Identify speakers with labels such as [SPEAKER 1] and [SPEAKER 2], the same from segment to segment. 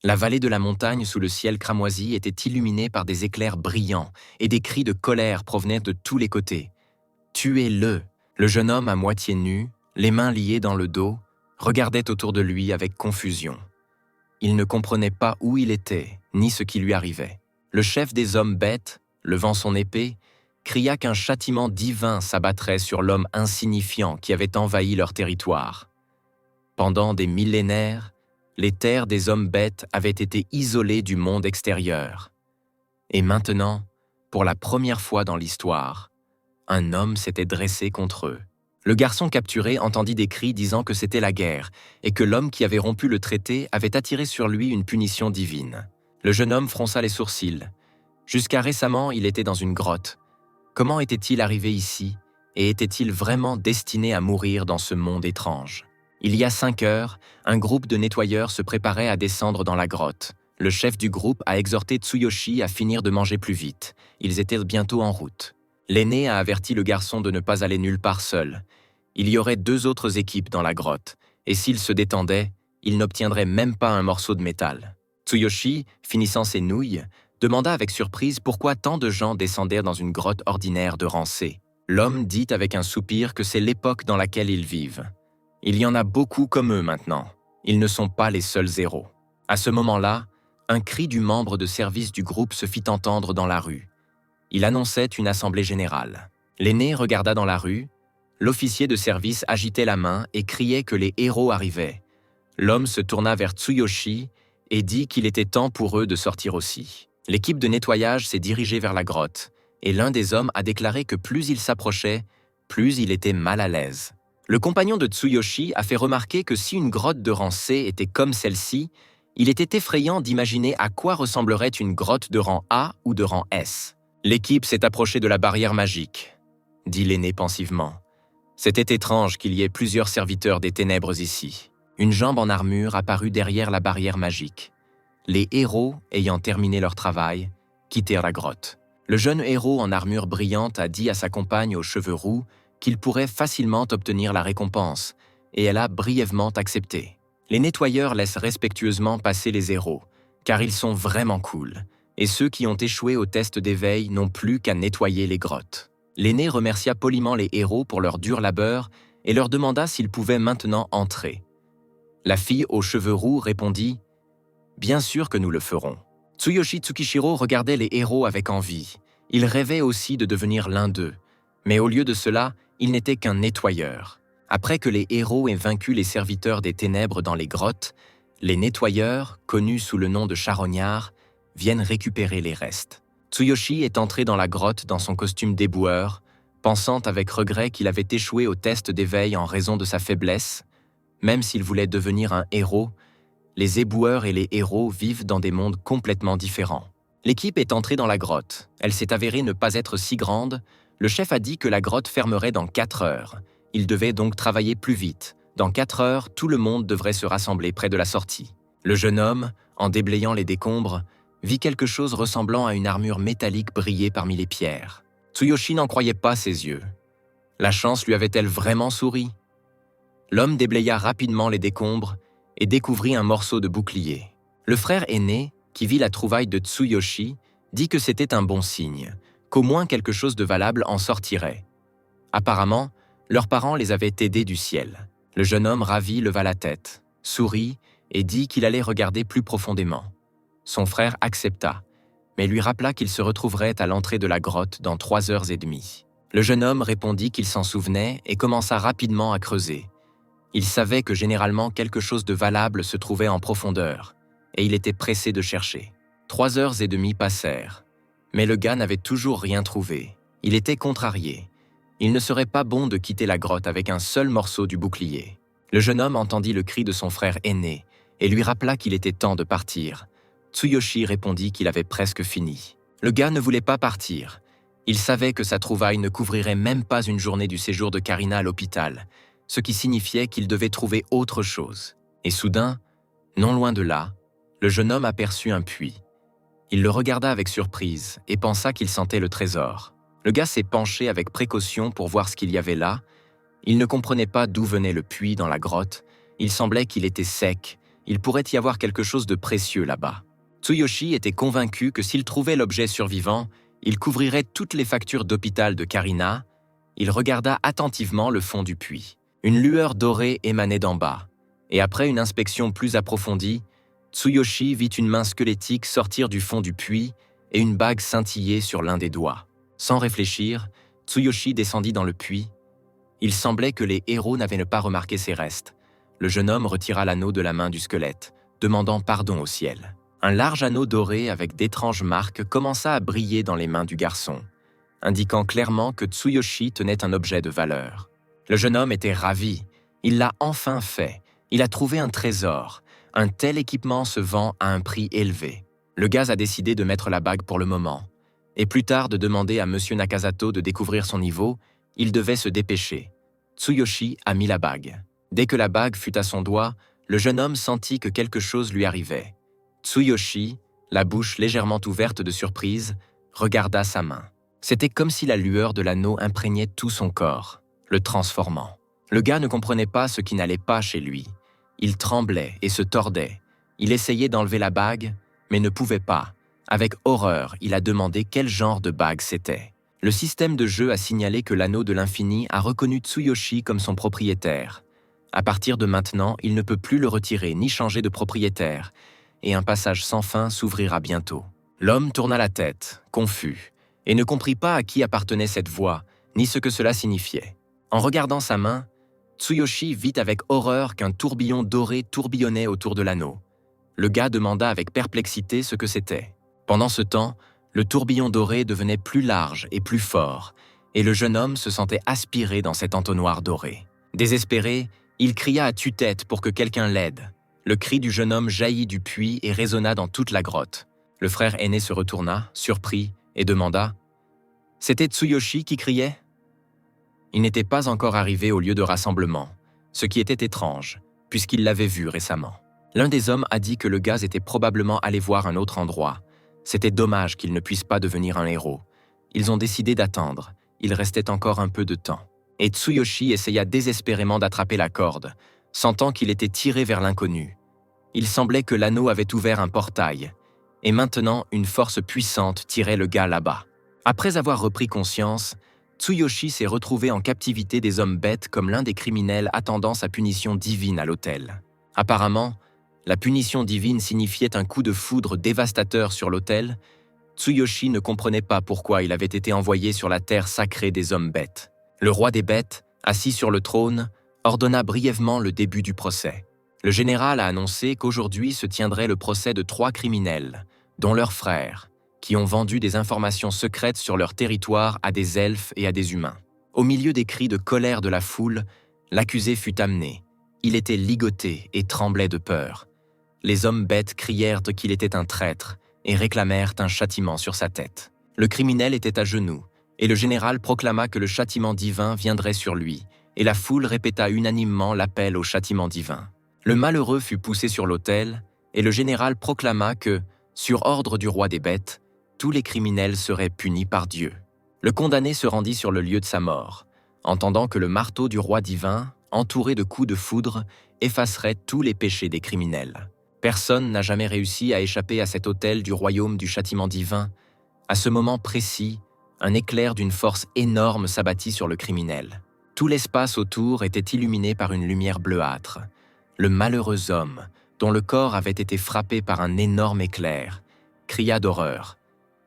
[SPEAKER 1] La vallée de la montagne sous le ciel cramoisi était illuminée par des éclairs brillants et des cris de colère provenaient de tous les côtés. « Tuez-le !» Le jeune homme à moitié nu, les mains liées dans le dos, regardait autour de lui avec confusion. Il ne comprenait pas où il était, ni ce qui lui arrivait. Le chef des hommes bêtes, levant son épée, cria qu'un châtiment divin s'abattrait sur l'homme insignifiant qui avait envahi leur territoire. Pendant des millénaires, les terres des hommes bêtes avaient été isolées du monde extérieur. Et maintenant, pour la première fois dans l'histoire, un homme s'était dressé contre eux. Le garçon capturé entendit des cris disant que c'était la guerre et que l'homme qui avait rompu le traité avait attiré sur lui une punition divine. Le jeune homme fronça les sourcils. Jusqu'à récemment, il était dans une grotte. Comment était-il arrivé ici et était-il vraiment destiné à mourir dans ce monde étrange? Il y a 5 heures, un groupe de nettoyeurs se préparait à descendre dans la grotte. Le chef du groupe a exhorté Tsuyoshi à finir de manger plus vite. Ils étaient bientôt en route. L'aîné a averti le garçon de ne pas aller nulle part seul. Il y aurait 2 autres équipes dans la grotte, et s'il se détendait, il n'obtiendrait même pas un morceau de métal. Tsuyoshi, finissant ses nouilles, demanda avec surprise pourquoi tant de gens descendaient dans une grotte ordinaire de Rancé. L'homme dit avec un soupir que c'est l'époque dans laquelle ils vivent. Il y en a beaucoup comme eux maintenant. Ils ne sont pas les seuls héros. À ce moment-là, un cri du membre de service du groupe se fit entendre dans la rue. Il annonçait une assemblée générale. L'aîné regarda dans la rue. L'officier de service agitait la main et criait que les héros arrivaient. L'homme se tourna vers Tsuyoshi et dit qu'il était temps pour eux de sortir aussi. L'équipe de nettoyage s'est dirigée vers la grotte, et l'un des hommes a déclaré que plus il s'approchait, plus il était mal à l'aise. Le compagnon de Tsuyoshi a fait remarquer que si une grotte de rang C était comme celle-ci, il était effrayant d'imaginer à quoi ressemblerait une grotte de rang A ou de rang S. L'équipe s'est approchée de la barrière magique, dit l'aîné pensivement. C'était étrange qu'il y ait plusieurs serviteurs des ténèbres ici. Une jambe en armure apparut derrière la barrière magique. Les héros, ayant terminé leur travail, quittèrent la grotte. Le jeune héros en armure brillante a dit à sa compagne aux cheveux roux qu'il pourrait facilement obtenir la récompense, et elle a brièvement accepté. Les nettoyeurs laissent respectueusement passer les héros, car ils sont vraiment cool, et ceux qui ont échoué au test d'éveil n'ont plus qu'à nettoyer les grottes. L'aîné remercia poliment les héros pour leur dur labeur et leur demanda s'ils pouvaient maintenant entrer. La fille aux cheveux roux répondit « Bien sûr que nous le ferons ». Tsuyoshi Tsukishiro regardait les héros avec envie. Il rêvait aussi de devenir l'un d'eux, mais au lieu de cela, il n'était qu'un nettoyeur. Après que les héros aient vaincu les serviteurs des ténèbres dans les grottes, les nettoyeurs, connus sous le nom de charognards, viennent récupérer les restes. Tsuyoshi est entré dans la grotte dans son costume d'éboueur, pensant avec regret qu'il avait échoué au test d'éveil en raison de sa faiblesse. Même s'il voulait devenir un héros, les éboueurs et les héros vivent dans des mondes complètement différents. L'équipe est entrée dans la grotte. Elle s'est avérée ne pas être si grande. Le chef a dit que la grotte fermerait dans 4 heures. Il devait donc travailler plus vite. Dans 4 heures, tout le monde devrait se rassembler près de la sortie. Le jeune homme, en déblayant les décombres, vit quelque chose ressemblant à une armure métallique briller parmi les pierres. Tsuyoshi n'en croyait pas ses yeux. La chance lui avait-elle vraiment souri? L'homme déblaya rapidement les décombres et découvrit un morceau de bouclier. Le frère aîné, qui vit la trouvaille de Tsuyoshi, dit que c'était un bon signe, qu'au moins quelque chose de valable en sortirait. Apparemment, leurs parents les avaient aidés du ciel. Le jeune homme ravi leva la tête, sourit et dit qu'il allait regarder plus profondément. Son frère accepta, mais lui rappela qu'il se retrouverait à l'entrée de la grotte dans 3h30. Le jeune homme répondit qu'il s'en souvenait et commença rapidement à creuser. Il savait que généralement quelque chose de valable se trouvait en profondeur, et il était pressé de chercher. 3h30 passèrent, mais le gars n'avait toujours rien trouvé. Il était contrarié. Il ne serait pas bon de quitter la grotte avec un seul morceau du bouclier. Le jeune homme entendit le cri de son frère aîné et lui rappela qu'il était temps de partir. Tsuyoshi répondit qu'il avait presque fini. Le gars ne voulait pas partir. Il savait que sa trouvaille ne couvrirait même pas une journée du séjour de Karina à l'hôpital, ce qui signifiait qu'il devait trouver autre chose. Et soudain, non loin de là, le jeune homme aperçut un puits. Il le regarda avec surprise et pensa qu'il sentait le trésor. Le gars s'est penché avec précaution pour voir ce qu'il y avait là. Il ne comprenait pas d'où venait le puits dans la grotte. Il semblait qu'il était sec Il pourrait y avoir quelque chose de précieux là-bas. Tsuyoshi était convaincu que s'il trouvait l'objet survivant, il couvrirait toutes les factures d'hôpital de Karina. Il regarda attentivement le fond du puits. Une lueur dorée émanait d'en bas, et après une inspection plus approfondie, Tsuyoshi vit une main squelettique sortir du fond du puits et une bague scintiller sur l'un des doigts. Sans réfléchir, Tsuyoshi descendit dans le puits. Il semblait que les héros n'avaient pas remarqué ses restes. Le jeune homme retira l'anneau de la main du squelette, demandant pardon au ciel. Un large anneau doré avec d'étranges marques commença à briller dans les mains du garçon, indiquant clairement que Tsuyoshi tenait un objet de valeur. Le jeune homme était ravi. Il l'a enfin fait. Il a trouvé un trésor. Un tel équipement se vend à un prix élevé. Le gaz a décidé de mettre la bague pour le moment, et plus tard de demander à M. Nakazato de découvrir son niveau. Il devait se dépêcher. Tsuyoshi a mis la bague. Dès que la bague fut à son doigt, le jeune homme sentit que quelque chose lui arrivait. Tsuyoshi, la bouche légèrement ouverte de surprise, regarda sa main. C'était comme si la lueur de l'anneau imprégnait tout son corps, le transformant. Le gars ne comprenait pas ce qui n'allait pas chez lui. Il tremblait et se tordait. Il essayait d'enlever la bague, mais ne pouvait pas. Avec horreur, il a demandé quel genre de bague c'était. Le système de jeu a signalé que l'anneau de l'infini a reconnu Tsuyoshi comme son propriétaire. À partir de maintenant, il ne peut plus le retirer ni changer de propriétaire, et un passage sans fin s'ouvrira bientôt. L'homme tourna la tête, confus, et ne comprit pas à qui appartenait cette voix, ni ce que cela signifiait. En regardant sa main, Tsuyoshi vit avec horreur qu'un tourbillon doré tourbillonnait autour de l'anneau. Le gars demanda avec perplexité ce que c'était. Pendant ce temps, le tourbillon doré devenait plus large et plus fort, et le jeune homme se sentait aspiré dans cet entonnoir doré. Désespéré, il cria à tue-tête pour que quelqu'un l'aide. Le cri du jeune homme jaillit du puits et résonna dans toute la grotte. Le frère aîné se retourna, surpris, et demanda « C'était Tsuyoshi qui criait ?» Il n'était pas encore arrivé au lieu de rassemblement, ce qui était étrange, puisqu'il l'avait vu récemment. L'un des hommes a dit que le gaz était probablement allé voir un autre endroit. C'était dommage qu'il ne puisse pas devenir un héros. Ils ont décidé d'attendre. Il restait encore un peu de temps. Et Tsuyoshi essaya désespérément d'attraper la corde, sentant qu'il était tiré vers l'inconnu. Il semblait que l'anneau avait ouvert un portail, et maintenant une force puissante tirait le gars là-bas. Après avoir repris conscience, Tsuyoshi s'est retrouvé en captivité des hommes bêtes comme l'un des criminels attendant sa punition divine à l'autel. Apparemment, la punition divine signifiait un coup de foudre dévastateur sur l'autel. Tsuyoshi ne comprenait pas pourquoi il avait été envoyé sur la terre sacrée des hommes bêtes. Le roi des bêtes, assis sur le trône, ordonna brièvement le début du procès. Le général a annoncé qu'aujourd'hui se tiendrait le procès de 3 criminels, dont leurs frères, qui ont vendu des informations secrètes sur leur territoire à des elfes et à des humains. Au milieu des cris de colère de la foule, l'accusé fut amené. Il était ligoté et tremblait de peur. Les hommes bêtes crièrent qu'il était un traître et réclamèrent un châtiment sur sa tête. Le criminel était à genoux, et le général proclama que le châtiment divin viendrait sur lui, et la foule répéta unanimement l'appel au châtiment divin. Le malheureux fut poussé sur l'autel, et le général proclama que, sur ordre du roi des bêtes, tous les criminels seraient punis par Dieu. Le condamné se rendit sur le lieu de sa mort, entendant que le marteau du roi divin, entouré de coups de foudre, effacerait tous les péchés des criminels. Personne n'a jamais réussi à échapper à cet autel du royaume du châtiment divin. À ce moment précis, un éclair d'une force énorme s'abattit sur le criminel. Tout l'espace autour était illuminé par une lumière bleuâtre. Le malheureux homme, dont le corps avait été frappé par un énorme éclair, cria d'horreur,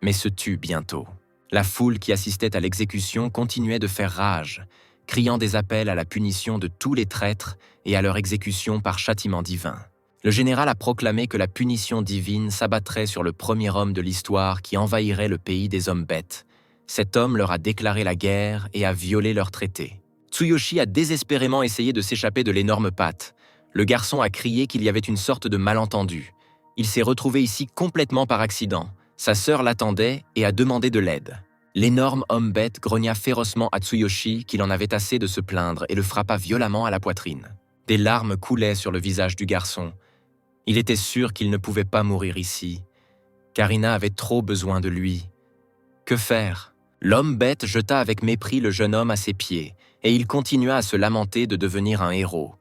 [SPEAKER 1] mais se tut bientôt. La foule qui assistait à l'exécution continuait de faire rage, criant des appels à la punition de tous les traîtres et à leur exécution par châtiment divin. Le général a proclamé que la punition divine s'abattrait sur le premier homme de l'histoire qui envahirait le pays des hommes bêtes. Cet homme leur a déclaré la guerre et a violé leur traité. Tsuyoshi a désespérément essayé de s'échapper de l'énorme patte. Le garçon a crié qu'il y avait une sorte de malentendu. Il s'est retrouvé ici complètement par accident. Sa sœur l'attendait et a demandé de l'aide. L'énorme homme bête grogna férocement à Tsuyoshi qu'il en avait assez de se plaindre et le frappa violemment à la poitrine. Des larmes coulaient sur le visage du garçon. Il était sûr qu'il ne pouvait pas mourir ici. Karina avait trop besoin de lui. Que faire? L'homme bête jeta avec mépris le jeune homme à ses pieds, et il continua à se lamenter de devenir un héros.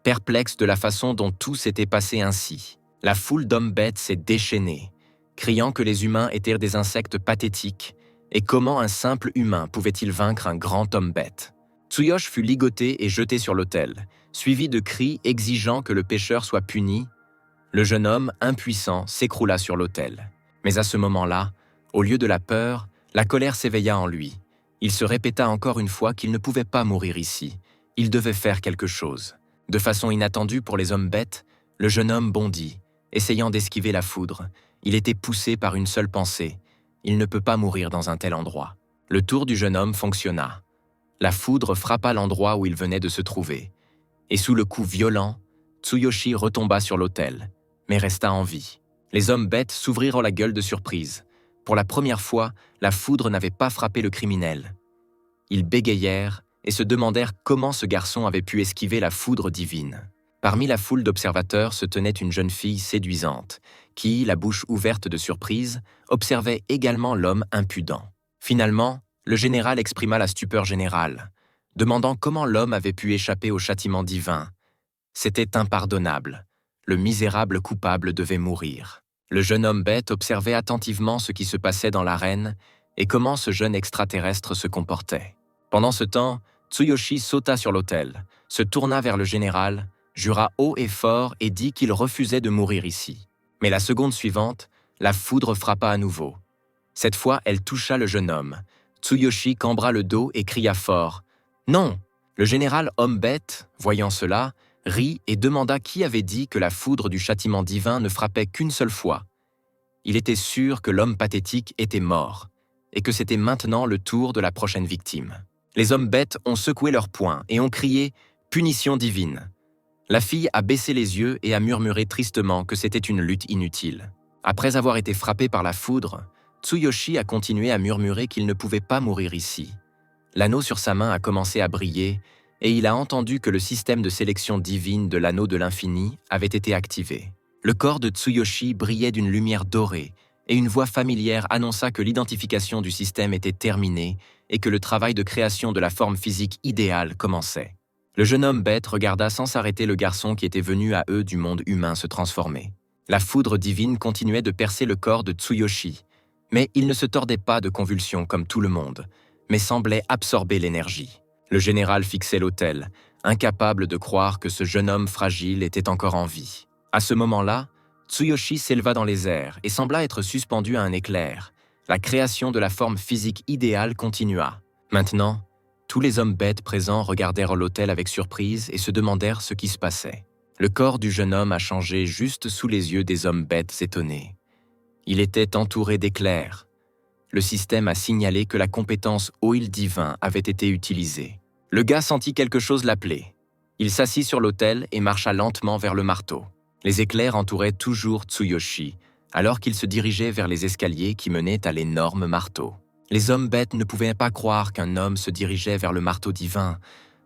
[SPEAKER 1] perplexe de la façon dont tout s'était passé ainsi. La foule d'hommes bêtes s'est déchaînée, criant que les humains étaient des insectes pathétiques, et comment un simple humain pouvait-il vaincre un grand homme bête. Tsuyoshi fut ligoté et jeté sur l'autel, suivi de cris exigeant que le pécheur soit puni. Le jeune homme, impuissant, s'écroula sur l'autel. Mais à ce moment-là, au lieu de la peur, la colère s'éveilla en lui. Il se répéta encore une fois qu'il ne pouvait pas mourir ici. Il devait faire quelque chose. De façon inattendue pour les hommes bêtes, le jeune homme bondit, essayant d'esquiver la foudre. Il était poussé par une seule pensée. Il ne peut pas mourir dans un tel endroit. Le tour du jeune homme fonctionna. La foudre frappa l'endroit où il venait de se trouver. Et sous le coup violent, Tsuyoshi retomba sur l'autel, mais resta en vie. Les hommes bêtes s'ouvrirent la gueule de surprise. Pour la première fois, la foudre n'avait pas frappé le criminel. Ils bégayèrent et se demandèrent comment ce garçon avait pu esquiver la foudre divine. Parmi la foule d'observateurs se tenait une jeune fille séduisante, qui, la bouche ouverte de surprise, observait également l'homme impudent. Finalement, le général exprima la stupeur générale, demandant comment l'homme avait pu échapper au châtiment divin. C'était impardonnable. Le misérable coupable devait mourir. Le jeune homme bête observait attentivement ce qui se passait dans l'arène et comment ce jeune extraterrestre se comportait. Pendant ce temps, Tsuyoshi sauta sur l'autel, se tourna vers le général, jura haut et fort et dit qu'il refusait de mourir ici. Mais la seconde suivante, la foudre frappa à nouveau. Cette fois, elle toucha le jeune homme. Tsuyoshi cambra le dos et cria fort « Non !» Le général homme bête, voyant cela, rit et demanda qui avait dit que la foudre du châtiment divin ne frappait qu'une seule fois. Il était sûr que l'homme pathétique était mort, et que c'était maintenant le tour de la prochaine victime. Les hommes bêtes ont secoué leurs poings et ont crié « Punition divine !» La fille a baissé les yeux et a murmuré tristement que c'était une lutte inutile. Après avoir été frappé par la foudre, Tsuyoshi a continué à murmurer qu'il ne pouvait pas mourir ici. L'anneau sur sa main a commencé à briller et il a entendu que le système de sélection divine de l'anneau de l'infini avait été activé. Le corps de Tsuyoshi brillait d'une lumière dorée et une voix familière annonça que l'identification du système était terminée et que le travail de création de la forme physique idéale commençait. Le jeune homme bête regarda sans s'arrêter le garçon qui était venu à eux du monde humain se transformer. La foudre divine continuait de percer le corps de Tsuyoshi, mais il ne se tordait pas de convulsions comme tout le monde, mais semblait absorber l'énergie. Le général fixait l'autel, incapable de croire que ce jeune homme fragile était encore en vie. À ce moment-là, Tsuyoshi s'éleva dans les airs et sembla être suspendu à un éclair. La création de la forme physique idéale continua. Maintenant, tous les hommes bêtes présents regardèrent l'autel avec surprise et se demandèrent ce qui se passait. Le corps du jeune homme a changé juste sous les yeux des hommes bêtes étonnés. Il était entouré d'éclairs. Le système a signalé que la compétence Oil divin avait été utilisée. Le gars sentit quelque chose l'appeler. Il s'assit sur l'autel et marcha lentement vers le marteau. Les éclairs entouraient toujours Tsuyoshi, alors qu'il se dirigeait vers les escaliers qui menaient à l'énorme marteau. Les hommes bêtes ne pouvaient pas croire qu'un homme se dirigeait vers le marteau divin,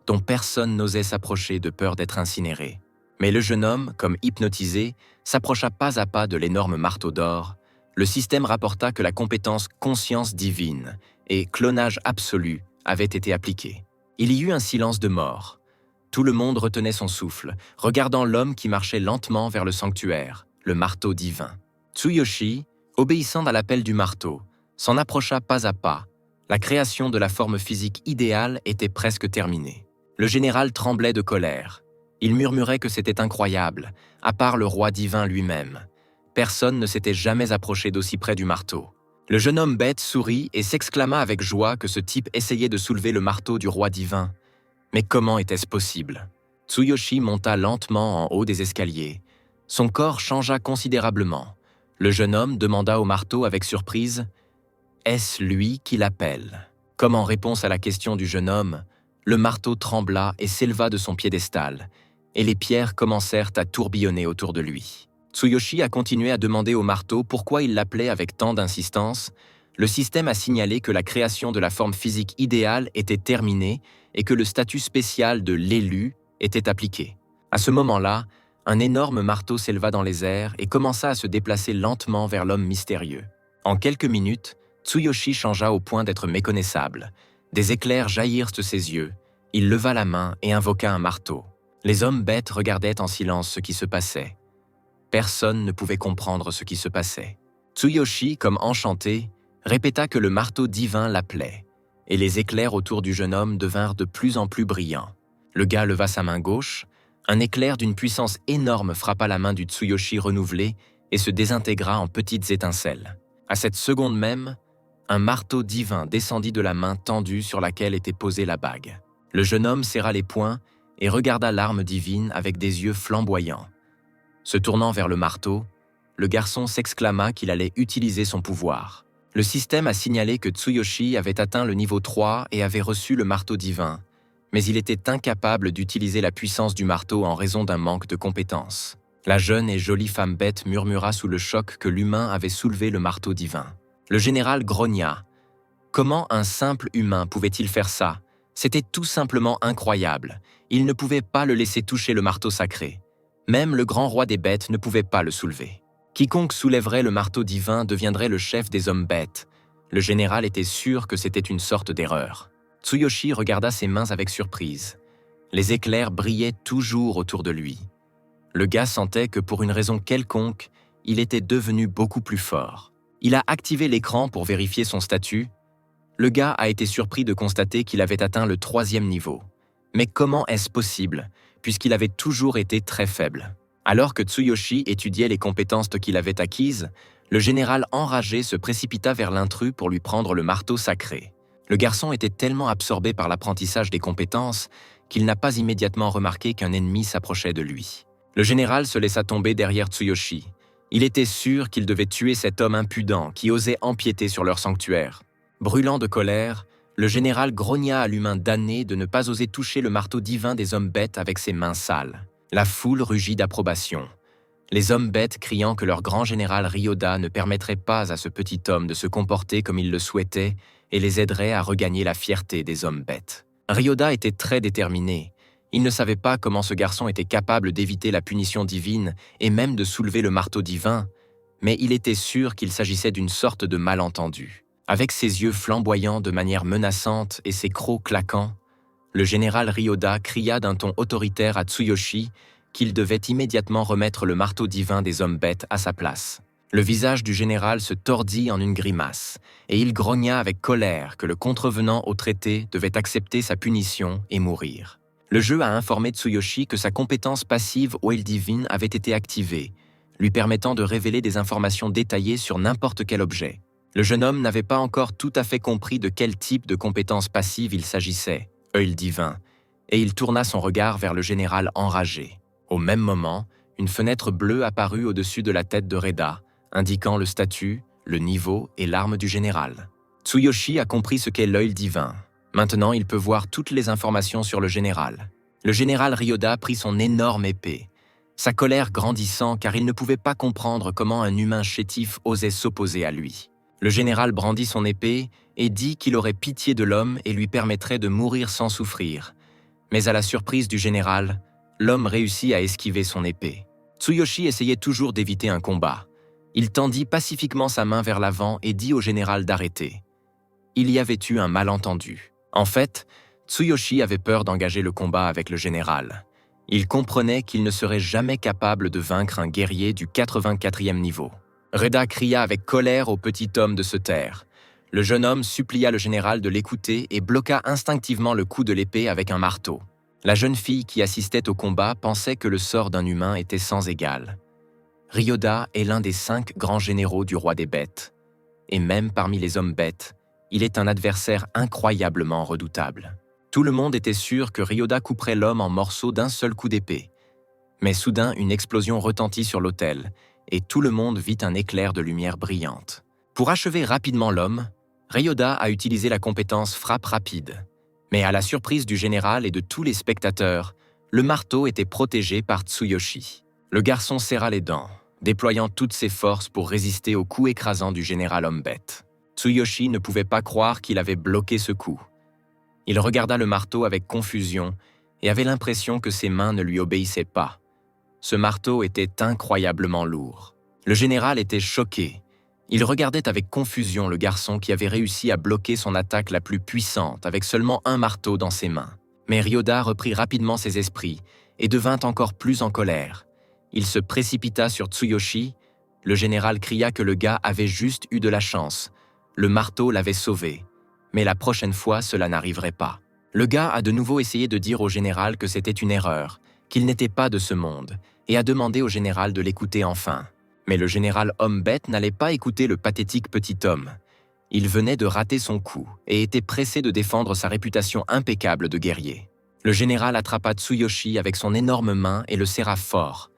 [SPEAKER 1] dont personne n'osait s'approcher de peur d'être incinéré. Mais le jeune homme, comme hypnotisé, s'approcha pas à pas de l'énorme marteau d'or. Le système rapporta que la compétence conscience divine et clonage absolu avaient été appliqués. Il y eut un silence de mort. Tout le monde retenait son souffle, regardant l'homme qui marchait lentement vers le sanctuaire, le marteau divin. Tsuyoshi, obéissant à l'appel du marteau, s'en approcha pas à pas. La création de la forme physique idéale était presque terminée. Le général tremblait de colère. Il murmurait que c'était incroyable, à part le roi divin lui-même. Personne ne s'était jamais approché d'aussi près du marteau. Le jeune homme bête sourit et s'exclama avec joie que ce type essayait de soulever le marteau du roi divin. Mais comment était-ce possible? Tsuyoshi monta lentement en haut des escaliers. Son corps changea considérablement. Le jeune homme demanda au marteau avec surprise « Est-ce lui qui l'appelle ?» Comme en réponse à la question du jeune homme, le marteau trembla et s'éleva de son piédestal, et les pierres commencèrent à tourbillonner autour de lui. Tsuyoshi a continué à demander au marteau pourquoi il l'appelait avec tant d'insistance. Le système a signalé que la création de la forme physique idéale était terminée et que le statut spécial de l'élu était appliqué. À ce moment-là, un énorme marteau s'éleva dans les airs et commença à se déplacer lentement vers l'homme mystérieux. En quelques minutes, Tsuyoshi changea au point d'être méconnaissable. Des éclairs jaillirent de ses yeux. Il leva la main et invoqua un marteau. Les hommes bêtes regardaient en silence ce qui se passait. Personne ne pouvait comprendre ce qui se passait. Tsuyoshi, comme enchanté, répéta que le marteau divin l'appelait, et les éclairs autour du jeune homme devinrent de plus en plus brillants. Le gars leva sa main gauche, un éclair d'une puissance énorme frappa la main du Tsuyoshi renouvelé et se désintégra en petites étincelles. À cette seconde même, un marteau divin descendit de la main tendue sur laquelle était posée la bague. Le jeune homme serra les poings et regarda l'arme divine avec des yeux flamboyants. Se tournant vers le marteau, le garçon s'exclama qu'il allait utiliser son pouvoir. Le système a signalé que Tsuyoshi avait atteint le niveau 3 et avait reçu le marteau divin, mais il était incapable d'utiliser la puissance du marteau en raison d'un manque de compétences. La jeune et jolie femme bête murmura sous le choc que l'humain avait soulevé le marteau divin. Le général grogna. Comment un simple humain pouvait-il faire ça? C'était tout simplement incroyable. Il ne pouvait pas le laisser toucher le marteau sacré. Même le grand roi des bêtes ne pouvait pas le soulever. Quiconque soulèverait le marteau divin deviendrait le chef des hommes bêtes. Le général était sûr que c'était une sorte d'erreur. Tsuyoshi regarda ses mains avec surprise. Les éclairs brillaient toujours autour de lui. Le gars sentait que pour une raison quelconque, il était devenu beaucoup plus fort. Il a activé l'écran pour vérifier son statut. Le gars a été surpris de constater qu'il avait atteint le 3e niveau. Mais comment est-ce possible, puisqu'il avait toujours été très faible? Alors que Tsuyoshi étudiait les compétences qu'il avait acquises, le général enragé se précipita vers l'intrus pour lui prendre le marteau sacré. Le garçon était tellement absorbé par l'apprentissage des compétences qu'il n'a pas immédiatement remarqué qu'un ennemi s'approchait de lui. Le général se laissa tomber derrière Tsuyoshi. Il était sûr qu'il devait tuer cet homme impudent qui osait empiéter sur leur sanctuaire. Brûlant de colère, le général grogna à l'humain damné de ne pas oser toucher le marteau divin des hommes bêtes avec ses mains sales. La foule rugit d'approbation. Les hommes bêtes criant que leur grand général Ryoda ne permettrait pas à ce petit homme de se comporter comme il le souhaitait et les aiderait à regagner la fierté des hommes bêtes. Ryoda était très déterminé. Il ne savait pas comment ce garçon était capable d'éviter la punition divine et même de soulever le marteau divin, mais il était sûr qu'il s'agissait d'une sorte de malentendu. Avec ses yeux flamboyants de manière menaçante et ses crocs claquants, le général Ryoda cria d'un ton autoritaire à Tsuyoshi qu'il devait immédiatement remettre le marteau divin des hommes bêtes à sa place. Le visage du général se tordit en une grimace, et il grogna avec colère que le contrevenant au traité devait accepter sa punition et mourir. Le jeu a informé Tsuyoshi que sa compétence passive Oil Divine avait été activée, lui permettant de révéler des informations détaillées sur n'importe quel objet. Le jeune homme n'avait pas encore tout à fait compris de quel type de compétence passive il s'agissait, Œil divin, et il tourna son regard vers le général enragé. Au même moment, une fenêtre bleue apparut au-dessus de la tête de Reda, indiquant le statut, le niveau et l'arme du général. Tsuyoshi a compris ce qu'est l'œil divin. Maintenant, il peut voir toutes les informations sur le général. Le général Ryoda prit son énorme épée, sa colère grandissant car il ne pouvait pas comprendre comment un humain chétif osait s'opposer à lui. Le général brandit son épée et dit qu'il aurait pitié de l'homme et lui permettrait de mourir sans souffrir. Mais à la surprise du général, l'homme réussit à esquiver son épée. Tsuyoshi essayait toujours d'éviter un combat. Il tendit pacifiquement sa main vers l'avant et dit au général d'arrêter. Il y avait eu un malentendu. En fait, Tsuyoshi avait peur d'engager le combat avec le général. Il comprenait qu'il ne serait jamais capable de vaincre un guerrier du 84e niveau. Reda cria avec colère au petit homme de se taire. Le jeune homme supplia le général de l'écouter et bloqua instinctivement le coup de l'épée avec un marteau. La jeune fille qui assistait au combat pensait que le sort d'un humain était sans égal. Ryoda est l'un des 5 grands généraux du roi des bêtes. Et même parmi les hommes bêtes, il est un adversaire incroyablement redoutable. Tout le monde était sûr que Ryoda couperait l'homme en morceaux d'un seul coup d'épée. Mais soudain, une explosion retentit sur l'autel, et tout le monde vit un éclair de lumière brillante. Pour achever rapidement l'homme, Ryoda a utilisé la compétence frappe rapide. Mais à la surprise du général et de tous les spectateurs, le marteau était protégé par Tsuyoshi. Le garçon serra les dents, déployant toutes ses forces pour résister au coup écrasant du général homme-bête. Tsuyoshi ne pouvait pas croire qu'il avait bloqué ce coup. Il regarda le marteau avec confusion et avait l'impression que ses mains ne lui obéissaient pas. Ce marteau était incroyablement lourd. Le général était choqué. Il regardait avec confusion le garçon qui avait réussi à bloquer son attaque la plus puissante avec seulement un marteau dans ses mains. Mais Ryoda reprit rapidement ses esprits et devint encore plus en colère. Il se précipita sur Tsuyoshi. Le général cria que le gars avait juste eu de la chance. Le marteau l'avait sauvé. Mais la prochaine fois, cela n'arriverait pas. Le gars a de nouveau essayé de dire au général que c'était une erreur, qu'il n'était pas de ce monde, et a demandé au général de l'écouter enfin. Mais le général homme-bête n'allait pas écouter le pathétique petit homme. Il venait de rater son coup et était pressé de défendre sa réputation impeccable de guerrier. Le général attrapa Tsuyoshi avec son énorme main et le serra fort.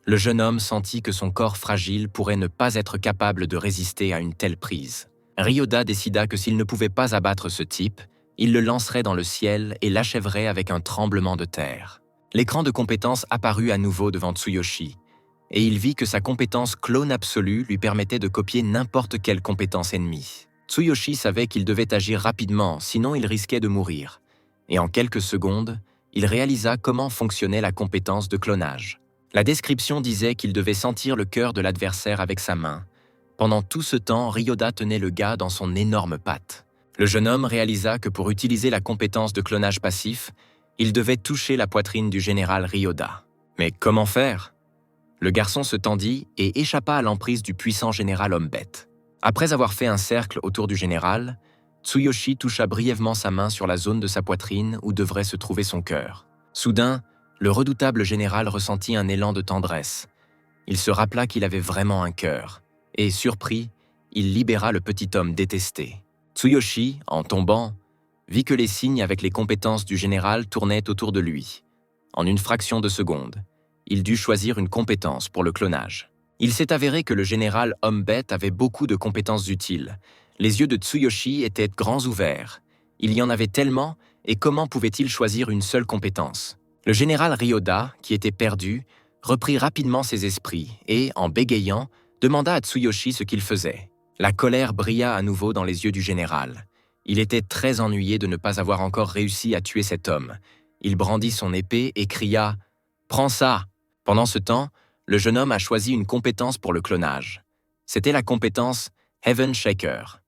[SPEAKER 1] Le jeune homme sentit que son corps fragile pourrait ne pas être capable de résister à une telle prise. Ryoda décida que s'il ne pouvait pas abattre ce type, il le lancerait dans le ciel et l'achèverait avec un tremblement de terre. L'écran de compétences apparut à nouveau devant Tsuyoshi, et il vit que sa compétence clone absolue lui permettait de copier n'importe quelle compétence ennemie. Tsuyoshi savait qu'il devait agir rapidement, sinon il risquait de mourir. Et en quelques secondes, il réalisa comment fonctionnait la compétence de clonage. La description disait qu'il devait sentir le cœur de l'adversaire avec sa main. Pendant tout ce temps, Ryoda tenait le gars dans son énorme patte. Le jeune homme réalisa que pour utiliser la compétence de clonage passif, il devait toucher la poitrine du général Ryoda. Mais comment faire? Le garçon se tendit et échappa à l'emprise du puissant général homme-bête. Après avoir fait un cercle autour du général, Tsuyoshi toucha brièvement sa main sur la zone de sa poitrine où devrait se trouver son cœur. Soudain, le redoutable général ressentit un élan de tendresse. Il se rappela qu'il avait vraiment un cœur, et, surpris, il libéra le petit homme détesté. Tsuyoshi, en tombant, vit que les signes avec les compétences du général tournaient autour de lui. En une fraction de seconde, il dut choisir une compétence pour le clonage. Il s'est avéré que le général homme-bête avait beaucoup de compétences utiles. Les yeux de Tsuyoshi étaient grands ouverts. Il y en avait tellement, et comment pouvait-il choisir une seule compétence? Le général Ryoda, qui était perdu, reprit rapidement ses esprits et, en bégayant, demanda à Tsuyoshi ce qu'il faisait. La colère brilla à nouveau dans les yeux du général. Il était très ennuyé de ne pas avoir encore réussi à tuer cet homme. Il brandit son épée et cria « Prends ça !» Pendant ce temps, le jeune homme a choisi une compétence pour le clonage. C'était la compétence Heaven Shaker.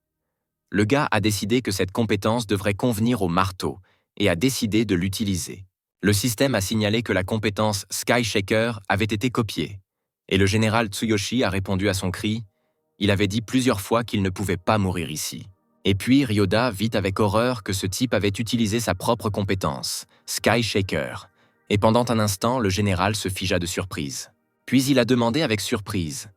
[SPEAKER 1] Le gars a décidé que cette compétence devrait convenir au marteau et a décidé de l'utiliser. Le système a signalé que la compétence Sky Shaker avait été copiée. Et le général Tsuyoshi a répondu à son cri. Il avait dit plusieurs fois qu'il ne pouvait pas mourir ici. Et puis Ryoda vit avec horreur que ce type avait utilisé sa propre compétence, Sky Shaker. Et pendant un instant, le général se figea de surprise. Puis il a demandé avec surprise,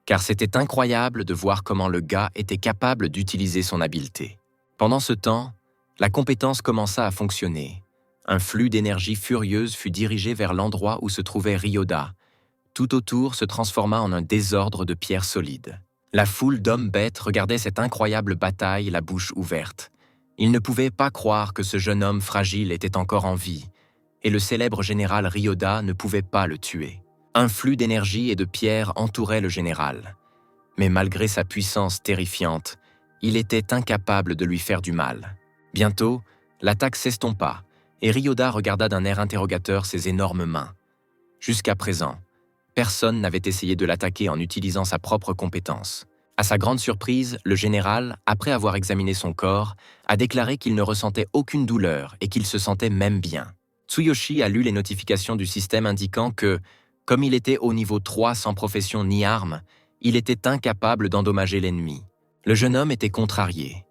[SPEAKER 1] car c'était incroyable de voir comment le gars était capable d'utiliser son habileté. Pendant ce temps, la compétence commença à fonctionner. Un flux d'énergie furieuse fut dirigé vers l'endroit où se trouvait Ryoda. Tout autour se transforma en un désordre de pierres solides. La foule d'hommes bêtes regardait cette incroyable bataille la bouche ouverte. Ils ne pouvaient pas croire que ce jeune homme fragile était encore en vie, et le célèbre général Ryoda ne pouvait pas le tuer. Un flux d'énergie et de pierres entourait le général. Mais malgré sa puissance terrifiante, il était incapable de lui faire du mal. Bientôt, l'attaque s'estompa, et Ryoda regarda d'un air interrogateur ses énormes mains. Jusqu'à présent, personne n'avait essayé de l'attaquer en utilisant sa propre compétence. À sa grande surprise, le général, après avoir examiné son corps, a déclaré qu'il ne ressentait aucune douleur et qu'il se sentait même bien. Tsuyoshi a lu les notifications du système indiquant que, comme il était au niveau 3 sans profession ni arme, il était incapable d'endommager l'ennemi. Le jeune homme était contrarié.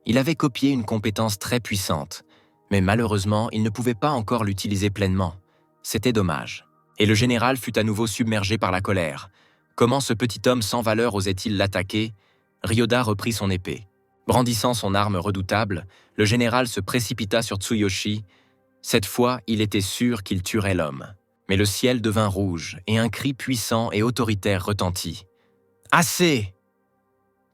[SPEAKER 1] Il avait copié une compétence très puissante, mais malheureusement, il ne pouvait pas encore l'utiliser pleinement. C'était dommage. Et le général fut à nouveau submergé par la colère. Comment ce petit homme sans valeur osait-il l'attaquer? Ryoda reprit son épée. Brandissant son arme redoutable, le général se précipita sur Tsuyoshi. Cette fois, il était sûr qu'il tuerait l'homme. Mais le ciel devint rouge et un cri puissant et autoritaire retentit. « Assez !»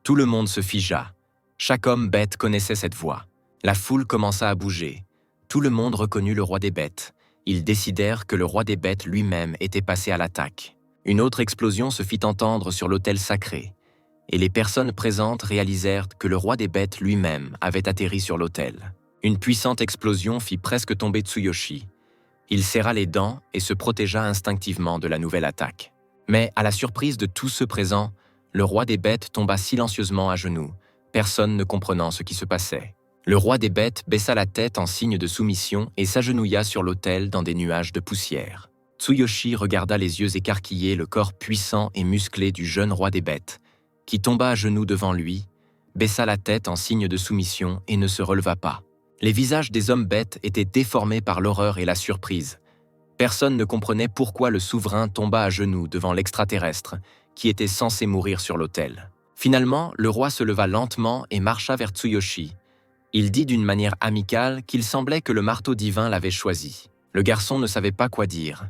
[SPEAKER 1] Tout le monde se figea. Chaque homme bête connaissait cette voix. La foule commença à bouger. Tout le monde reconnut le roi des bêtes. Ils décidèrent que le roi des bêtes lui-même était passé à l'attaque. Une autre explosion se fit entendre sur l'autel sacré, et les personnes présentes réalisèrent que le roi des bêtes lui-même avait atterri sur l'autel. Une puissante explosion fit presque tomber Tsuyoshi. Il serra les dents et se protégea instinctivement de la nouvelle attaque. Mais, à la surprise de tous ceux présents, le roi des bêtes tomba silencieusement à genoux, personne ne comprenant ce qui se passait. Le roi des bêtes baissa la tête en signe de soumission et s'agenouilla sur l'autel dans des nuages de poussière. Tsuyoshi regarda les yeux écarquillés le corps puissant et musclé du jeune roi des bêtes, qui tomba à genoux devant lui, baissa la tête en signe de soumission et ne se releva pas. Les visages des hommes bêtes étaient déformés par l'horreur et la surprise. Personne ne comprenait pourquoi le souverain tomba à genoux devant l'extraterrestre, qui était censé mourir sur l'autel. Finalement, le roi se leva lentement et marcha vers Tsuyoshi. Il dit d'une manière amicale qu'il semblait que le marteau divin l'avait choisi. Le garçon ne savait pas quoi dire.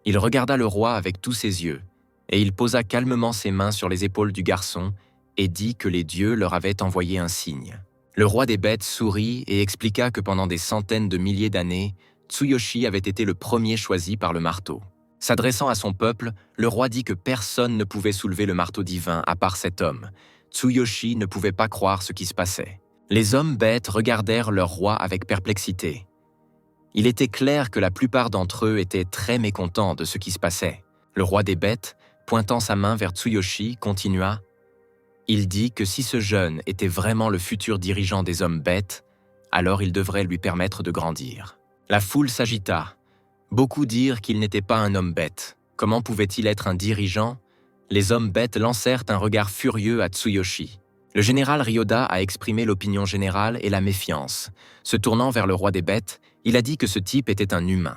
[SPEAKER 1] Il regarda le roi avec tous ses yeux, et il posa calmement ses mains sur les épaules du garçon et dit que les dieux leur avaient envoyé un signe. Le roi des bêtes sourit et expliqua que pendant des centaines de milliers d'années, Tsuyoshi avait été le premier choisi par le marteau. S'adressant à son peuple, le roi dit que personne ne pouvait soulever le marteau divin à part cet homme. Tsuyoshi ne pouvait pas croire ce qui se passait. Les hommes bêtes regardèrent leur roi avec perplexité. Il était clair que la plupart d'entre eux étaient très mécontents de ce qui se passait. Le roi des bêtes, pointant sa main vers Tsuyoshi, continua. Il dit que si ce jeune était vraiment le futur dirigeant des hommes bêtes, alors il devrait lui permettre de grandir. La foule s'agita. Beaucoup dirent qu'il n'était pas un homme bête. Comment pouvait-il être un dirigeant? Les hommes bêtes lancèrent un regard furieux à Tsuyoshi. Le général Ryoda a exprimé l'opinion générale et la méfiance. Se tournant vers le roi des bêtes, il a dit que ce type était un humain.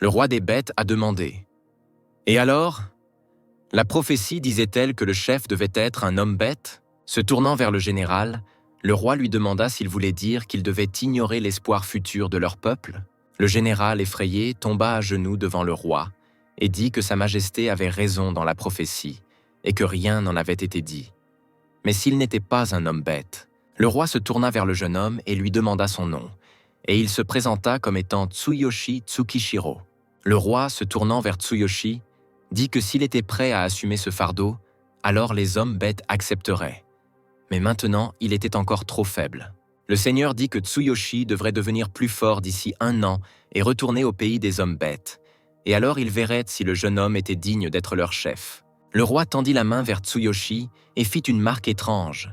[SPEAKER 1] Le roi des bêtes a demandé. « Et alors? La prophétie disait-elle que le chef devait être un homme bête ?» Se tournant vers le général, le roi lui demanda s'il voulait dire qu'il devait ignorer l'espoir futur de leur peuple. Le général, effrayé, tomba à genoux devant le roi et dit que Sa Majesté avait raison dans la prophétie et que rien n'en avait été dit. Mais s'il n'était pas un homme bête, le roi se tourna vers le jeune homme et lui demanda son nom, et il se présenta comme étant Tsuyoshi Tsukishiro. Le roi, se tournant vers Tsuyoshi, dit que s'il était prêt à assumer ce fardeau, alors les hommes bêtes accepteraient. Mais maintenant, il était encore trop faible. Le seigneur dit que Tsuyoshi devrait devenir plus fort d'ici 1 an et retourner au pays des hommes bêtes, et alors il verrait si le jeune homme était digne d'être leur chef. Le roi tendit la main vers Tsuyoshi et fit une marque étrange.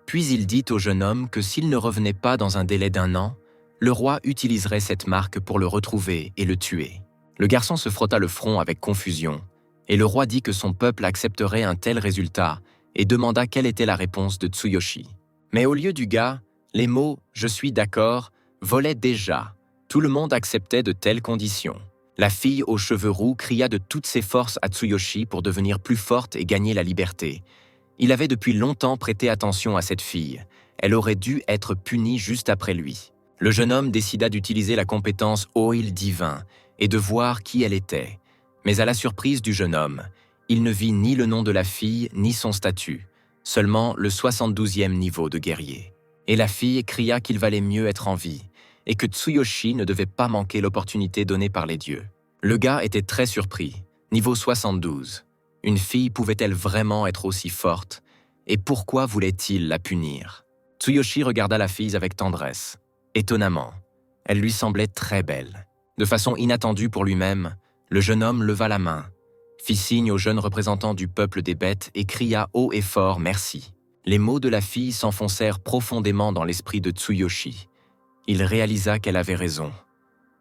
[SPEAKER 1] Puis il dit au jeune homme que s'il ne revenait pas dans un délai d'1 an, le roi utiliserait cette marque pour le retrouver et le tuer. Le garçon se frotta le front avec confusion, et le roi dit que son peuple accepterait un tel résultat et demanda quelle était la réponse de Tsuyoshi. Mais au lieu du gars, les mots « je suis d'accord » volaient déjà. Tout le monde acceptait de telles conditions. La fille aux cheveux roux cria de toutes ses forces à Tsuyoshi pour devenir plus forte et gagner la liberté. Il avait depuis longtemps prêté attention à cette fille. Elle aurait dû être punie juste après lui. Le jeune homme décida d'utiliser la compétence Oil divin et de voir qui elle était. Mais à la surprise du jeune homme, il ne vit ni le nom de la fille ni son statut, seulement le 72e niveau de guerrier. Et la fille cria qu'il valait mieux être en vie, et que Tsuyoshi ne devait pas manquer l'opportunité donnée par les dieux. Le gars était très surpris, niveau 72. Une fille pouvait-elle vraiment être aussi forte? Et pourquoi voulait-il la punir? Tsuyoshi regarda la fille avec tendresse. Étonnamment, elle lui semblait très belle. De façon inattendue pour lui-même, le jeune homme leva la main, fit signe au jeune représentant du peuple des bêtes et cria haut et fort « merci ». Les mots de la fille s'enfoncèrent profondément dans l'esprit de Tsuyoshi. Il réalisa qu'elle avait raison.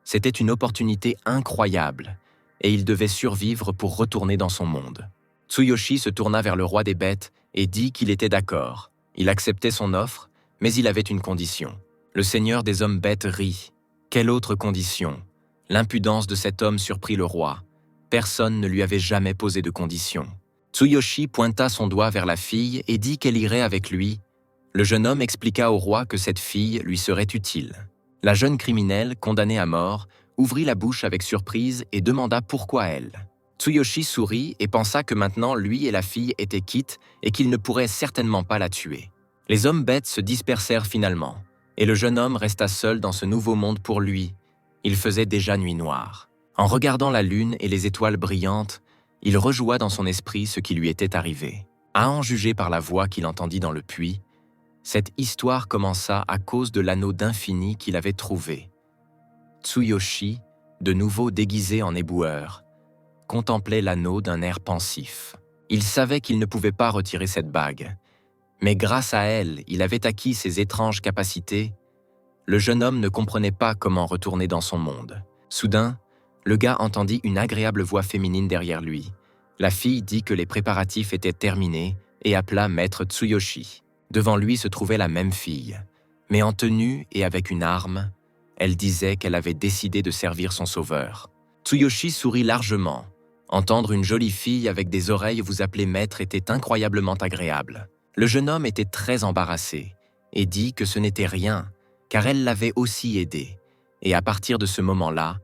[SPEAKER 1] C'était une opportunité incroyable, et il devait survivre pour retourner dans son monde. Tsuyoshi se tourna vers le roi des bêtes et dit qu'il était d'accord. Il acceptait son offre, mais il avait une condition. Le seigneur des hommes bêtes rit. Quelle autre condition? L'impudence de cet homme surprit le roi. Personne ne lui avait jamais posé de condition. Tsuyoshi pointa son doigt vers la fille et dit qu'elle irait avec lui. Le jeune homme expliqua au roi que cette fille lui serait utile. La jeune criminelle, condamnée à mort, ouvrit la bouche avec surprise et demanda pourquoi elle. Tsuyoshi sourit et pensa que maintenant lui et la fille étaient quittes et qu'il ne pourrait certainement pas la tuer. Les hommes bêtes se dispersèrent finalement, et le jeune homme resta seul dans ce nouveau monde pour lui. Il faisait déjà nuit noire. En regardant la lune et les étoiles brillantes, il rejoua dans son esprit ce qui lui était arrivé. À en juger par la voix qu'il entendit dans le puits, cette histoire commença à cause de l'anneau d'infini qu'il avait trouvé. Tsuyoshi, de nouveau déguisé en éboueur, contemplait l'anneau d'un air pensif. Il savait qu'il ne pouvait pas retirer cette bague, mais grâce à elle, il avait acquis ses étranges capacités. Le jeune homme ne comprenait pas comment retourner dans son monde. Soudain, le gars entendit une agréable voix féminine derrière lui. La fille dit que les préparatifs étaient terminés et appela maître Tsuyoshi. Devant lui se trouvait la même fille, mais en tenue et avec une arme. Elle disait qu'elle avait décidé de servir son sauveur. Tsuyoshi sourit largement. Entendre une jolie fille avec des oreilles vous appeler maître était incroyablement agréable. Le jeune homme était très embarrassé et dit que ce n'était rien, car elle l'avait aussi aidé. Et à partir de ce moment-là,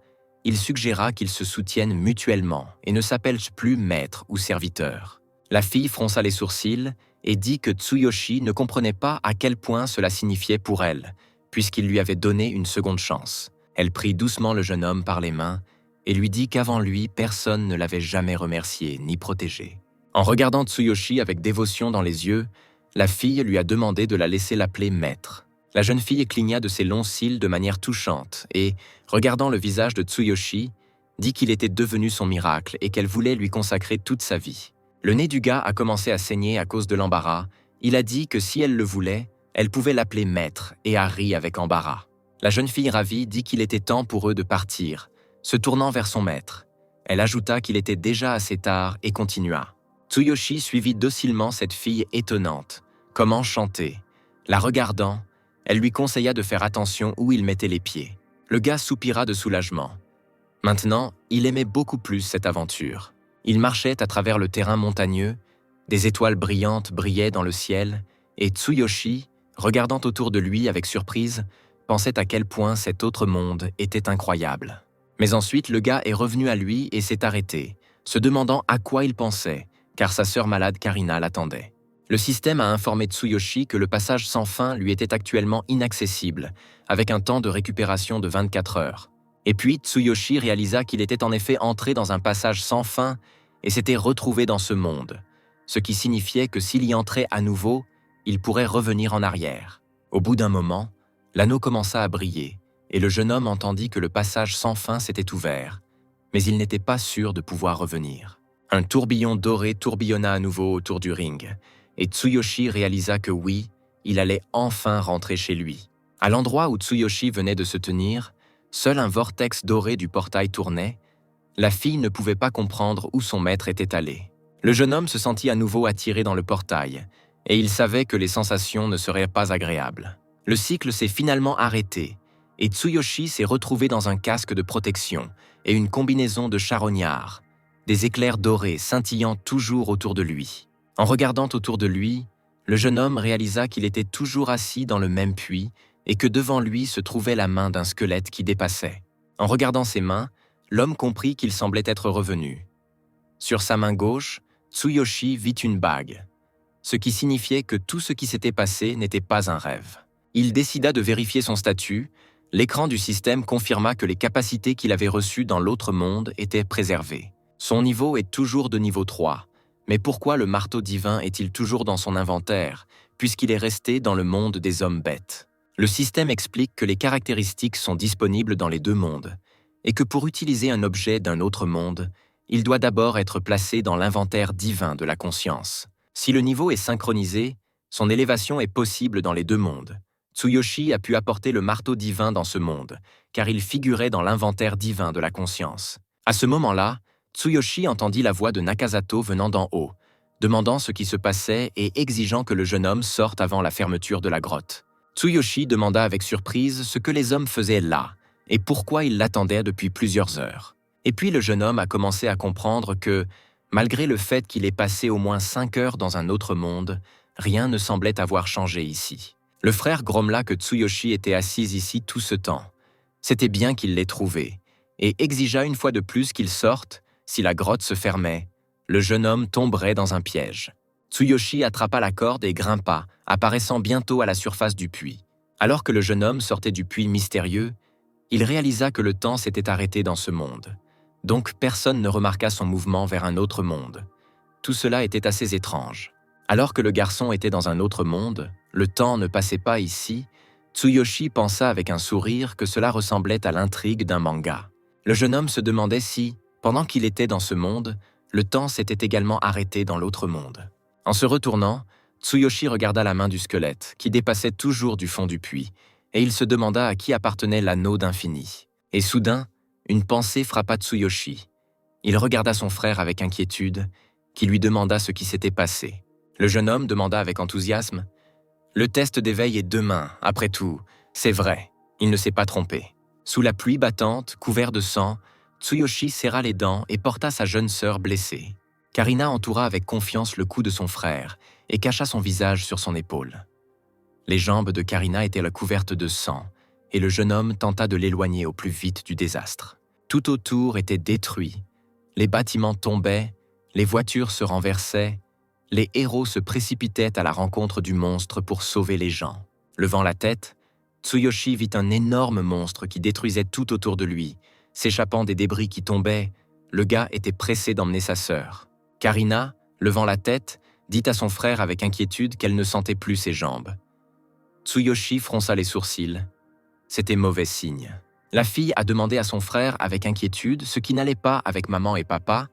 [SPEAKER 1] il suggéra qu'ils se soutiennent mutuellement et ne s'appellent plus maître ou serviteur. La fille fronça les sourcils et dit que Tsuyoshi ne comprenait pas à quel point cela signifiait pour elle, puisqu'il lui avait donné une seconde chance. Elle prit doucement le jeune homme par les mains et lui dit qu'avant lui, personne ne l'avait jamais remercié ni protégé. En regardant Tsuyoshi avec dévotion dans les yeux, la fille lui a demandé de la laisser l'appeler maître. La jeune fille cligna de ses longs cils de manière touchante et, regardant le visage de Tsuyoshi, dit qu'il était devenu son miracle et qu'elle voulait lui consacrer toute sa vie. Le nez du gars a commencé à saigner à cause de l'embarras. Il a dit que si elle le voulait, elle pouvait l'appeler maître et a ri avec embarras. La jeune fille ravie dit qu'il était temps pour eux de partir, se tournant vers son maître. Elle ajouta qu'il était déjà assez tard et continua. Tsuyoshi suivit docilement cette fille étonnante, comme enchantée. La regardant, elle lui conseilla de faire attention où il mettait les pieds. Le gars soupira de soulagement. Maintenant, il aimait beaucoup plus cette aventure. Il marchait à travers le terrain montagneux, des étoiles brillantes brillaient dans le ciel, et Tsuyoshi, regardant autour de lui avec surprise, pensait à quel point cet autre monde était incroyable. Mais ensuite, le gars est revenu à lui et s'est arrêté, se demandant à quoi il pensait, car sa sœur malade Karina l'attendait. Le système a informé Tsuyoshi que le passage sans fin lui était actuellement inaccessible, avec un temps de récupération de 24 heures. Et puis, Tsuyoshi réalisa qu'il était en effet entré dans un passage sans fin et s'était retrouvé dans ce monde, ce qui signifiait que s'il y entrait à nouveau, il pourrait revenir en arrière. Au bout d'un moment, l'anneau commença à briller, et le jeune homme entendit que le passage sans fin s'était ouvert, mais il n'était pas sûr de pouvoir revenir. Un tourbillon doré tourbillonna à nouveau autour du ring, et Tsuyoshi réalisa que oui, il allait enfin rentrer chez lui. À l'endroit où Tsuyoshi venait de se tenir, seul un vortex doré du portail tournait. La fille ne pouvait pas comprendre où son maître était allé. Le jeune homme se sentit à nouveau attiré dans le portail, et il savait que les sensations ne seraient pas agréables. Le cycle s'est finalement arrêté, et Tsuyoshi s'est retrouvé dans un casque de protection et une combinaison de charognard, des éclairs dorés scintillant toujours autour de lui. En regardant autour de lui, le jeune homme réalisa qu'il était toujours assis dans le même puits et que devant lui se trouvait la main d'un squelette qui dépassait. En regardant ses mains, l'homme comprit qu'il semblait être revenu. Sur sa main gauche, Tsuyoshi vit une bague, ce qui signifiait que tout ce qui s'était passé n'était pas un rêve. Il décida de vérifier son statut. L'écran du système confirma que les capacités qu'il avait reçues dans l'autre monde étaient préservées. Son niveau est toujours de niveau 3, mais pourquoi le marteau divin est-il toujours dans son inventaire, puisqu'il est resté dans le monde des hommes bêtes? Le système explique que les caractéristiques sont disponibles dans les deux mondes, et que pour utiliser un objet d'un autre monde, il doit d'abord être placé dans l'inventaire divin de la conscience. Si le niveau est synchronisé, son élévation est possible dans les deux mondes. Tsuyoshi a pu apporter le marteau divin dans ce monde, car il figurait dans l'inventaire divin de la conscience. À ce moment-là, Tsuyoshi entendit la voix de Nakazato venant d'en haut, demandant ce qui se passait et exigeant que le jeune homme sorte avant la fermeture de la grotte. Tsuyoshi demanda avec surprise ce que les hommes faisaient là, et pourquoi ils l'attendaient depuis plusieurs heures. Et puis le jeune homme a commencé à comprendre que, malgré le fait qu'il ait passé au moins 5 heures dans un autre monde, rien ne semblait avoir changé ici. Le frère grommela que Tsuyoshi était assis ici tout ce temps. C'était bien qu'il l'ait trouvé, et exigea une fois de plus qu'il sorte. Si la grotte se fermait, le jeune homme tomberait dans un piège. Tsuyoshi attrapa la corde et grimpa, apparaissant bientôt à la surface du puits. Alors que le jeune homme sortait du puits mystérieux, il réalisa que le temps s'était arrêté dans ce monde. Donc personne ne remarqua son mouvement vers un autre monde. Tout cela était assez étrange. Alors que le garçon était dans un autre monde, le temps ne passait pas ici, Tsuyoshi pensa avec un sourire que cela ressemblait à l'intrigue d'un manga. Le jeune homme se demandait si, pendant qu'il était dans ce monde, le temps s'était également arrêté dans l'autre monde. En se retournant, Tsuyoshi regarda la main du squelette, qui dépassait toujours du fond du puits, et il se demanda à qui appartenait l'anneau d'infini. Et soudain, une pensée frappa Tsuyoshi. Il regarda son frère avec inquiétude, qui lui demanda ce qui s'était passé. Le jeune homme demanda avec enthousiasme « Le test d'éveil est demain, après tout. C'est vrai, il ne s'est pas trompé. » Sous la pluie battante, couvert de sang, Tsuyoshi serra les dents et porta sa jeune sœur blessée. Karina entoura avec confiance le cou de son frère et cacha son visage sur son épaule. Les jambes de Karina étaient couvertes de sang, et le jeune homme tenta de l'éloigner au plus vite du désastre. Tout autour était détruit. Les bâtiments tombaient, les voitures se renversaient, les héros se précipitaient à la rencontre du monstre pour sauver les gens. Levant la tête, Tsuyoshi vit un énorme monstre qui détruisait tout autour de lui. S'échappant des débris qui tombaient, le gars était pressé d'emmener sa sœur. Karina, levant la tête, dit à son frère avec inquiétude qu'elle ne sentait plus ses jambes. Tsuyoshi fronça les sourcils. C'était mauvais signe. La fille a demandé à son frère avec inquiétude ce qui n'allait pas avec maman et papa.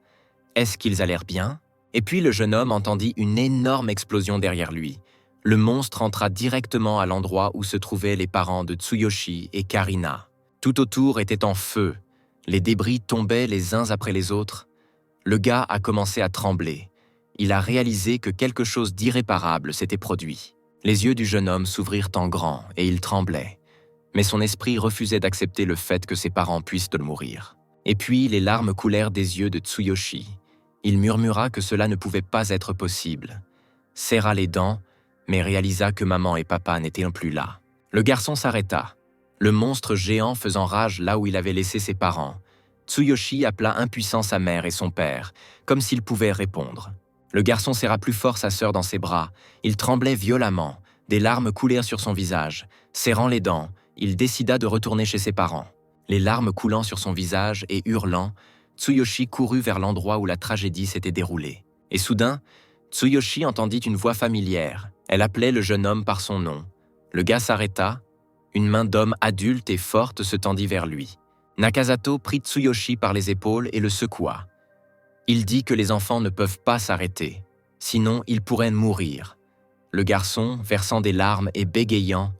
[SPEAKER 1] Est-ce qu'ils allèrent bien? Et puis le jeune homme entendit une énorme explosion derrière lui. Le monstre entra directement à l'endroit où se trouvaient les parents de Tsuyoshi et Karina. Tout autour était en feu. Les débris tombaient les uns après les autres. Le gars a commencé à trembler. Il a réalisé que quelque chose d'irréparable s'était produit. Les yeux du jeune homme s'ouvrirent en grand et il tremblait. Mais son esprit refusait d'accepter le fait que ses parents puissent mourir. Et puis les larmes coulèrent des yeux de Tsuyoshi. Il murmura que cela ne pouvait pas être possible. Serra les dents, mais réalisa que maman et papa n'étaient plus là. Le garçon s'arrêta. Le monstre géant faisant rage là où il avait laissé ses parents. Tsuyoshi appela impuissant sa mère et son père, comme s'ils pouvaient répondre. Le garçon serra plus fort sa sœur dans ses bras. Il tremblait violemment. Des larmes coulèrent sur son visage. Serrant les dents, il décida de retourner chez ses parents. Les larmes coulant sur son visage et hurlant, Tsuyoshi courut vers l'endroit où la tragédie s'était déroulée. Et soudain, Tsuyoshi entendit une voix familière. Elle appelait le jeune homme par son nom. Le gars s'arrêta. Une main d'homme adulte et forte se tendit vers lui. Nakazato prit Tsuyoshi par les épaules et le secoua. Il dit que les enfants ne peuvent pas s'arrêter, sinon ils pourraient mourir. Le garçon, versant des larmes et bégayant,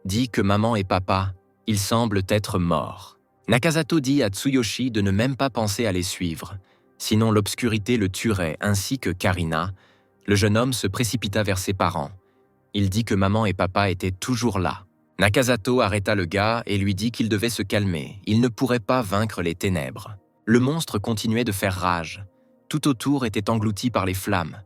[SPEAKER 1] dit que maman et papa, ils semblent être morts. Nakazato dit à Tsuyoshi de ne même pas penser à les suivre, sinon l'obscurité le tuerait ainsi que Karina. Le jeune homme se précipita vers ses parents. Il dit que maman et papa étaient toujours là. Nakazato arrêta le gars et lui dit qu'il devait se calmer. Il ne pourrait pas vaincre les ténèbres. Le monstre continuait de faire rage. Tout autour était englouti par les flammes.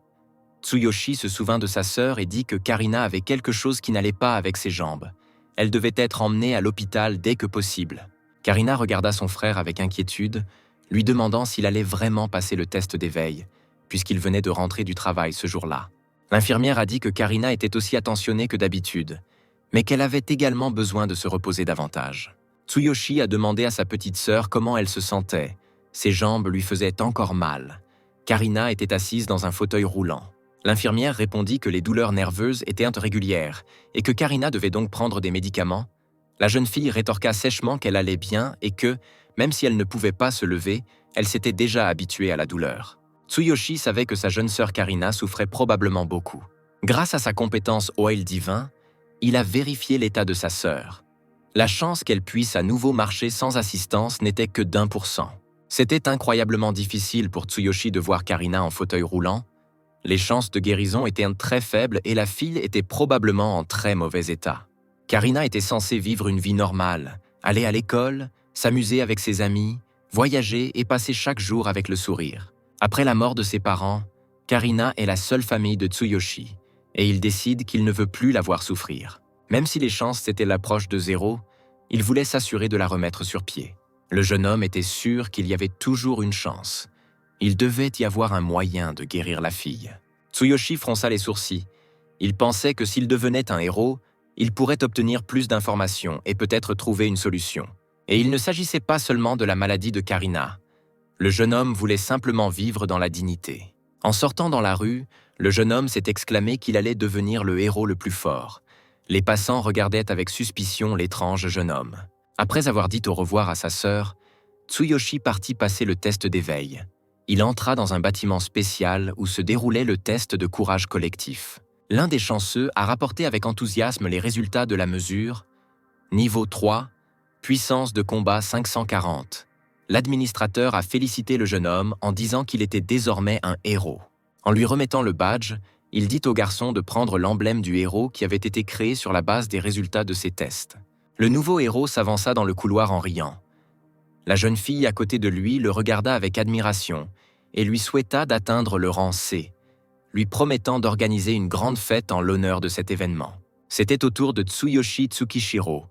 [SPEAKER 1] Tsuyoshi se souvint de sa sœur et dit que Karina avait quelque chose qui n'allait pas avec ses jambes. Elle devait être emmenée à l'hôpital dès que possible. Karina regarda son frère avec inquiétude, lui demandant s'il allait vraiment passer le test d'éveil, puisqu'il venait de rentrer du travail ce jour-là. L'infirmière a dit que Karina était aussi attentionnée que d'habitude, mais qu'elle avait également besoin de se reposer davantage. Tsuyoshi a demandé à sa petite sœur comment elle se sentait. Ses jambes lui faisaient encore mal. Karina était assise dans un fauteuil roulant. L'infirmière répondit que les douleurs nerveuses étaient régulières et que Karina devait donc prendre des médicaments. La jeune fille rétorqua sèchement qu'elle allait bien et que, même si elle ne pouvait pas se lever, elle s'était déjà habituée à la douleur. Tsuyoshi savait que sa jeune sœur Karina souffrait probablement beaucoup. Grâce à sa compétence au Oil divin, il a vérifié l'état de sa sœur. La chance qu'elle puisse à nouveau marcher sans assistance n'était que d'1%. C'était incroyablement difficile pour Tsuyoshi de voir Karina en fauteuil roulant. Les chances de guérison étaient très faibles et la fille était probablement en très mauvais état. Karina était censée vivre une vie normale, aller à l'école, s'amuser avec ses amis, voyager et passer chaque jour avec le sourire. Après la mort de ses parents, Karina est la seule famille de Tsuyoshi et il décide qu'il ne veut plus la voir souffrir. Même si les chances étaient l'approche de zéro, il voulait s'assurer de la remettre sur pied. Le jeune homme était sûr qu'il y avait toujours une chance. Il devait y avoir un moyen de guérir la fille. Tsuyoshi fronça les sourcils. Il pensait que s'il devenait un héros, il pourrait obtenir plus d'informations et peut-être trouver une solution. Et il ne s'agissait pas seulement de la maladie de Karina. Le jeune homme voulait simplement vivre dans la dignité. En sortant dans la rue, le jeune homme s'est exclamé qu'il allait devenir le héros le plus fort. Les passants regardaient avec suspicion l'étrange jeune homme. Après avoir dit au revoir à sa sœur, Tsuyoshi partit passer le test d'éveil. Il entra dans un bâtiment spécial où se déroulait le test de courage collectif. L'un des chanceux a rapporté avec enthousiasme les résultats de la mesure. Niveau 3, puissance de combat 540. L'administrateur a félicité le jeune homme en disant qu'il était désormais un héros. En lui remettant le badge, il dit au garçon de prendre l'emblème du héros qui avait été créé sur la base des résultats de ses tests. Le nouveau héros s'avança dans le couloir en riant. La jeune fille à côté de lui le regarda avec admiration et lui souhaita d'atteindre le rang C, lui promettant d'organiser une grande fête en l'honneur de cet événement. C'était au tour de Tsuyoshi Tsukishiro.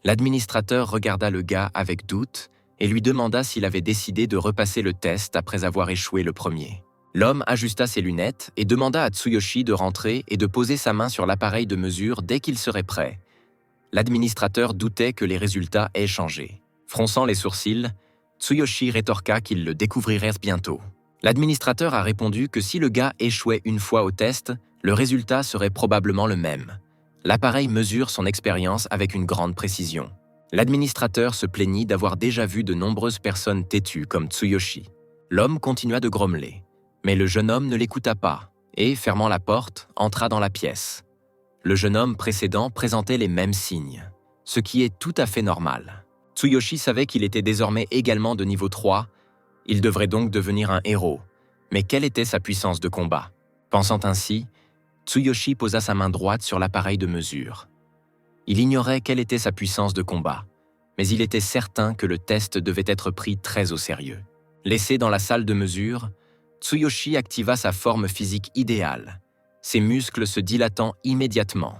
[SPEAKER 1] L'administrateur regarda le gars avec doute et lui demanda s'il avait décidé de repasser le test après avoir échoué le premier. L'homme ajusta ses lunettes et demanda à Tsuyoshi de rentrer et de poser sa main sur l'appareil de mesure dès qu'il serait prêt. L'administrateur doutait que les résultats aient changé. Fronçant les sourcils, Tsuyoshi rétorqua qu'il le découvrirait bientôt. L'administrateur a répondu que si le gars échouait une fois au test, le résultat serait probablement le même. L'appareil mesure son expérience avec une grande précision. L'administrateur se plaignit d'avoir déjà vu de nombreuses personnes têtues comme Tsuyoshi. L'homme continua de grommeler, mais le jeune homme ne l'écouta pas et, fermant la porte, entra dans la pièce. Le jeune homme précédent présentait les mêmes signes, ce qui est tout à fait normal. Tsuyoshi savait qu'il était désormais également de niveau 3, il devrait donc devenir un héros. Mais quelle était sa puissance de combat? Pensant ainsi, Tsuyoshi posa sa main droite sur l'appareil de mesure. Il ignorait quelle était sa puissance de combat, mais il était certain que le test devait être pris très au sérieux. Laissé dans la salle de mesure, Tsuyoshi activa sa forme physique idéale, ses muscles se dilatant immédiatement,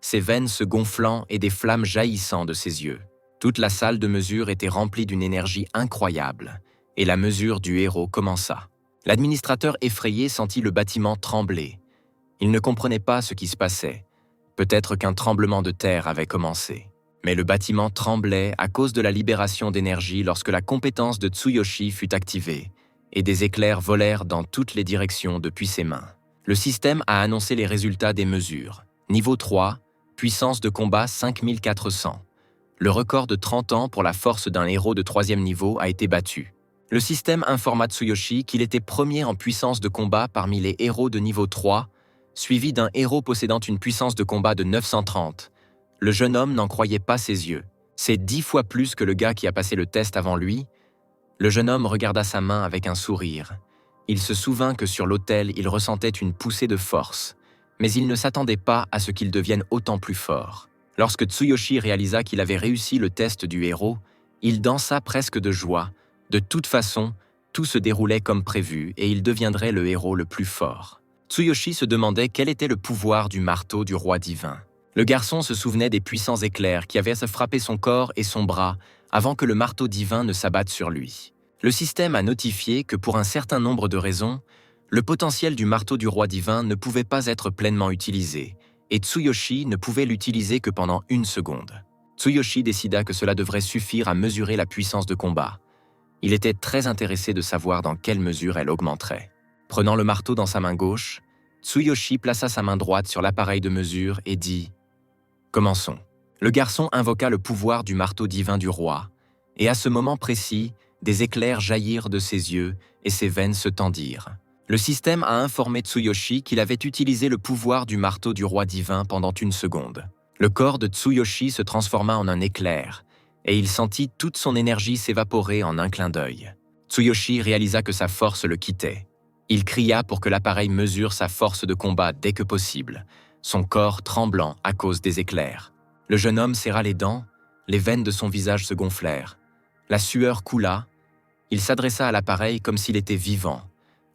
[SPEAKER 1] ses veines se gonflant et des flammes jaillissant de ses yeux. Toute la salle de mesure était remplie d'une énergie incroyable, et la mesure du héros commença. L'administrateur effrayé sentit le bâtiment trembler. Il ne comprenait pas ce qui se passait. Peut-être qu'un tremblement de terre avait commencé. Mais le bâtiment tremblait à cause de la libération d'énergie lorsque la compétence de Tsuyoshi fut activée, et des éclairs volèrent dans toutes les directions depuis ses mains. Le système a annoncé les résultats des mesures. Niveau 3, puissance de combat 5400. Le record de 30 ans pour la force d'un héros de 3e niveau a été battu. Le système informa Tsuyoshi qu'il était premier en puissance de combat parmi les héros de niveau 3, suivi d'un héros possédant une puissance de combat de 930. Le jeune homme n'en croyait pas ses yeux. C'est 10 fois plus que le gars qui a passé le test avant lui. Le jeune homme regarda sa main avec un sourire. Il se souvint que sur l'autel, il ressentait une poussée de force, mais il ne s'attendait pas à ce qu'il devienne autant plus fort. Lorsque Tsuyoshi réalisa qu'il avait réussi le test du héros, il dansa presque de joie. De toute façon, tout se déroulait comme prévu et il deviendrait le héros le plus fort. Tsuyoshi se demandait quel était le pouvoir du marteau du roi divin. Le garçon se souvenait des puissants éclairs qui avaient frappé son corps et son bras avant que le marteau divin ne s'abatte sur lui. Le système a notifié que pour un certain nombre de raisons, le potentiel du marteau du roi divin ne pouvait pas être pleinement utilisé, et Tsuyoshi ne pouvait l'utiliser que pendant 1 seconde. Tsuyoshi décida que cela devrait suffire à mesurer la puissance de combat. Il était très intéressé de savoir dans quelle mesure elle augmenterait. Prenant le marteau dans sa main gauche, Tsuyoshi plaça sa main droite sur l'appareil de mesure et dit « Commençons ». Le garçon invoqua le pouvoir du marteau divin du roi, et à ce moment précis, des éclairs jaillirent de ses yeux et ses veines se tendirent. Le système a informé Tsuyoshi qu'il avait utilisé le pouvoir du marteau du roi divin pendant 1 seconde. Le corps de Tsuyoshi se transforma en un éclair, et il sentit toute son énergie s'évaporer en un clin d'œil. Tsuyoshi réalisa que sa force le quittait. Il cria pour que l'appareil mesure sa force de combat dès que possible, son corps tremblant à cause des éclairs. Le jeune homme serra les dents, les veines de son visage se gonflèrent. La sueur coula. Il s'adressa à l'appareil comme s'il était vivant,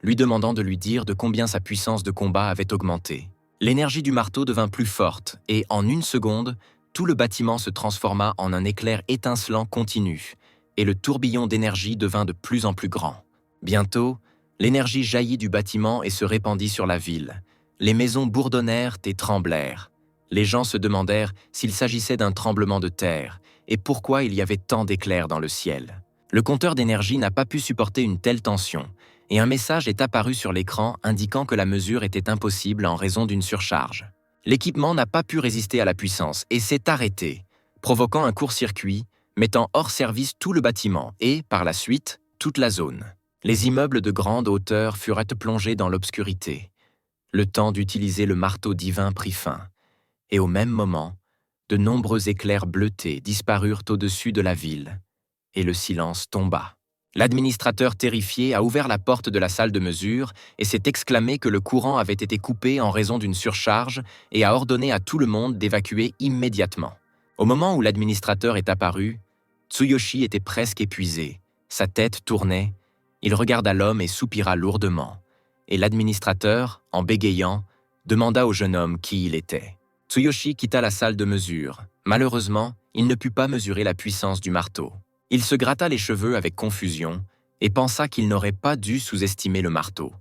[SPEAKER 1] lui demandant de lui dire de combien sa puissance de combat avait augmenté. L'énergie du marteau devint plus forte et, en 1 seconde, tout le bâtiment se transforma en un éclair étincelant continu et le tourbillon d'énergie devint de plus en plus grand. Bientôt, l'énergie jaillit du bâtiment et se répandit sur la ville. Les maisons bourdonnèrent et tremblèrent. Les gens se demandèrent s'il s'agissait d'un tremblement de terre et pourquoi il y avait tant d'éclairs dans le ciel. Le compteur d'énergie n'a pas pu supporter une telle tension et un message est apparu sur l'écran indiquant que la mesure était impossible en raison d'une surcharge. L'équipement n'a pas pu résister à la puissance et s'est arrêté, provoquant un court-circuit, mettant hors service tout le bâtiment et, par la suite, toute la zone. Les immeubles de grande hauteur furent plongés dans l'obscurité. Le temps d'utiliser le marteau divin prit fin, et au même moment, de nombreux éclairs bleutés disparurent au-dessus de la ville, et le silence tomba. L'administrateur terrifié a ouvert la porte de la salle de mesure et s'est exclamé que le courant avait été coupé en raison d'une surcharge et a ordonné à tout le monde d'évacuer immédiatement. Au moment où l'administrateur est apparu, Tsuyoshi était presque épuisé, sa tête tournait, il regarda l'homme et soupira lourdement. Et l'administrateur, en bégayant, demanda au jeune homme qui il était. Tsuyoshi quitta la salle de mesure. Malheureusement, il ne put pas mesurer la puissance du marteau. Il se gratta les cheveux avec confusion et pensa qu'il n'aurait pas dû sous-estimer le marteau.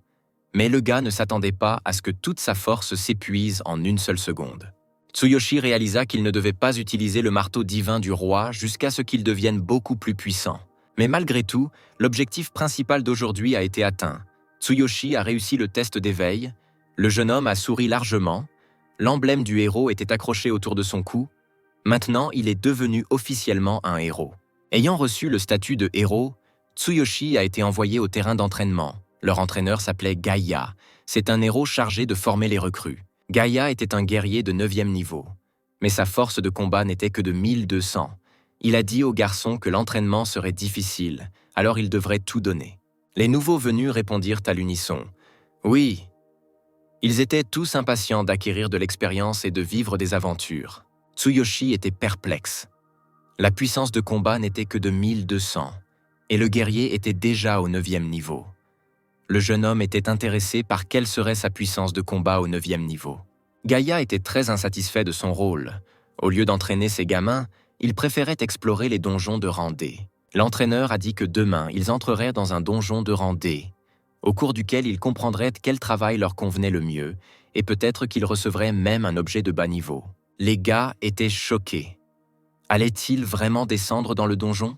[SPEAKER 1] Mais le gars ne s'attendait pas à ce que toute sa force s'épuise en une seule seconde. Tsuyoshi réalisa qu'il ne devait pas utiliser le marteau divin du roi jusqu'à ce qu'il devienne beaucoup plus puissant. Mais malgré tout, l'objectif principal d'aujourd'hui a été atteint. Tsuyoshi a réussi le test d'éveil, le jeune homme a souri largement, l'emblème du héros était accroché autour de son cou. Maintenant, il est devenu officiellement un héros. Ayant reçu le statut de héros, Tsuyoshi a été envoyé au terrain d'entraînement. Leur entraîneur s'appelait Gaïa. C'est un héros chargé de former les recrues. Gaïa était un guerrier de 9e niveau. Mais sa force de combat n'était que de 1200. Il a dit aux garçons que l'entraînement serait difficile, alors ils devraient tout donner. Les nouveaux venus répondirent à l'unisson. Oui. Ils étaient tous impatients d'acquérir de l'expérience et de vivre des aventures. Tsuyoshi était perplexe. La puissance de combat n'était que de 1200, et le guerrier était déjà au 9e niveau. Le jeune homme était intéressé par quelle serait sa puissance de combat au 9e niveau. Gaïa était très insatisfait de son rôle. Au lieu d'entraîner ses gamins, il préférait explorer les donjons de rang D. L'entraîneur a dit que demain, ils entreraient dans un donjon de rang D, au cours duquel ils comprendraient quel travail leur convenait le mieux, et peut-être qu'ils recevraient même un objet de bas niveau. Les gars étaient choqués. Allaient-ils vraiment descendre dans le donjon?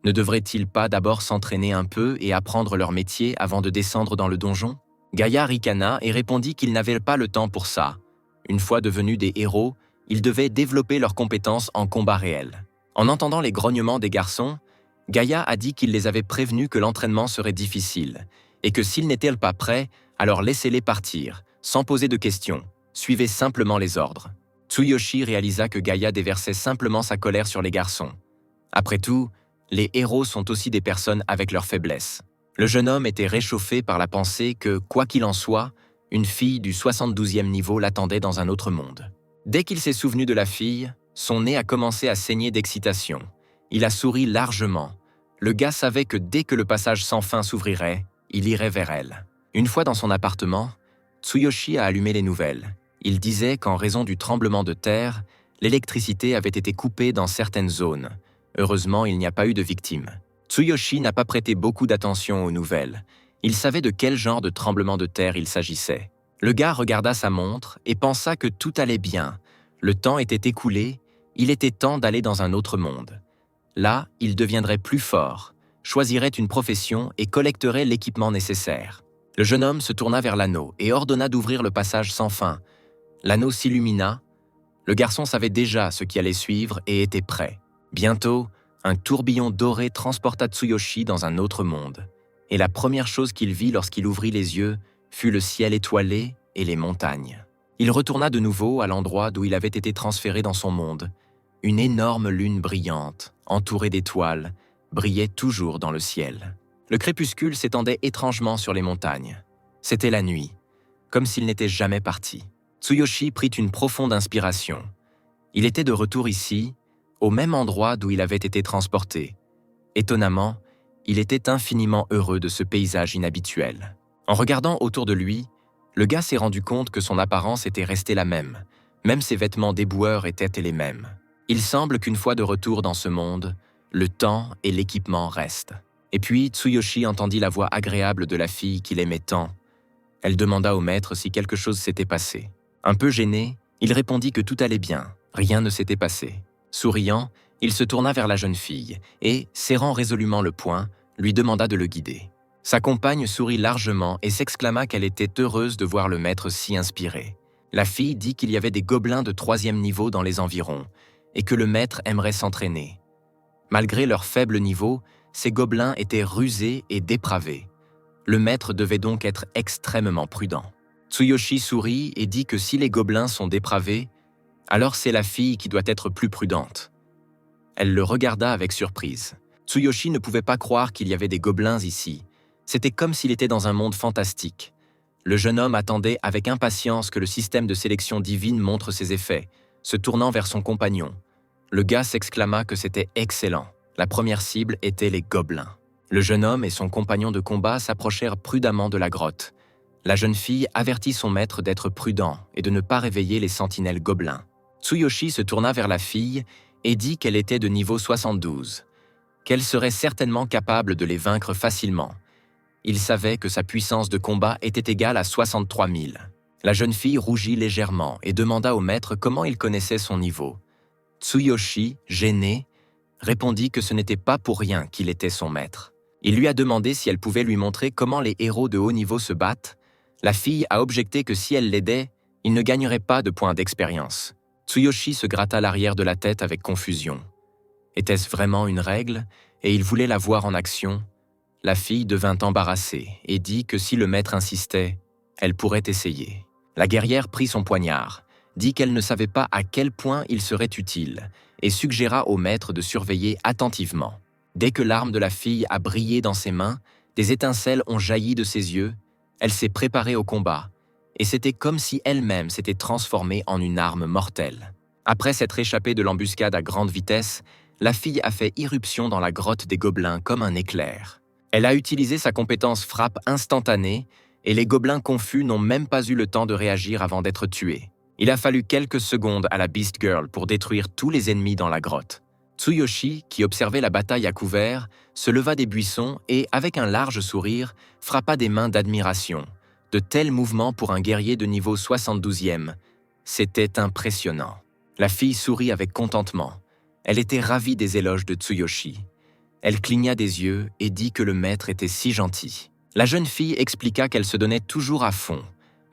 [SPEAKER 1] Ne devraient-ils pas d'abord s'entraîner un peu et apprendre leur métier avant de descendre dans le donjon? Gaïa ricana et répondit qu'ils n'avaient pas le temps pour ça. Une fois devenus des héros, ils devaient développer leurs compétences en combat réel. En entendant les grognements des garçons, Gaïa a dit qu'il les avait prévenus que l'entraînement serait difficile et que s'ils n'étaient pas prêts, alors laissez-les partir, sans poser de questions, suivez simplement les ordres. Tsuyoshi réalisa que Gaïa déversait simplement sa colère sur les garçons. Après tout, les héros sont aussi des personnes avec leurs faiblesses. Le jeune homme était réchauffé par la pensée que, quoi qu'il en soit, une fille du 72e niveau l'attendait dans un autre monde. Dès qu'il s'est souvenu de la fille, son nez a commencé à saigner d'excitation. Il a souri largement. Le gars savait que dès que le passage sans fin s'ouvrirait, il irait vers elle. Une fois dans son appartement, Tsuyoshi a allumé les nouvelles. Il disait qu'en raison du tremblement de terre, l'électricité avait été coupée dans certaines zones. Heureusement, il n'y a pas eu de victimes. Tsuyoshi n'a pas prêté beaucoup d'attention aux nouvelles. Il savait de quel genre de tremblement de terre il s'agissait. Le gars regarda sa montre et pensa que tout allait bien. Le temps était écoulé, il était temps d'aller dans un autre monde. Là, il deviendrait plus fort, choisirait une profession et collecterait l'équipement nécessaire. Le jeune homme se tourna vers l'anneau et ordonna d'ouvrir le passage sans fin. L'anneau s'illumina. Le garçon savait déjà ce qui allait suivre et était prêt. Bientôt, un tourbillon doré transporta Tsuyoshi dans un autre monde. Et la première chose qu'il vit lorsqu'il ouvrit les yeux fut le ciel étoilé et les montagnes. Il retourna de nouveau à l'endroit d'où il avait été transféré dans son monde. Une énorme lune brillante, entourée d'étoiles, brillait toujours dans le ciel. Le crépuscule s'étendait étrangement sur les montagnes. C'était la nuit, comme s'il n'était jamais parti. Tsuyoshi prit une profonde inspiration. Il était de retour ici, au même endroit d'où il avait été transporté. Étonnamment, il était infiniment heureux de ce paysage inhabituel. En regardant autour de lui, le gars s'est rendu compte que son apparence était restée la même. Même ses vêtements d'éboueur étaient les mêmes. Il semble qu'une fois de retour dans ce monde, le temps et l'équipement restent. Et puis Tsuyoshi entendit la voix agréable de la fille qu'il aimait tant. Elle demanda au maître si quelque chose s'était passé. Un peu gêné, il répondit que tout allait bien, rien ne s'était passé. Souriant, il se tourna vers la jeune fille et, serrant résolument le poing, lui demanda de le guider. Sa compagne sourit largement et s'exclama qu'elle était heureuse de voir le maître si inspiré. La fille dit qu'il y avait des gobelins de 3e niveau dans les environs et que le maître aimerait s'entraîner. Malgré leur faible niveau, ces gobelins étaient rusés et dépravés. Le maître devait donc être extrêmement prudent. Tsuyoshi sourit et dit que si les gobelins sont dépravés, alors c'est la fille qui doit être plus prudente. Elle le regarda avec surprise. Tsuyoshi ne pouvait pas croire qu'il y avait des gobelins ici. C'était comme s'il était dans un monde fantastique. Le jeune homme attendait avec impatience que le système de sélection divine montre ses effets, se tournant vers son compagnon. Le gars s'exclama que c'était excellent. La première cible était les gobelins. Le jeune homme et son compagnon de combat s'approchèrent prudemment de la grotte. La jeune fille avertit son maître d'être prudent et de ne pas réveiller les sentinelles gobelins. Tsuyoshi se tourna vers la fille et dit qu'elle était de niveau 72, qu'elle serait certainement capable de les vaincre facilement. Il savait que sa puissance de combat était égale à 63 000. La jeune fille rougit légèrement et demanda au maître comment il connaissait son niveau. Tsuyoshi, gêné, répondit que ce n'était pas pour rien qu'il était son maître. Il lui a demandé si elle pouvait lui montrer comment les héros de haut niveau se battent. La fille a objecté que si elle l'aidait, il ne gagnerait pas de points d'expérience. Tsuyoshi se gratta l'arrière de la tête avec confusion. Était-ce vraiment une règle, et il voulait la voir en action? La fille devint embarrassée et dit que si le maître insistait, elle pourrait essayer. La guerrière prit son poignard, dit qu'elle ne savait pas à quel point il serait utile, et suggéra au maître de surveiller attentivement. Dès que l'arme de la fille a brillé dans ses mains, des étincelles ont jailli de ses yeux, elle s'est préparée au combat, et c'était comme si elle-même s'était transformée en une arme mortelle. Après s'être échappée de l'embuscade à grande vitesse, la fille a fait irruption dans la grotte des gobelins comme un éclair. Elle a utilisé sa compétence frappe instantanée, et les gobelins confus n'ont même pas eu le temps de réagir avant d'être tués. Il a fallu quelques secondes à la Beast Girl pour détruire tous les ennemis dans la grotte. Tsuyoshi, qui observait la bataille à couvert, se leva des buissons et, avec un large sourire, frappa des mains d'admiration. De tels mouvements pour un guerrier de niveau 72e, c'était impressionnant. La fille sourit avec contentement. Elle était ravie des éloges de Tsuyoshi. Elle cligna des yeux et dit que le maître était si gentil. La jeune fille expliqua qu'elle se donnait toujours à fond,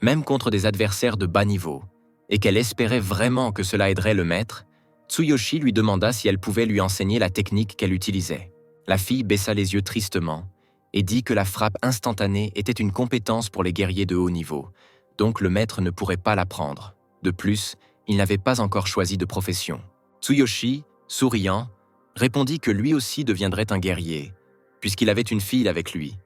[SPEAKER 1] même contre des adversaires de bas niveau, et qu'elle espérait vraiment que cela aiderait le maître. Tsuyoshi lui demanda si elle pouvait lui enseigner la technique qu'elle utilisait. La fille baissa les yeux tristement et dit que la frappe instantanée était une compétence pour les guerriers de haut niveau, donc le maître ne pourrait pas l'apprendre. De plus, il n'avait pas encore choisi de profession. Tsuyoshi, souriant, répondit que lui aussi deviendrait un guerrier, puisqu'il avait une fille avec lui,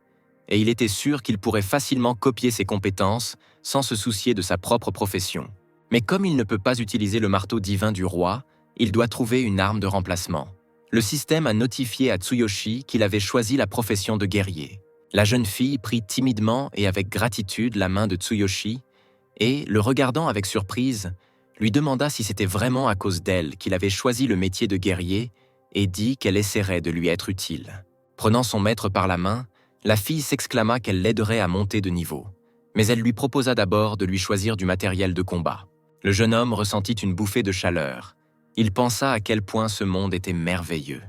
[SPEAKER 1] et il était sûr qu'il pourrait facilement copier ses compétences sans se soucier de sa propre profession. Mais comme il ne peut pas utiliser le marteau divin du roi, il doit trouver une arme de remplacement. Le système a notifié à Tsuyoshi qu'il avait choisi la profession de guerrier. La jeune fille prit timidement et avec gratitude la main de Tsuyoshi et, le regardant avec surprise, lui demanda si c'était vraiment à cause d'elle qu'il avait choisi le métier de guerrier et dit qu'elle essaierait de lui être utile. Prenant son maître par la main, la fille s'exclama qu'elle l'aiderait à monter de niveau. Mais elle lui proposa d'abord de lui choisir du matériel de combat. Le jeune homme ressentit une bouffée de chaleur. Il pensa à quel point ce monde était merveilleux.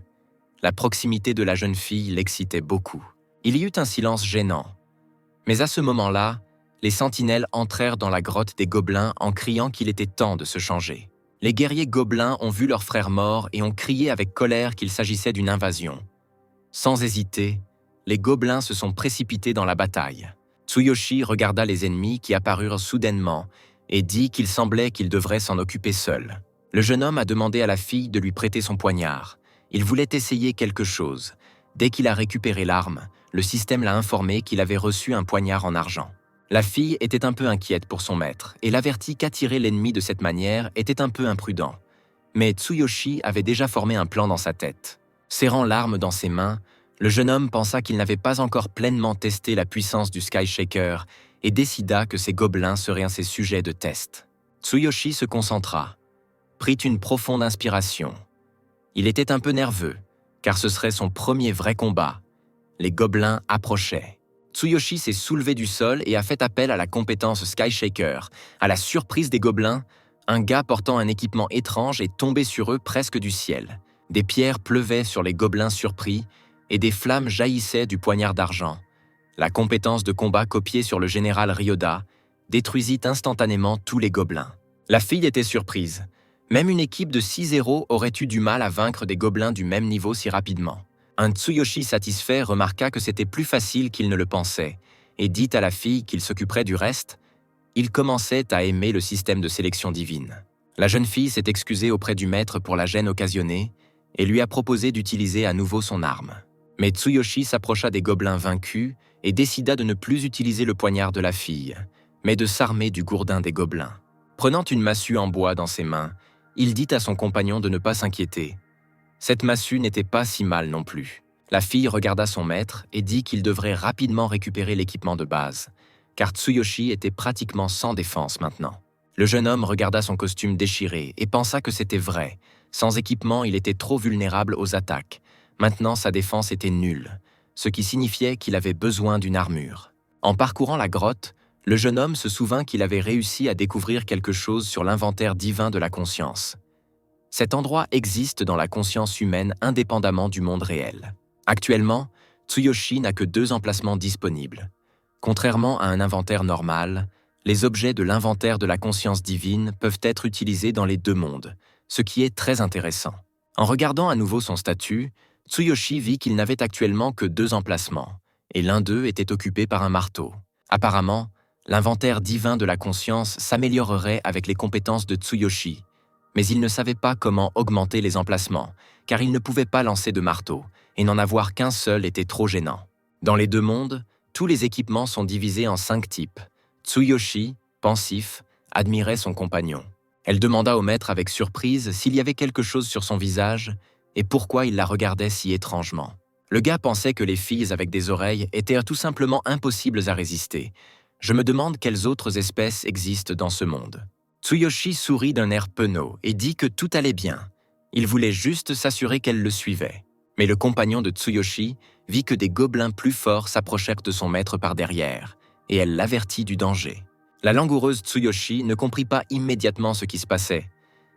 [SPEAKER 1] La proximité de la jeune fille l'excitait beaucoup. Il y eut un silence gênant. Mais à ce moment-là, les sentinelles entrèrent dans la grotte des gobelins en criant qu'il était temps de se changer. Les guerriers gobelins ont vu leur frère mort et ont crié avec colère qu'il s'agissait d'une invasion. Sans hésiter, les gobelins se sont précipités dans la bataille. Tsuyoshi regarda les ennemis qui apparurent soudainement et dit qu'il semblait qu'il devrait s'en occuper seul. Le jeune homme a demandé à la fille de lui prêter son poignard. Il voulait essayer quelque chose. Dès qu'il a récupéré l'arme, le système l'a informé qu'il avait reçu un poignard en argent. La fille était un peu inquiète pour son maître et l'avertit qu'attirer l'ennemi de cette manière était un peu imprudent. Mais Tsuyoshi avait déjà formé un plan dans sa tête. Serrant l'arme dans ses mains, le jeune homme pensa qu'il n'avait pas encore pleinement testé la puissance du Sky Shaker et décida que ces gobelins seraient un de ses sujets de test. Tsuyoshi se concentra, prit une profonde inspiration. Il était un peu nerveux, car ce serait son premier vrai combat. Les gobelins approchaient. Tsuyoshi s'est soulevé du sol et a fait appel à la compétence Sky Shaker. À la surprise des gobelins, un gars portant un équipement étrange est tombé sur eux presque du ciel. Des pierres pleuvaient sur les gobelins surpris et des flammes jaillissaient du poignard d'argent. La compétence de combat copiée sur le général Ryoda détruisit instantanément tous les gobelins. La fille était surprise. Même une équipe de 6 héros aurait eu du mal à vaincre des gobelins du même niveau si rapidement. Un Tsuyoshi satisfait remarqua que c'était plus facile qu'il ne le pensait et dit à la fille qu'il s'occuperait du reste. Il commençait à aimer le système de sélection divine. La jeune fille s'est excusée auprès du maître pour la gêne occasionnée et lui a proposé d'utiliser à nouveau son arme. Mais Tsuyoshi s'approcha des gobelins vaincus et décida de ne plus utiliser le poignard de la fille, mais de s'armer du gourdin des gobelins. Prenant une massue en bois dans ses mains, il dit à son compagnon de ne pas s'inquiéter. Cette massue n'était pas si mal non plus. La fille regarda son maître et dit qu'il devrait rapidement récupérer l'équipement de base, car Tsuyoshi était pratiquement sans défense maintenant. Le jeune homme regarda son costume déchiré et pensa que c'était vrai. Sans équipement, il était trop vulnérable aux attaques. Maintenant, sa défense était nulle, ce qui signifiait qu'il avait besoin d'une armure. En parcourant la grotte, le jeune homme se souvint qu'il avait réussi à découvrir quelque chose sur l'inventaire divin de la conscience. Cet endroit existe dans la conscience humaine indépendamment du monde réel. Actuellement, Tsuyoshi n'a que 2 emplacements disponibles. Contrairement à un inventaire normal, les objets de l'inventaire de la conscience divine peuvent être utilisés dans les 2 mondes, ce qui est très intéressant. En regardant à nouveau son statut, Tsuyoshi vit qu'il n'avait actuellement que 2 emplacements, et l'un d'eux était occupé par un marteau. Apparemment, l'inventaire divin de la conscience s'améliorerait avec les compétences de Tsuyoshi, mais il ne savait pas comment augmenter les emplacements, car il ne pouvait pas lancer de marteau, et n'en avoir qu'un seul était trop gênant. Dans les 2 mondes, tous les équipements sont divisés en 5 types. Tsuyoshi, pensif, admirait son compagnon. Elle demanda au maître avec surprise s'il y avait quelque chose sur son visage et pourquoi il la regardait si étrangement. Le gars pensait que les filles avec des oreilles étaient tout simplement impossibles à résister. Je me demande quelles autres espèces existent dans ce monde. Tsuyoshi sourit d'un air penaud et dit que tout allait bien. Il voulait juste s'assurer qu'elle le suivait. Mais le compagnon de Tsuyoshi vit que des gobelins plus forts s'approchèrent de son maître par derrière, et elle l'avertit du danger. La langoureuse Tsuyoshi ne comprit pas immédiatement ce qui se passait,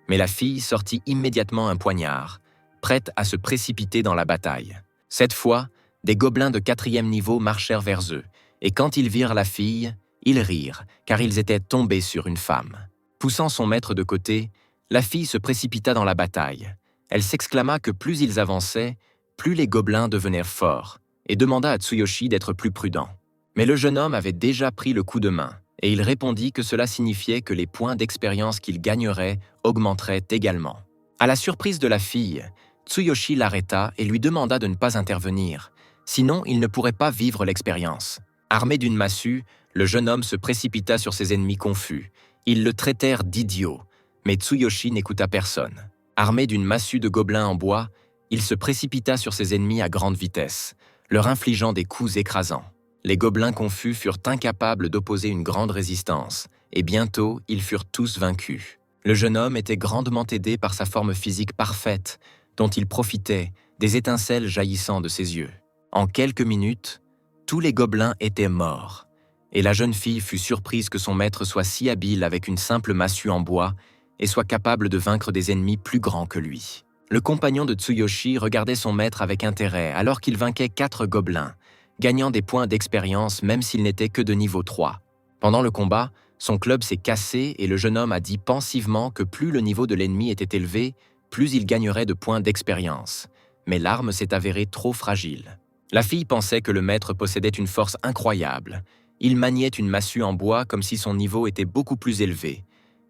[SPEAKER 1] mais la fille sortit immédiatement un poignard, prête à se précipiter dans la bataille. Cette fois, des gobelins de 4e niveau marchèrent vers eux, et quand ils virent la fille, ils rirent, car ils étaient tombés sur une femme. Poussant son maître de côté, la fille se précipita dans la bataille. Elle s'exclama que plus ils avançaient, plus les gobelins devenaient forts, et demanda à Tsuyoshi d'être plus prudent. Mais le jeune homme avait déjà pris le coup de main, et il répondit que cela signifiait que les points d'expérience qu'il gagnerait augmenteraient également. À la surprise de la fille, Tsuyoshi l'arrêta et lui demanda de ne pas intervenir, sinon il ne pourrait pas vivre l'expérience. Armé d'une massue, le jeune homme se précipita sur ses ennemis confus. Ils le traitèrent d'idiot, mais Tsuyoshi n'écouta personne. Armé d'une massue de gobelins en bois, il se précipita sur ses ennemis à grande vitesse, leur infligeant des coups écrasants. Les gobelins confus furent incapables d'opposer une grande résistance, et bientôt ils furent tous vaincus. Le jeune homme était grandement aidé par sa forme physique parfaite, dont il profitait des étincelles jaillissant de ses yeux. En quelques minutes, tous les gobelins étaient morts, et la jeune fille fut surprise que son maître soit si habile avec une simple massue en bois et soit capable de vaincre des ennemis plus grands que lui. Le compagnon de Tsuyoshi regardait son maître avec intérêt alors qu'il vainquait 4 gobelins, gagnant des points d'expérience même s'il n'était que de niveau 3. Pendant le combat, son club s'est cassé et le jeune homme a dit pensivement que plus le niveau de l'ennemi était élevé, plus il gagnerait de points d'expérience. Mais l'arme s'est avérée trop fragile. La fille pensait que le maître possédait une force incroyable. Il maniait une massue en bois comme si son niveau était beaucoup plus élevé.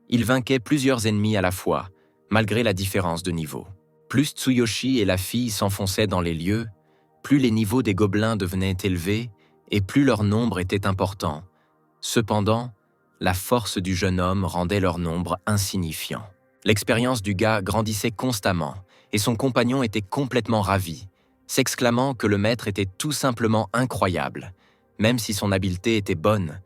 [SPEAKER 1] Il vainquait plusieurs ennemis à la fois, malgré la différence de niveau. Plus Tsuyoshi et la fille s'enfonçaient dans les lieux, plus les niveaux des gobelins devenaient élevés et plus leur nombre était important. Cependant, la force du jeune homme rendait leur nombre insignifiant. L'expérience du gars grandissait constamment et son compagnon était complètement ravi, s'exclamant que le maître était tout simplement incroyable, même si son habileté était bonne,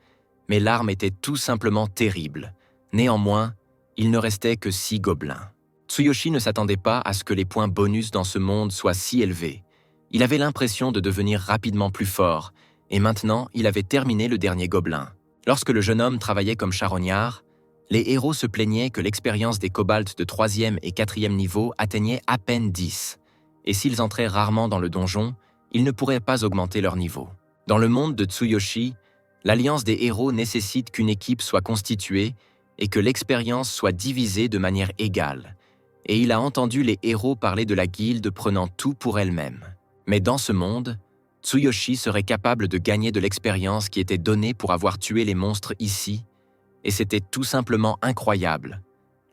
[SPEAKER 1] mais l'arme était tout simplement terrible. Néanmoins, il ne restait que 6 gobelins. Tsuyoshi ne s'attendait pas à ce que les points bonus dans ce monde soient si élevés. Il avait l'impression de devenir rapidement plus fort, et maintenant il avait terminé le dernier gobelin. Lorsque le jeune homme travaillait comme charognard, les héros se plaignaient que l'expérience des kobolds de 3e et 4e niveau atteignait à peine 10, et s'ils entraient rarement dans le donjon, ils ne pourraient pas augmenter leur niveau. Dans le monde de Tsuyoshi, l'alliance des héros nécessite qu'une équipe soit constituée et que l'expérience soit divisée de manière égale, et il a entendu les héros parler de la guilde prenant tout pour elle-même. Mais dans ce monde, Tsuyoshi serait capable de gagner de l'expérience qui était donnée pour avoir tué les monstres ici, et c'était tout simplement incroyable.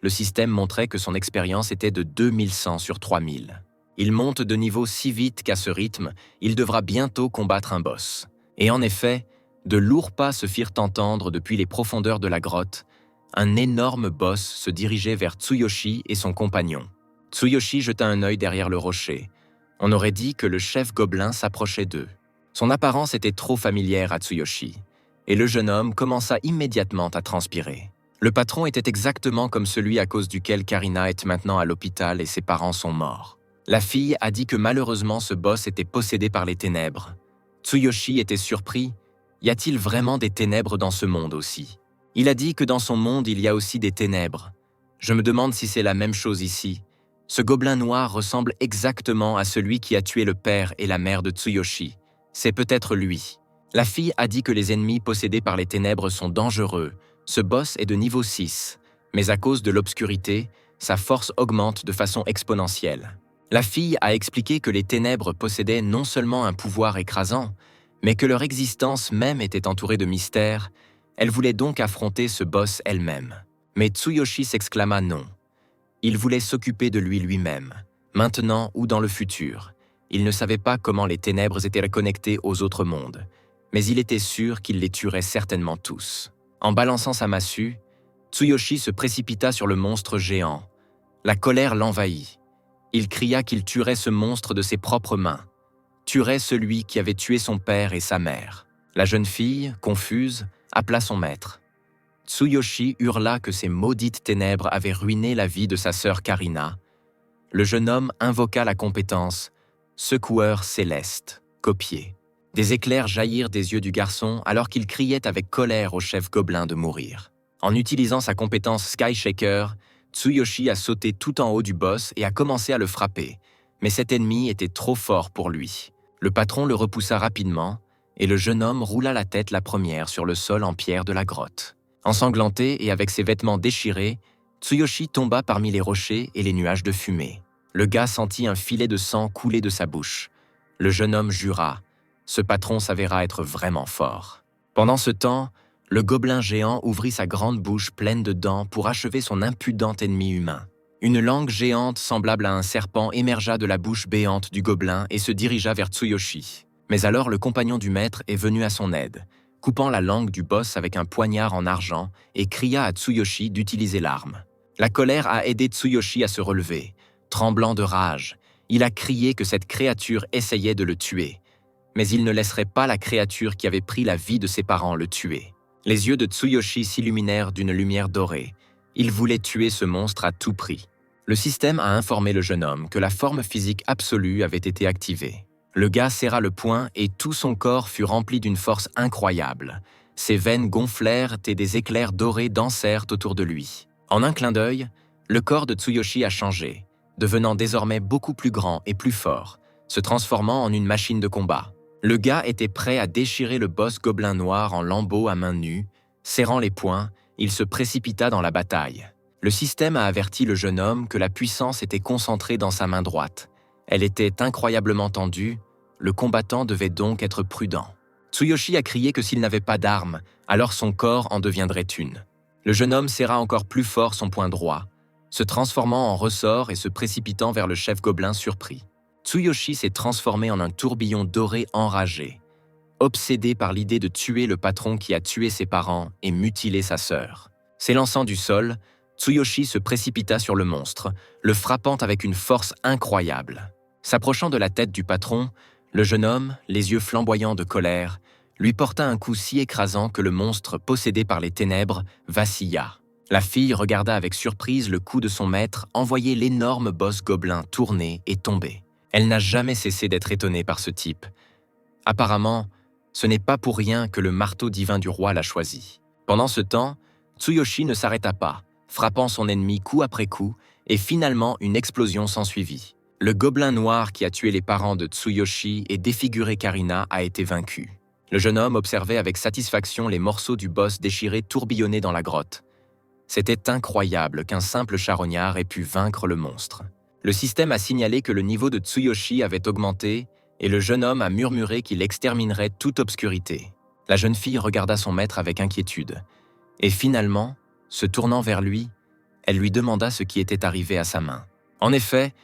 [SPEAKER 1] Le système montrait que son expérience était de 2100 sur 3000. Il monte de niveau si vite qu'à ce rythme, il devra bientôt combattre un boss. Et en effet, de lourds pas se firent entendre depuis les profondeurs de la grotte. Un énorme boss se dirigeait vers Tsuyoshi et son compagnon. Tsuyoshi jeta un œil derrière le rocher. On aurait dit que le chef gobelin s'approchait d'eux. Son apparence était trop familière à Tsuyoshi, et le jeune homme commença immédiatement à transpirer. Le patron était exactement comme celui à cause duquel Karina est maintenant à l'hôpital et ses parents sont morts. La fille a dit que malheureusement ce boss était possédé par les ténèbres. Tsuyoshi était surpris. Y a-t-il vraiment des ténèbres dans ce monde aussi? Il a dit que dans son monde il y a aussi des ténèbres. Je me demande si c'est la même chose ici. Ce gobelin noir ressemble exactement à celui qui a tué le père et la mère de Tsuyoshi. C'est peut-être lui. La fille a dit que les ennemis possédés par les ténèbres sont dangereux. Ce boss est de niveau 6, mais à cause de l'obscurité, sa force augmente de façon exponentielle. La fille a expliqué que les ténèbres possédaient non seulement un pouvoir écrasant, mais que leur existence même était entourée de mystères. Elle voulait donc affronter ce boss elle-même. Mais Tsuyoshi s'exclama non. Il voulait s'occuper de lui-même, maintenant ou dans le futur. Il ne savait pas comment les ténèbres étaient connectées aux autres mondes, mais il était sûr qu'il les tuerait certainement tous. En balançant sa massue, Tsuyoshi se précipita sur le monstre géant. La colère l'envahit. Il cria qu'il tuerait ce monstre de ses propres mains, tuerait celui qui avait tué son père et sa mère. La jeune fille, confuse, appela son maître. Tsuyoshi hurla que ces maudites ténèbres avaient ruiné la vie de sa sœur Karina. Le jeune homme invoqua la compétence « secoueur céleste », copié. Des éclairs jaillirent des yeux du garçon alors qu'il criait avec colère au chef gobelin de mourir. En utilisant sa compétence Sky Shaker, Tsuyoshi a sauté tout en haut du boss et a commencé à le frapper, mais cet ennemi était trop fort pour lui. Le patron le repoussa rapidement et le jeune homme roula la tête la première sur le sol en pierre de la grotte. Ensanglanté et avec ses vêtements déchirés, Tsuyoshi tomba parmi les rochers et les nuages de fumée. Le gars sentit un filet de sang couler de sa bouche. Le jeune homme jura. Ce patron s'avéra être vraiment fort. Pendant ce temps, le gobelin géant ouvrit sa grande bouche pleine de dents pour achever son impudent ennemi humain. Une langue géante semblable à un serpent émergea de la bouche béante du gobelin et se dirigea vers Tsuyoshi. Mais alors le compagnon du maître est venu à son aide, coupant la langue du boss avec un poignard en argent et cria à Tsuyoshi d'utiliser l'arme. La colère a aidé Tsuyoshi à se relever. Tremblant de rage, il a crié que cette créature essayait de le tuer. Mais il ne laisserait pas la créature qui avait pris la vie de ses parents le tuer. Les yeux de Tsuyoshi s'illuminèrent d'une lumière dorée. Il voulait tuer ce monstre à tout prix. Le système a informé le jeune homme que la forme physique absolue avait été activée. Le gars serra le poing et tout son corps fut rempli d'une force incroyable. Ses veines gonflèrent et des éclairs dorés dansèrent autour de lui. En un clin d'œil, le corps de Tsuyoshi a changé, devenant désormais beaucoup plus grand et plus fort, se transformant en une machine de combat. Le gars était prêt à déchirer le boss gobelin noir en lambeaux à main nue. Serrant les poings, il se précipita dans la bataille. Le système a averti le jeune homme que la puissance était concentrée dans sa main droite. Elle était incroyablement tendue, le combattant devait donc être prudent. Tsuyoshi a crié que s'il n'avait pas d'arme, alors son corps en deviendrait une. Le jeune homme serra encore plus fort son poing droit, se transformant en ressort et se précipitant vers le chef gobelin surpris. Tsuyoshi s'est transformé en un tourbillon doré enragé, obsédé par l'idée de tuer le patron qui a tué ses parents et mutilé sa sœur. S'élançant du sol, Tsuyoshi se précipita sur le monstre, le frappant avec une force incroyable. S'approchant de la tête du patron, le jeune homme, les yeux flamboyants de colère, lui porta un coup si écrasant que le monstre, possédé par les ténèbres, vacilla. La fille regarda avec surprise le coup de son maître envoyer l'énorme boss gobelin tourner et tomber. Elle n'a jamais cessé d'être étonnée par ce type. Apparemment, ce n'est pas pour rien que le marteau divin du roi l'a choisi. Pendant ce temps, Tsuyoshi ne s'arrêta pas, frappant son ennemi coup après coup, et finalement une explosion s'ensuivit. Le gobelin noir qui a tué les parents de Tsuyoshi et défiguré Karina a été vaincu. Le jeune homme observait avec satisfaction les morceaux du boss déchirés tourbillonner dans la grotte. C'était incroyable qu'un simple charognard ait pu vaincre le monstre. Le système a signalé que le niveau de Tsuyoshi avait augmenté et le jeune homme a murmuré qu'il exterminerait toute obscurité. La jeune fille regarda son maître avec inquiétude. Et finalement, se tournant vers lui, elle lui demanda ce qui était arrivé à sa main. En effet,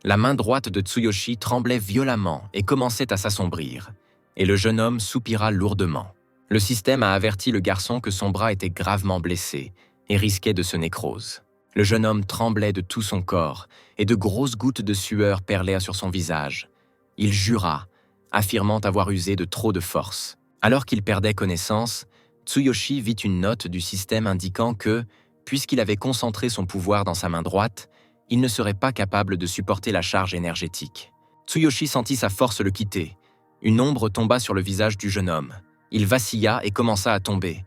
[SPEAKER 1] La main droite de Tsuyoshi tremblait violemment et commençait à s'assombrir, et le jeune homme soupira lourdement. Le système a averti le garçon que son bras était gravement blessé et risquait de se nécrose. Le jeune homme tremblait de tout son corps et de grosses gouttes de sueur perlèrent sur son visage. Il jura, affirmant avoir usé de trop de force. Alors qu'il perdait connaissance, Tsuyoshi vit une note du système indiquant que, puisqu'il avait concentré son pouvoir dans sa main droite, il ne serait pas capable de supporter la charge énergétique. Tsuyoshi sentit sa force le quitter. Une ombre tomba sur le visage du jeune homme. Il vacilla et commença à tomber.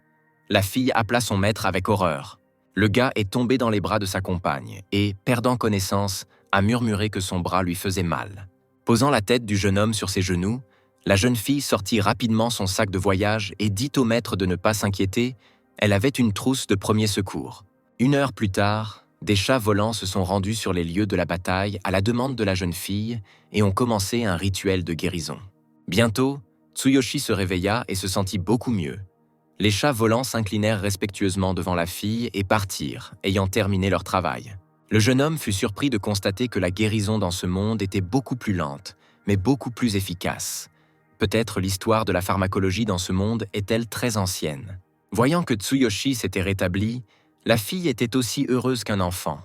[SPEAKER 1] La fille appela son maître avec horreur. Le gars est tombé dans les bras de sa compagne et, perdant connaissance, a murmuré que son bras lui faisait mal. Posant la tête du jeune homme sur ses genoux, la jeune fille sortit rapidement son sac de voyage et dit au maître de ne pas s'inquiéter, elle avait une trousse de premiers secours. 1 heure plus tard, des chats volants se sont rendus sur les lieux de la bataille à la demande de la jeune fille et ont commencé un rituel de guérison. Bientôt, Tsuyoshi se réveilla et se sentit beaucoup mieux. Les chats volants s'inclinèrent respectueusement devant la fille et partirent, ayant terminé leur travail. Le jeune homme fut surpris de constater que la guérison dans ce monde était beaucoup plus lente, mais beaucoup plus efficace. Peut-être l'histoire de la pharmacologie dans ce monde est-elle très ancienne. Voyant que Tsuyoshi s'était rétabli, la fille était aussi heureuse qu'un enfant.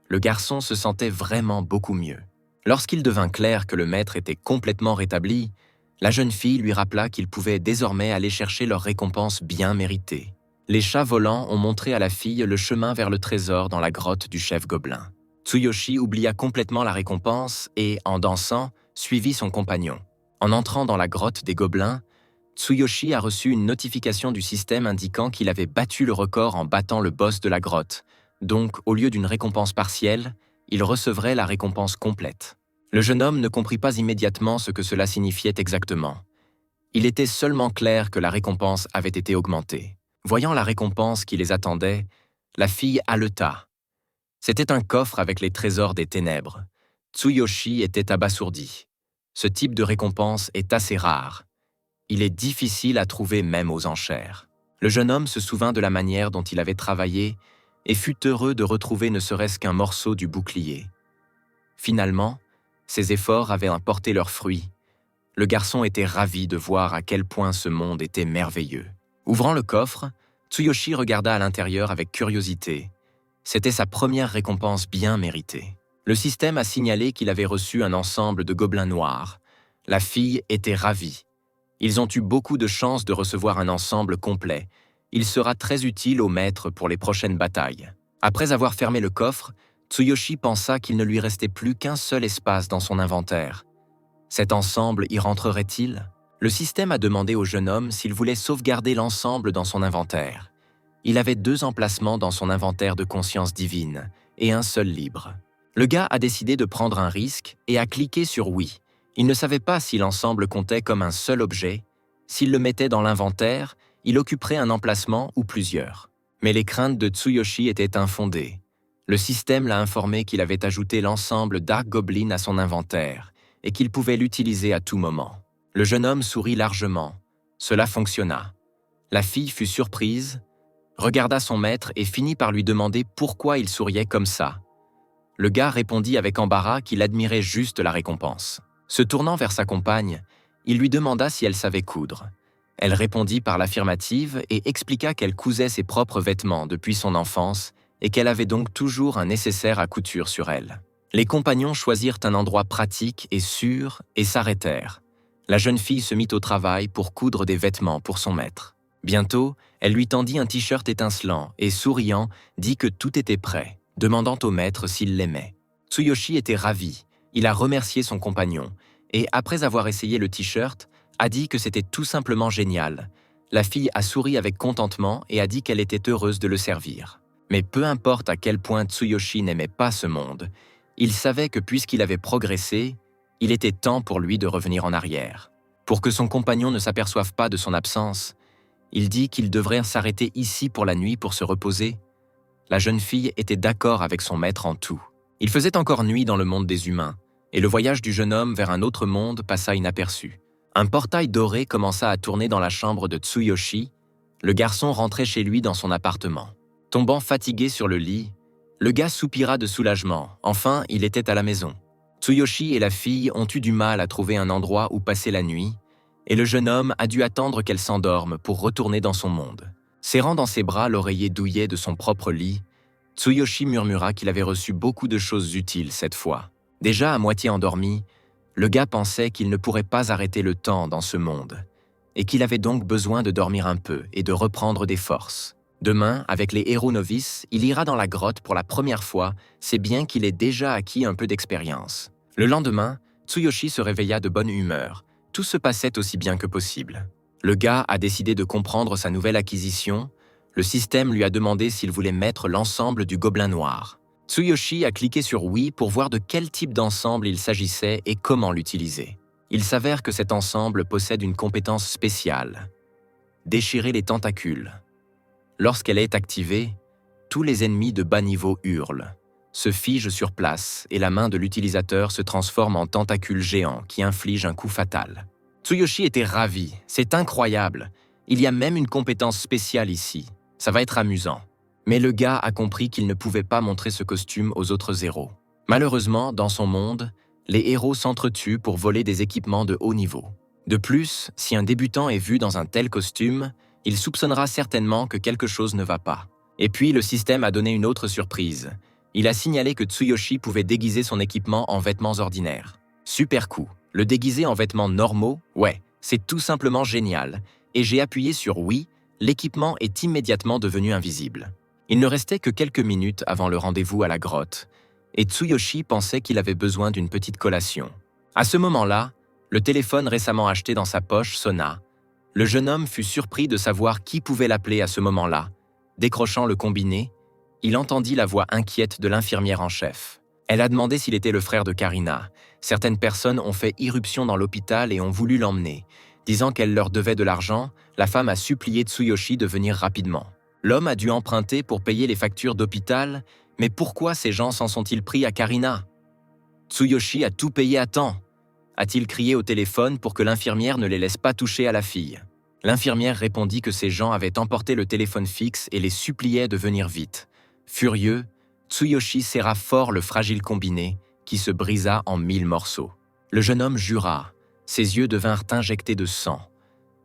[SPEAKER 1] Le garçon se sentait vraiment beaucoup mieux. Lorsqu'il devint clair que le maître était complètement rétabli, la jeune fille lui rappela qu'ils pouvaient désormais aller chercher leur récompense bien méritée. Les chats volants ont montré à la fille le chemin vers le trésor dans la grotte du chef gobelin. Tsuyoshi oublia complètement la récompense et, en dansant, suivit son compagnon. En entrant dans la grotte des gobelins, Tsuyoshi a reçu une notification du système indiquant qu'il avait battu le record en battant le boss de la grotte. Donc, au lieu d'une récompense partielle, il recevrait la récompense complète. Le jeune homme ne comprit pas immédiatement ce que cela signifiait exactement. Il était seulement clair que la récompense avait été augmentée. Voyant la récompense qui les attendait, la fille haleta. C'était un coffre avec les trésors des ténèbres. Tsuyoshi était abasourdi. Ce type de récompense est assez rare. Il est difficile à trouver même aux enchères. Le jeune homme se souvint de la manière dont il avait travaillé et fut heureux de retrouver ne serait-ce qu'un morceau du bouclier. Finalement, ses efforts avaient apporté leurs fruits. Le garçon était ravi de voir à quel point ce monde était merveilleux. Ouvrant le coffre, Tsuyoshi regarda à l'intérieur avec curiosité. C'était sa première récompense bien méritée. Le système a signalé qu'il avait reçu un ensemble de gobelins noirs. La fille était ravie. Ils ont eu beaucoup de chance de recevoir un ensemble complet. Il sera très utile au maître pour les prochaines batailles. Après avoir fermé le coffre, Tsuyoshi pensa qu'il ne lui restait plus qu'un seul espace dans son inventaire. Cet ensemble y rentrerait-il? Le système a demandé au jeune homme s'il voulait sauvegarder l'ensemble dans son inventaire. Il avait 2 emplacements dans son inventaire de conscience divine et un seul libre. Le gars a décidé de prendre un risque et a cliqué sur oui. Il ne savait pas si l'ensemble comptait comme un seul objet. S'il le mettait dans l'inventaire, il occuperait un emplacement ou plusieurs. Mais les craintes de Tsuyoshi étaient infondées. Le système l'a informé qu'il avait ajouté l'ensemble Dark Goblin à son inventaire et qu'il pouvait l'utiliser à tout moment. Le jeune homme sourit largement. Cela fonctionna. La fille fut surprise, regarda son maître et finit par lui demander pourquoi il souriait comme ça. Le gars répondit avec embarras qu'il admirait juste la récompense. Se tournant vers sa compagne, il lui demanda si elle savait coudre. Elle répondit par l'affirmative et expliqua qu'elle cousait ses propres vêtements depuis son enfance et qu'elle avait donc toujours un nécessaire à couture sur elle. Les compagnons choisirent un endroit pratique et sûr et s'arrêtèrent. La jeune fille se mit au travail pour coudre des vêtements pour son maître. Bientôt, elle lui tendit un t-shirt étincelant et, souriant, dit que tout était prêt, demandant au maître s'il l'aimait. Tsuyoshi était ravi. Il a remercié son compagnon et, après avoir essayé le t-shirt, a dit que c'était tout simplement génial. La fille a souri avec contentement et a dit qu'elle était heureuse de le servir. Mais peu importe à quel point Tsuyoshi n'aimait pas ce monde, il savait que puisqu'il avait progressé, il était temps pour lui de revenir en arrière. Pour que son compagnon ne s'aperçoive pas de son absence, il dit qu'il devrait s'arrêter ici pour la nuit pour se reposer. La jeune fille était d'accord avec son maître en tout. Il faisait encore nuit dans le monde des humains, et le voyage du jeune homme vers un autre monde passa inaperçu. Un portail doré commença à tourner dans la chambre de Tsuyoshi. Le garçon rentrait chez lui dans son appartement. Tombant fatigué sur le lit, le gars soupira de soulagement. Enfin, il était à la maison. Tsuyoshi et la fille ont eu du mal à trouver un endroit où passer la nuit, et le jeune homme a dû attendre qu'elle s'endorme pour retourner dans son monde. Serrant dans ses bras l'oreiller douillet de son propre lit, Tsuyoshi murmura qu'il avait reçu beaucoup de choses utiles cette fois. Déjà à moitié endormi, le gars pensait qu'il ne pourrait pas arrêter le temps dans ce monde, et qu'il avait donc besoin de dormir un peu et de reprendre des forces. Demain, avec les héros novices, il ira dans la grotte pour la première fois, c'est bien qu'il ait déjà acquis un peu d'expérience. Le lendemain, Tsuyoshi se réveilla de bonne humeur. Tout se passait aussi bien que possible. Le gars a décidé de comprendre sa nouvelle acquisition. Le système lui a demandé s'il voulait mettre l'ensemble du gobelin noir. Tsuyoshi a cliqué sur oui pour voir de quel type d'ensemble il s'agissait et comment l'utiliser. Il s'avère que cet ensemble possède une compétence spéciale. Déchirer les tentacules. Lorsqu'elle est activée, tous les ennemis de bas niveau hurlent, se figent sur place et la main de l'utilisateur se transforme en tentacule géant qui inflige un coup fatal. Tsuyoshi était ravi, c'est incroyable. Il y a même une compétence spéciale ici. Ça va être amusant. Mais le gars a compris qu'il ne pouvait pas montrer ce costume aux autres héros. Malheureusement, dans son monde, les héros s'entretuent pour voler des équipements de haut niveau. De plus, si un débutant est vu dans un tel costume, il soupçonnera certainement que quelque chose ne va pas. Et puis, le système a donné une autre surprise. Il a signalé que Tsuyoshi pouvait déguiser son équipement en vêtements ordinaires. Super coup. Le déguiser en vêtements normaux, ouais, c'est tout simplement génial. Et j'ai appuyé sur oui, l'équipement est immédiatement devenu invisible. Il ne restait que quelques minutes avant le rendez-vous à la grotte, et Tsuyoshi pensait qu'il avait besoin d'une petite collation. À ce moment-là, le téléphone récemment acheté dans sa poche sonna. Le jeune homme fut surpris de savoir qui pouvait l'appeler à ce moment-là. Décrochant le combiné, il entendit la voix inquiète de l'infirmière en chef. Elle a demandé s'il était le frère de Karina. Certaines personnes ont fait irruption dans l'hôpital et ont voulu l'emmener. Disant qu'elle leur devait de l'argent, la femme a supplié Tsuyoshi de venir rapidement. L'homme a dû emprunter pour payer les factures d'hôpital, mais pourquoi ces gens s'en sont-ils pris à Karina? Tsuyoshi a tout payé à temps. A-t-il crié au téléphone pour que l'infirmière ne les laisse pas toucher à la fille? L'infirmière répondit que ces gens avaient emporté le téléphone fixe et les suppliaient de venir vite. Furieux, Tsuyoshi serra fort le fragile combiné, qui se brisa en 1000 morceaux. Le jeune homme jura. Ses yeux devinrent injectés de sang.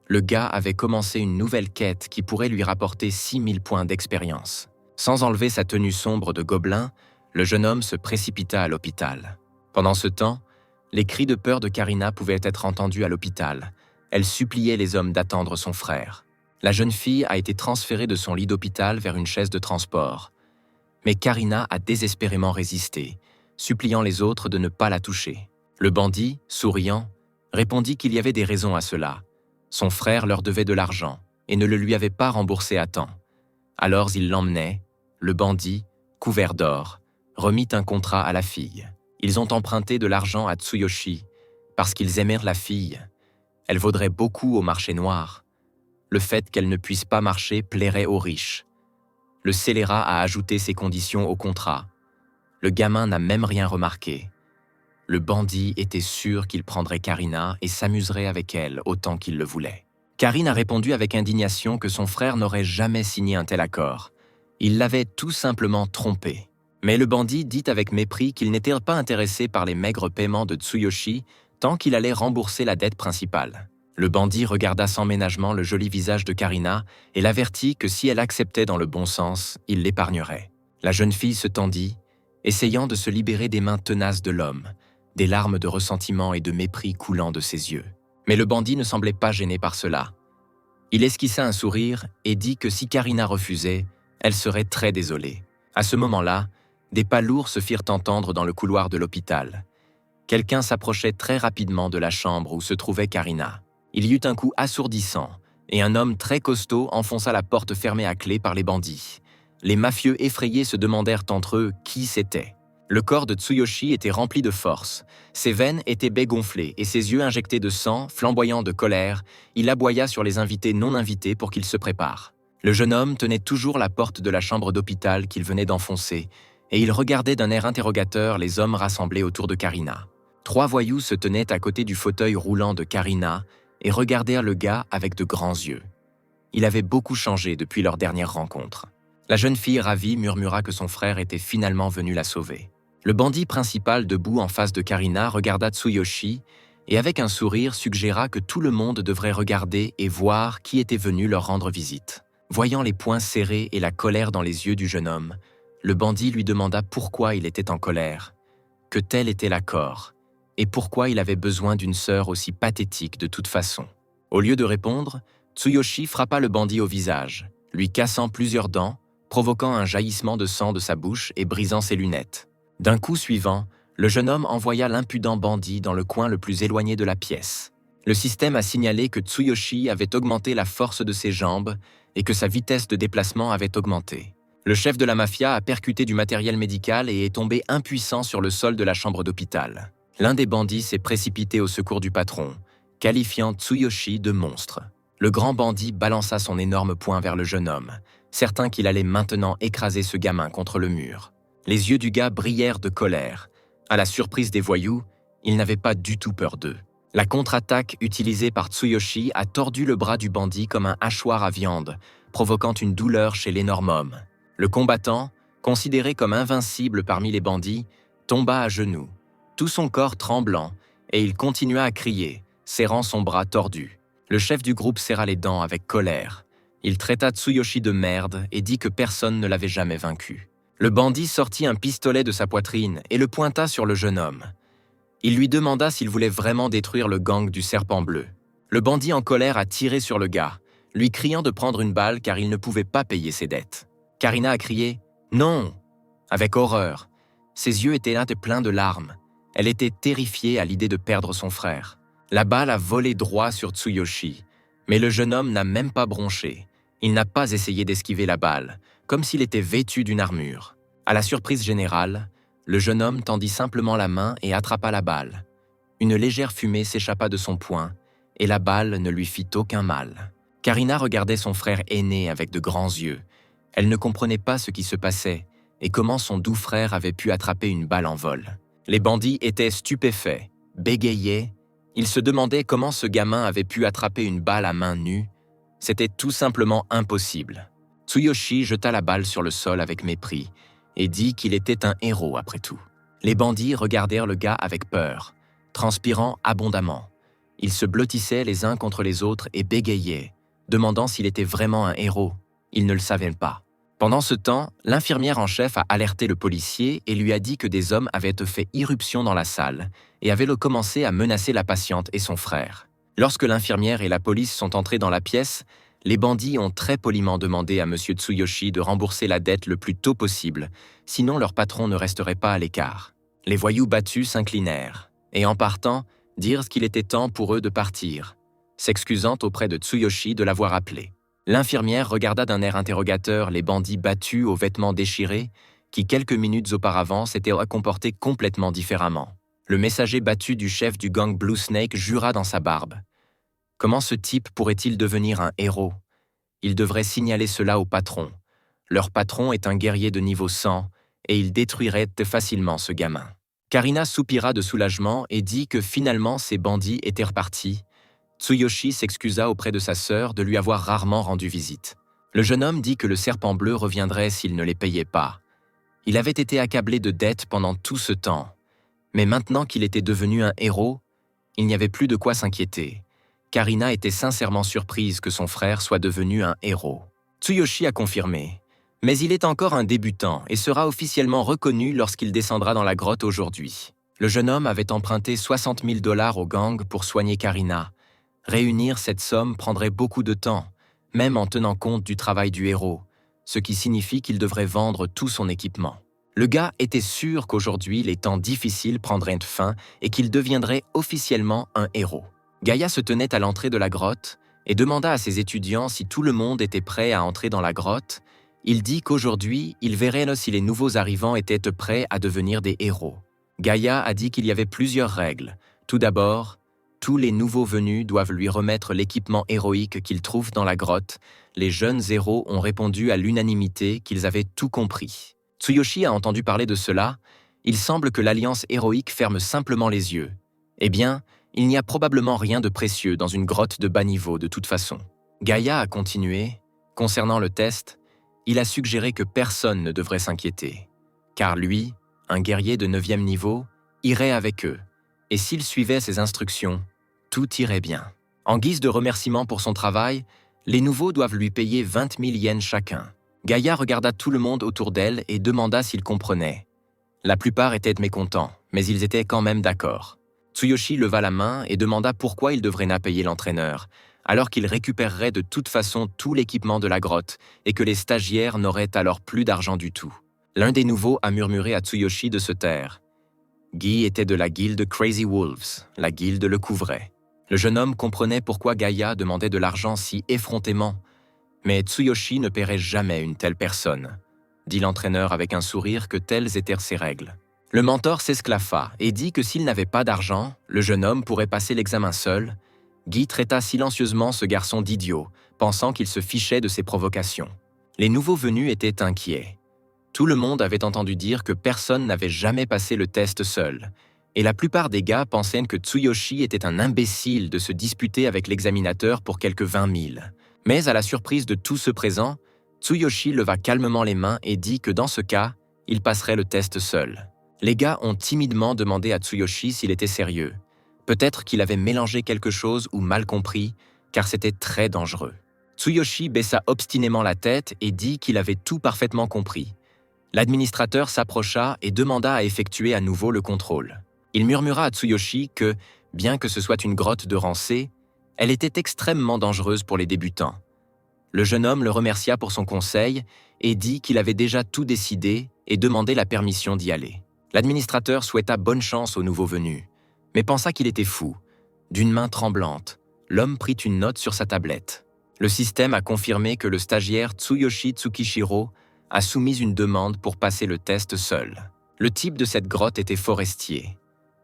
[SPEAKER 1] Le gars avait commencé une nouvelle quête qui pourrait lui rapporter 6000 points d'expérience. Sans enlever sa tenue sombre de gobelin, le jeune homme se précipita à l'hôpital. Pendant ce temps, les cris de peur de Karina pouvaient être entendus à l'hôpital. Elle suppliait les hommes d'attendre son frère. La jeune fille a été transférée de son lit d'hôpital vers une chaise de transport. Mais Karina a désespérément résisté, suppliant les autres de ne pas la toucher. Le bandit, souriant, répondit qu'il y avait des raisons à cela. Son frère leur devait de l'argent et ne le lui avait pas remboursé à temps. Alors il l'emmenait, le bandit, couvert d'or, remit un contrat à la fille. Ils ont emprunté de l'argent à Tsuyoshi parce qu'ils aimèrent la fille. Elle vaudrait beaucoup au marché noir. Le fait qu'elle ne puisse pas marcher plairait aux riches. Le scélérat a ajouté ces conditions au contrat. Le gamin n'a même rien remarqué. Le bandit était sûr qu'il prendrait Karina et s'amuserait avec elle autant qu'il le voulait. Karine a répondu avec indignation que son frère n'aurait jamais signé un tel accord. Il l'avait tout simplement trompé. Mais le bandit dit avec mépris qu'il n'était pas intéressé par les maigres paiements de Tsuyoshi tant qu'il allait rembourser la dette principale. Le bandit regarda sans ménagement le joli visage de Karina et l'avertit que si elle acceptait dans le bon sens, il l'épargnerait. La jeune fille se tendit, essayant de se libérer des mains tenaces de l'homme, des larmes de ressentiment et de mépris coulant de ses yeux. Mais le bandit ne semblait pas gêné par cela. Il esquissa un sourire et dit que si Karina refusait, elle serait très désolée. À ce moment-là, des pas lourds se firent entendre dans le couloir de l'hôpital. Quelqu'un s'approchait très rapidement de la chambre où se trouvait Karina. Il y eut un coup assourdissant, et un homme très costaud enfonça la porte fermée à clé par les bandits. Les mafieux effrayés se demandèrent entre eux qui c'était. Le corps de Tsuyoshi était rempli de force. Ses veines étaient baies gonflées et ses yeux injectés de sang, flamboyant de colère, il aboya sur les invités non invités pour qu'ils se préparent. Le jeune homme tenait toujours la porte de la chambre d'hôpital qu'il venait d'enfoncer, et il regardait d'un air interrogateur les hommes rassemblés autour de Karina. 3 voyous se tenaient à côté du fauteuil roulant de Karina et regardèrent le gars avec de grands yeux. Il avait beaucoup changé depuis leur dernière rencontre. La jeune fille ravie murmura que son frère était finalement venu la sauver. Le bandit principal debout en face de Karina regarda Tsuyoshi et avec un sourire suggéra que tout le monde devrait regarder et voir qui était venu leur rendre visite. Voyant les poings serrés et la colère dans les yeux du jeune homme, le bandit lui demanda pourquoi il était en colère, que tel était l'accord, et pourquoi il avait besoin d'une sœur aussi pathétique de toute façon. Au lieu de répondre, Tsuyoshi frappa le bandit au visage, lui cassant plusieurs dents, provoquant un jaillissement de sang de sa bouche et brisant ses lunettes. D'un coup suivant, le jeune homme envoya l'impudent bandit dans le coin le plus éloigné de la pièce. Le système a signalé que Tsuyoshi avait augmenté la force de ses jambes et que sa vitesse de déplacement avait augmenté. Le chef de la mafia a percuté du matériel médical et est tombé impuissant sur le sol de la chambre d'hôpital. L'un des bandits s'est précipité au secours du patron, qualifiant Tsuyoshi de monstre. Le grand bandit balança son énorme poing vers le jeune homme, certain qu'il allait maintenant écraser ce gamin contre le mur. Les yeux du gars brillèrent de colère. À la surprise des voyous, il n'avait pas du tout peur d'eux. La contre-attaque utilisée par Tsuyoshi a tordu le bras du bandit comme un hachoir à viande, provoquant une douleur chez l'énorme homme. Le combattant, considéré comme invincible parmi les bandits, tomba à genoux, tout son corps tremblant, et il continua à crier, serrant son bras tordu. Le chef du groupe serra les dents avec colère. Il traita Tsuyoshi de merde et dit que personne ne l'avait jamais vaincu. Le bandit sortit un pistolet de sa poitrine et le pointa sur le jeune homme. Il lui demanda s'il voulait vraiment détruire le gang du Serpent Bleu. Le bandit en colère a tiré sur le gars, lui criant de prendre une balle car il ne pouvait pas payer ses dettes. Karina a crié « Non !» avec horreur. Ses yeux étaient pleins de larmes. Elle était terrifiée à l'idée de perdre son frère. La balle a volé droit sur Tsuyoshi, mais le jeune homme n'a même pas bronché. Il n'a pas essayé d'esquiver la balle, comme s'il était vêtu d'une armure. À la surprise générale, le jeune homme tendit simplement la main et attrapa la balle. Une légère fumée s'échappa de son poing, et la balle ne lui fit aucun mal. Karina regardait son frère aîné avec de grands yeux. Elle ne comprenait pas ce qui se passait et comment son doux frère avait pu attraper une balle en vol. Les bandits étaient stupéfaits, bégayaient. Ils se demandaient comment ce gamin avait pu attraper une balle à main nue. C'était tout simplement impossible. Tsuyoshi jeta la balle sur le sol avec mépris et dit qu'il était un héros après tout. Les bandits regardèrent le gars avec peur, transpirant abondamment. Ils se blottissaient les uns contre les autres et bégayaient, demandant s'il était vraiment un héros. Ils ne le savaient pas. Pendant ce temps, l'infirmière en chef a alerté le policier et lui a dit que des hommes avaient fait irruption dans la salle et avaient commencé à menacer la patiente et son frère. Lorsque l'infirmière et la police sont entrés dans la pièce, les bandits ont très poliment demandé à M. Tsuyoshi de rembourser la dette le plus tôt possible, sinon leur patron ne resterait pas à l'écart. Les voyous battus s'inclinèrent et en partant, dirent qu'il était temps pour eux de partir, s'excusant auprès de Tsuyoshi de l'avoir appelé. L'infirmière regarda d'un air interrogateur les bandits battus aux vêtements déchirés qui, quelques minutes auparavant, s'étaient comportés complètement différemment. Le messager battu du chef du gang Blue Snake jura dans sa barbe. Comment ce type pourrait-il devenir un héros? Il devrait signaler cela au patron. Leur patron est un guerrier de niveau 100 et il détruirait facilement ce gamin. Karina soupira de soulagement et dit que finalement ces bandits étaient repartis. Tsuyoshi s'excusa auprès de sa sœur de lui avoir rarement rendu visite. Le jeune homme dit que le Serpent Bleu reviendrait s'il ne les payait pas. Il avait été accablé de dettes pendant tout ce temps. Mais maintenant qu'il était devenu un héros, il n'y avait plus de quoi s'inquiéter. Karina était sincèrement surprise que son frère soit devenu un héros. Tsuyoshi a confirmé. Mais il est encore un débutant et sera officiellement reconnu lorsqu'il descendra dans la grotte aujourd'hui. Le jeune homme avait emprunté 60 000 $ au gang pour soigner Karina. Réunir cette somme prendrait beaucoup de temps, même en tenant compte du travail du héros, ce qui signifie qu'il devrait vendre tout son équipement. Le gars était sûr qu'aujourd'hui les temps difficiles prendraient fin et qu'il deviendrait officiellement un héros. Gaïa se tenait à l'entrée de la grotte et demanda à ses étudiants si tout le monde était prêt à entrer dans la grotte. Il dit qu'aujourd'hui, il verrait si les nouveaux arrivants étaient prêts à devenir des héros. Gaïa a dit qu'il y avait plusieurs règles. Tout d'abord, tous les nouveaux venus doivent lui remettre l'équipement héroïque qu'ils trouvent dans la grotte. Les jeunes héros ont répondu à l'unanimité qu'ils avaient tout compris. Tsuyoshi a entendu parler de cela. Il semble que l'Alliance héroïque ferme simplement les yeux. Eh bien, il n'y a probablement rien de précieux dans une grotte de bas niveau de toute façon. Gaïa a continué. Concernant le test, il a suggéré que personne ne devrait s'inquiéter. Car lui, un guerrier de 9e niveau, irait avec eux, et s'il suivait ses instructions, tout irait bien. En guise de remerciement pour son travail, les nouveaux doivent lui payer 20 000 yens chacun. Gaïa regarda tout le monde autour d'elle et demanda s'ils comprenaient. La plupart étaient mécontents, mais ils étaient quand même d'accord. Tsuyoshi leva la main et demanda pourquoi il devrait n'a payer l'entraîneur, alors qu'il récupérerait de toute façon tout l'équipement de la grotte et que les stagiaires n'auraient alors plus d'argent du tout. L'un des nouveaux a murmuré à Tsuyoshi de se taire. Guy était de la guilde Crazy Wolves, la guilde le couvrait. Le jeune homme comprenait pourquoi Gaïa demandait de l'argent si effrontément, mais Tsuyoshi ne paierait jamais une telle personne, dit l'entraîneur avec un sourire que telles étaient ses règles. Le mentor s'esclaffa et dit que s'il n'avait pas d'argent, le jeune homme pourrait passer l'examen seul. Guy traita silencieusement ce garçon d'idiot, pensant qu'il se fichait de ses provocations. Les nouveaux venus étaient inquiets. Tout le monde avait entendu dire que personne n'avait jamais passé le test seul, et la plupart des gars pensaient que Tsuyoshi était un imbécile de se disputer avec l'examinateur pour quelques 20 000. Mais à la surprise de tous ceux présents, Tsuyoshi leva calmement les mains et dit que dans ce cas, il passerait le test seul. Les gars ont timidement demandé à Tsuyoshi s'il était sérieux. Peut-être qu'il avait mélangé quelque chose ou mal compris, car c'était très dangereux. Tsuyoshi baissa obstinément la tête et dit qu'il avait tout parfaitement compris. L'administrateur s'approcha et demanda à effectuer à nouveau le contrôle. Il murmura à Tsuyoshi que, bien que ce soit une grotte de rancée, elle était extrêmement dangereuse pour les débutants. Le jeune homme le remercia pour son conseil et dit qu'il avait déjà tout décidé et demandait la permission d'y aller. L'administrateur souhaita bonne chance au nouveau venu, mais pensa qu'il était fou. D'une main tremblante, l'homme prit une note sur sa tablette. Le système a confirmé que le stagiaire Tsuyoshi Tsukishiro a soumis une demande pour passer le test seul. Le type de cette grotte était forestier.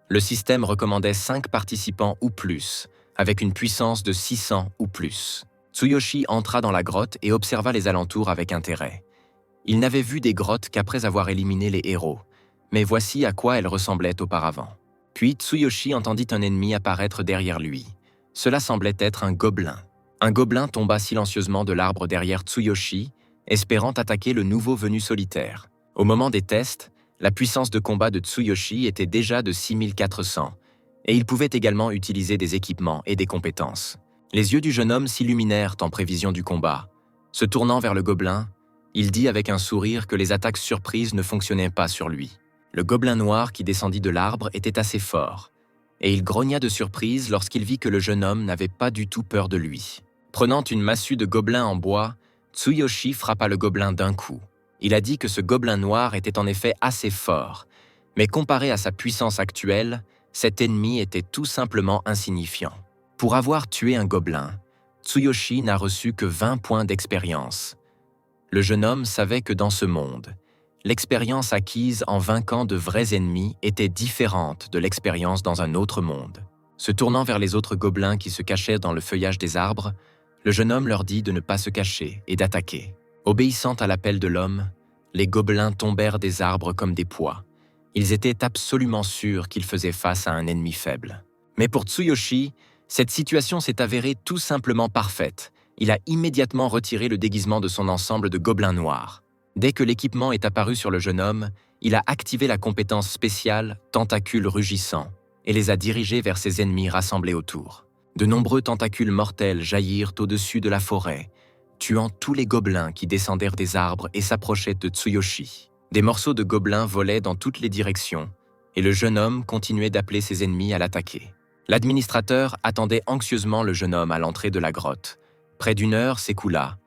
[SPEAKER 1] Le système recommandait 5 participants ou plus, avec une puissance de 600 ou plus. Tsuyoshi entra dans la grotte et observa les alentours avec intérêt. Il n'avait vu des grottes qu'après avoir éliminé les héros, mais voici à quoi elles ressemblaient auparavant. Puis Tsuyoshi entendit un ennemi apparaître derrière lui. Cela semblait être un gobelin. Un gobelin tomba silencieusement de l'arbre derrière Tsuyoshi, espérant attaquer le nouveau venu solitaire. Au moment des tests, la puissance de combat de Tsuyoshi était déjà de 6400, et il pouvait également utiliser des équipements et des compétences. Les yeux du jeune homme s'illuminèrent en prévision du combat. Se tournant vers le gobelin, il dit avec un sourire que les attaques surprises ne fonctionnaient pas sur lui. Le gobelin noir qui descendit de l'arbre était assez fort, et il grogna de surprise lorsqu'il vit que le jeune homme n'avait pas du tout peur de lui. Prenant une massue de gobelin en bois, Tsuyoshi frappa le gobelin d'un coup. Il a dit que ce gobelin noir était en effet assez fort, mais comparé à sa puissance actuelle, cet ennemi était tout simplement insignifiant. Pour avoir tué un gobelin, Tsuyoshi n'a reçu que 20 points d'expérience. Le jeune homme savait que dans ce monde, l'expérience acquise en vainquant de vrais ennemis était différente de l'expérience dans un autre monde. Se tournant vers les autres gobelins qui se cachaient dans le feuillage des arbres, le jeune homme leur dit de ne pas se cacher et d'attaquer. Obéissant à l'appel de l'homme, les gobelins tombèrent des arbres comme des pois. Ils étaient absolument sûrs qu'ils faisaient face à un ennemi faible. Mais pour Tsuyoshi, cette situation s'est avérée tout simplement parfaite. Il a immédiatement retiré le déguisement de son ensemble de gobelins noirs. Dès que l'équipement est apparu sur le jeune homme, il a activé la compétence spéciale « Tentacules rugissants » et les a dirigés vers ses ennemis rassemblés autour. De nombreux tentacules mortels jaillirent au-dessus de la forêt, tuant tous les gobelins qui descendèrent des arbres et s'approchaient de Tsuyoshi. Des morceaux de gobelins volaient dans toutes les directions, et le jeune homme continuait d'appeler ses ennemis à l'attaquer. L'administrateur attendait anxieusement le jeune homme à l'entrée de la grotte. Près d'1 heure s'écoula.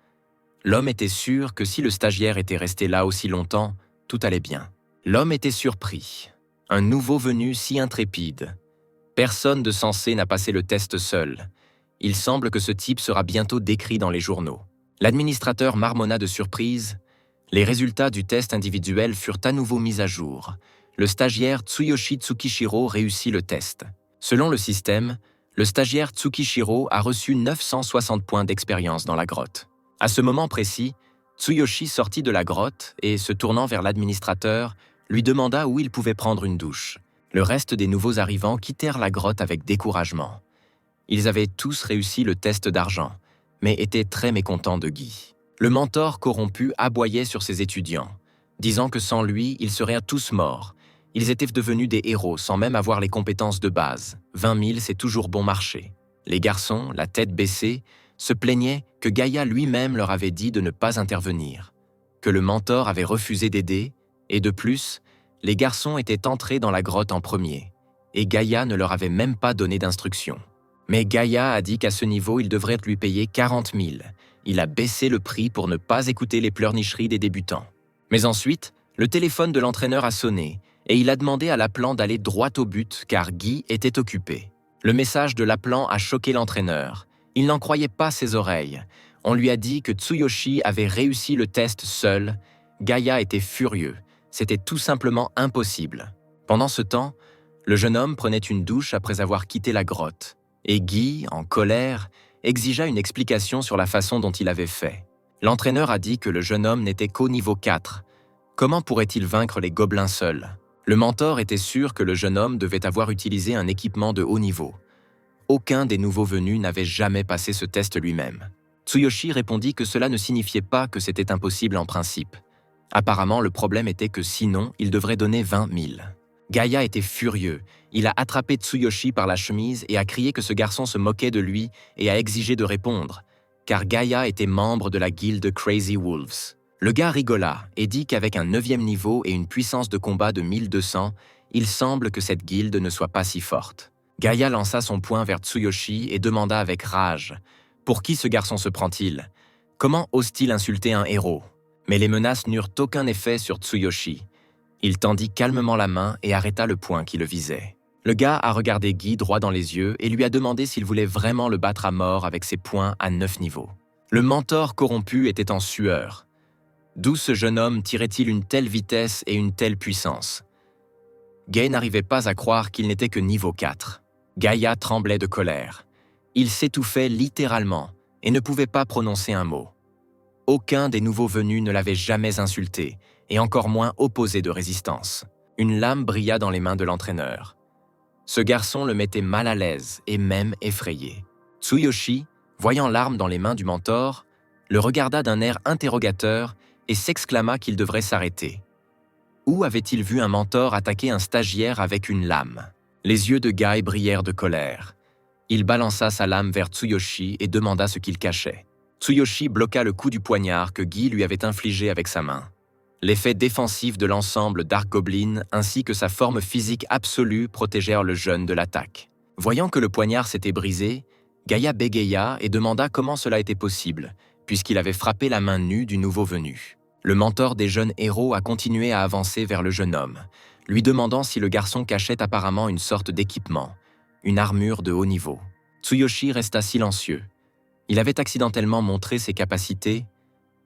[SPEAKER 1] L'homme était sûr que si le stagiaire était resté là aussi longtemps, tout allait bien. L'homme était surpris. Un nouveau venu si intrépide. Personne de sensé n'a passé le test seul. Il semble que ce type sera bientôt décrit dans les journaux. L'administrateur marmonna de surprise. Les résultats du test individuel furent à nouveau mis à jour. Le stagiaire Tsuyoshi Tsukishiro réussit le test. Selon le système, le stagiaire Tsukishiro a reçu 960 points d'expérience dans la grotte. À ce moment précis, Tsuyoshi sortit de la grotte et, se tournant vers l'administrateur, lui demanda où il pouvait prendre une douche. Le reste des nouveaux arrivants quittèrent la grotte avec découragement. Ils avaient tous réussi le test d'argent, mais étaient très mécontents de Guy. Le mentor corrompu aboyait sur ses étudiants, disant que sans lui, ils seraient tous morts, Ils étaient devenus des héros sans même avoir les compétences de base. 20 000, c'est toujours bon marché. Les garçons, la tête baissée, se plaignaient que Gaïa lui-même leur avait dit de ne pas intervenir, que le mentor avait refusé d'aider, et de plus, les garçons étaient entrés dans la grotte en premier, et Gaïa ne leur avait même pas donné d'instructions. Mais Gaïa a dit qu'à ce niveau, il devrait lui payer 40 000. Il a baissé le prix pour ne pas écouter les pleurnicheries des débutants. Mais ensuite, le téléphone de l'entraîneur a sonné, et il a demandé à l'appelant d'aller droit au but car Guy était occupé. Le message de l'appelant a choqué l'entraîneur. Il n'en croyait pas ses oreilles. On lui a dit que Tsuyoshi avait réussi le test seul. Gaïa était furieux. C'était tout simplement impossible. Pendant ce temps, le jeune homme prenait une douche après avoir quitté la grotte. Et Guy, en colère, exigea une explication sur la façon dont il avait fait. L'entraîneur a dit que le jeune homme n'était qu'au niveau 4. Comment pourrait-il vaincre les gobelins seuls? Le mentor était sûr que le jeune homme devait avoir utilisé un équipement de haut niveau. Aucun des nouveaux venus n'avait jamais passé ce test lui-même. Tsuyoshi répondit que cela ne signifiait pas que c'était impossible en principe. Apparemment, le problème était que sinon, il devrait donner 20 000. Gaïa était furieux. Il a attrapé Tsuyoshi par la chemise et a crié que ce garçon se moquait de lui et a exigé de répondre, car Gaïa était membre de la guilde Crazy Wolves. Le gars rigola et dit qu'avec un 9e niveau et une puissance de combat de 1200, il semble que cette guilde ne soit pas si forte. Gaïa lança son poing vers Tsuyoshi et demanda avec rage « Pour qui ce garçon se prend-il? Comment ose-t-il insulter un héros ?» Mais les menaces n'eurent aucun effet sur Tsuyoshi. Il tendit calmement la main et arrêta le poing qui le visait. Le gars a regardé Guy droit dans les yeux et lui a demandé s'il voulait vraiment le battre à mort avec ses poings à 9 niveaux. Le mentor corrompu était en sueur. D'où ce jeune homme tirait-il une telle vitesse et une telle puissance? Gay n'arrivait pas à croire qu'il n'était que niveau 4. Gaïa tremblait de colère. Il s'étouffait littéralement et ne pouvait pas prononcer un mot. Aucun des nouveaux venus ne l'avait jamais insulté, et encore moins opposé de résistance. Une lame brilla dans les mains de l'entraîneur. Ce garçon le mettait mal à l'aise et même effrayé. Tsuyoshi, voyant l'arme dans les mains du mentor, le regarda d'un air interrogateur et s'exclama qu'il devrait s'arrêter. Où avait-il vu un mentor attaquer un stagiaire avec une lame? Les yeux de Guy brillèrent de colère. Il balança sa lame vers Tsuyoshi et demanda ce qu'il cachait. Tsuyoshi bloqua le coup du poignard que Guy lui avait infligé avec sa main. L'effet défensif de l'ensemble Dark Goblin ainsi que sa forme physique absolue protégèrent le jeune de l'attaque. Voyant que le poignard s'était brisé, Gaïa bégaya et demanda comment cela était possible, puisqu'il avait frappé la main nue du nouveau venu. Le mentor des jeunes héros a continué à avancer vers le jeune homme, lui demandant si le garçon cachait apparemment une sorte d'équipement, une armure de haut niveau. Tsuyoshi resta silencieux. Il avait accidentellement montré ses capacités,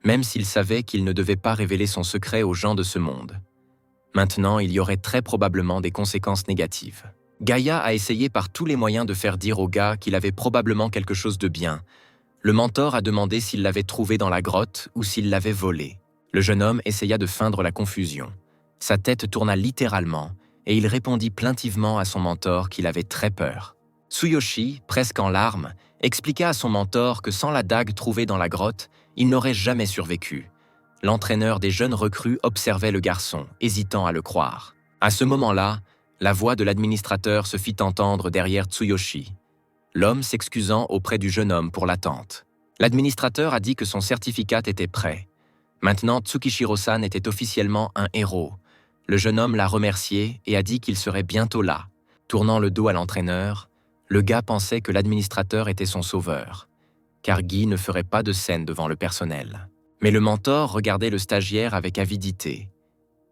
[SPEAKER 1] même s'il savait qu'il ne devait pas révéler son secret aux gens de ce monde. Maintenant, il y aurait très probablement des conséquences négatives. Gaïa a essayé par tous les moyens de faire dire au gars qu'il avait probablement quelque chose de bien. Le mentor a demandé s'il l'avait trouvé dans la grotte ou s'il l'avait volé. Le jeune homme essaya de feindre la confusion. Sa tête tourna littéralement et il répondit plaintivement à son mentor qu'il avait très peur. Tsuyoshi, presque en larmes, expliqua à son mentor que sans la dague trouvée dans la grotte, il n'aurait jamais survécu. L'entraîneur des jeunes recrues observait le garçon, hésitant à le croire. À ce moment-là, la voix de l'administrateur se fit entendre derrière Tsuyoshi, l'homme s'excusant auprès du jeune homme pour l'attente. L'administrateur a dit que son certificat était prêt. Maintenant, Tsukishiro-san était officiellement un héros. Le jeune homme l'a remercié et a dit qu'il serait bientôt là. Tournant le dos à l'entraîneur, le gars pensait que l'administrateur était son sauveur, car Guy ne ferait pas de scène devant le personnel. Mais le mentor regardait le stagiaire avec avidité.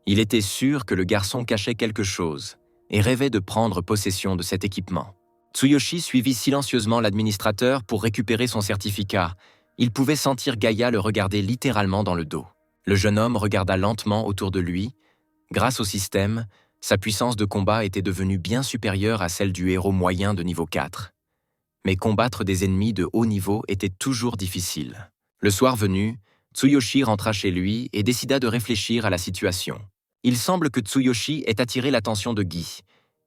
[SPEAKER 1] Il était sûr que le garçon cachait quelque chose et rêvait de prendre possession de cet équipement. Tsuyoshi suivit silencieusement l'administrateur pour récupérer son certificat. Il pouvait sentir Gaïa le regarder littéralement dans le dos. Le jeune homme regarda lentement autour de lui. Grâce au système, sa puissance de combat était devenue bien supérieure à celle du héros moyen de niveau 4. Mais combattre des ennemis de haut niveau était toujours difficile. Le soir venu, Tsuyoshi rentra chez lui et décida de réfléchir à la situation. Il semble que Tsuyoshi ait attiré l'attention de Guy.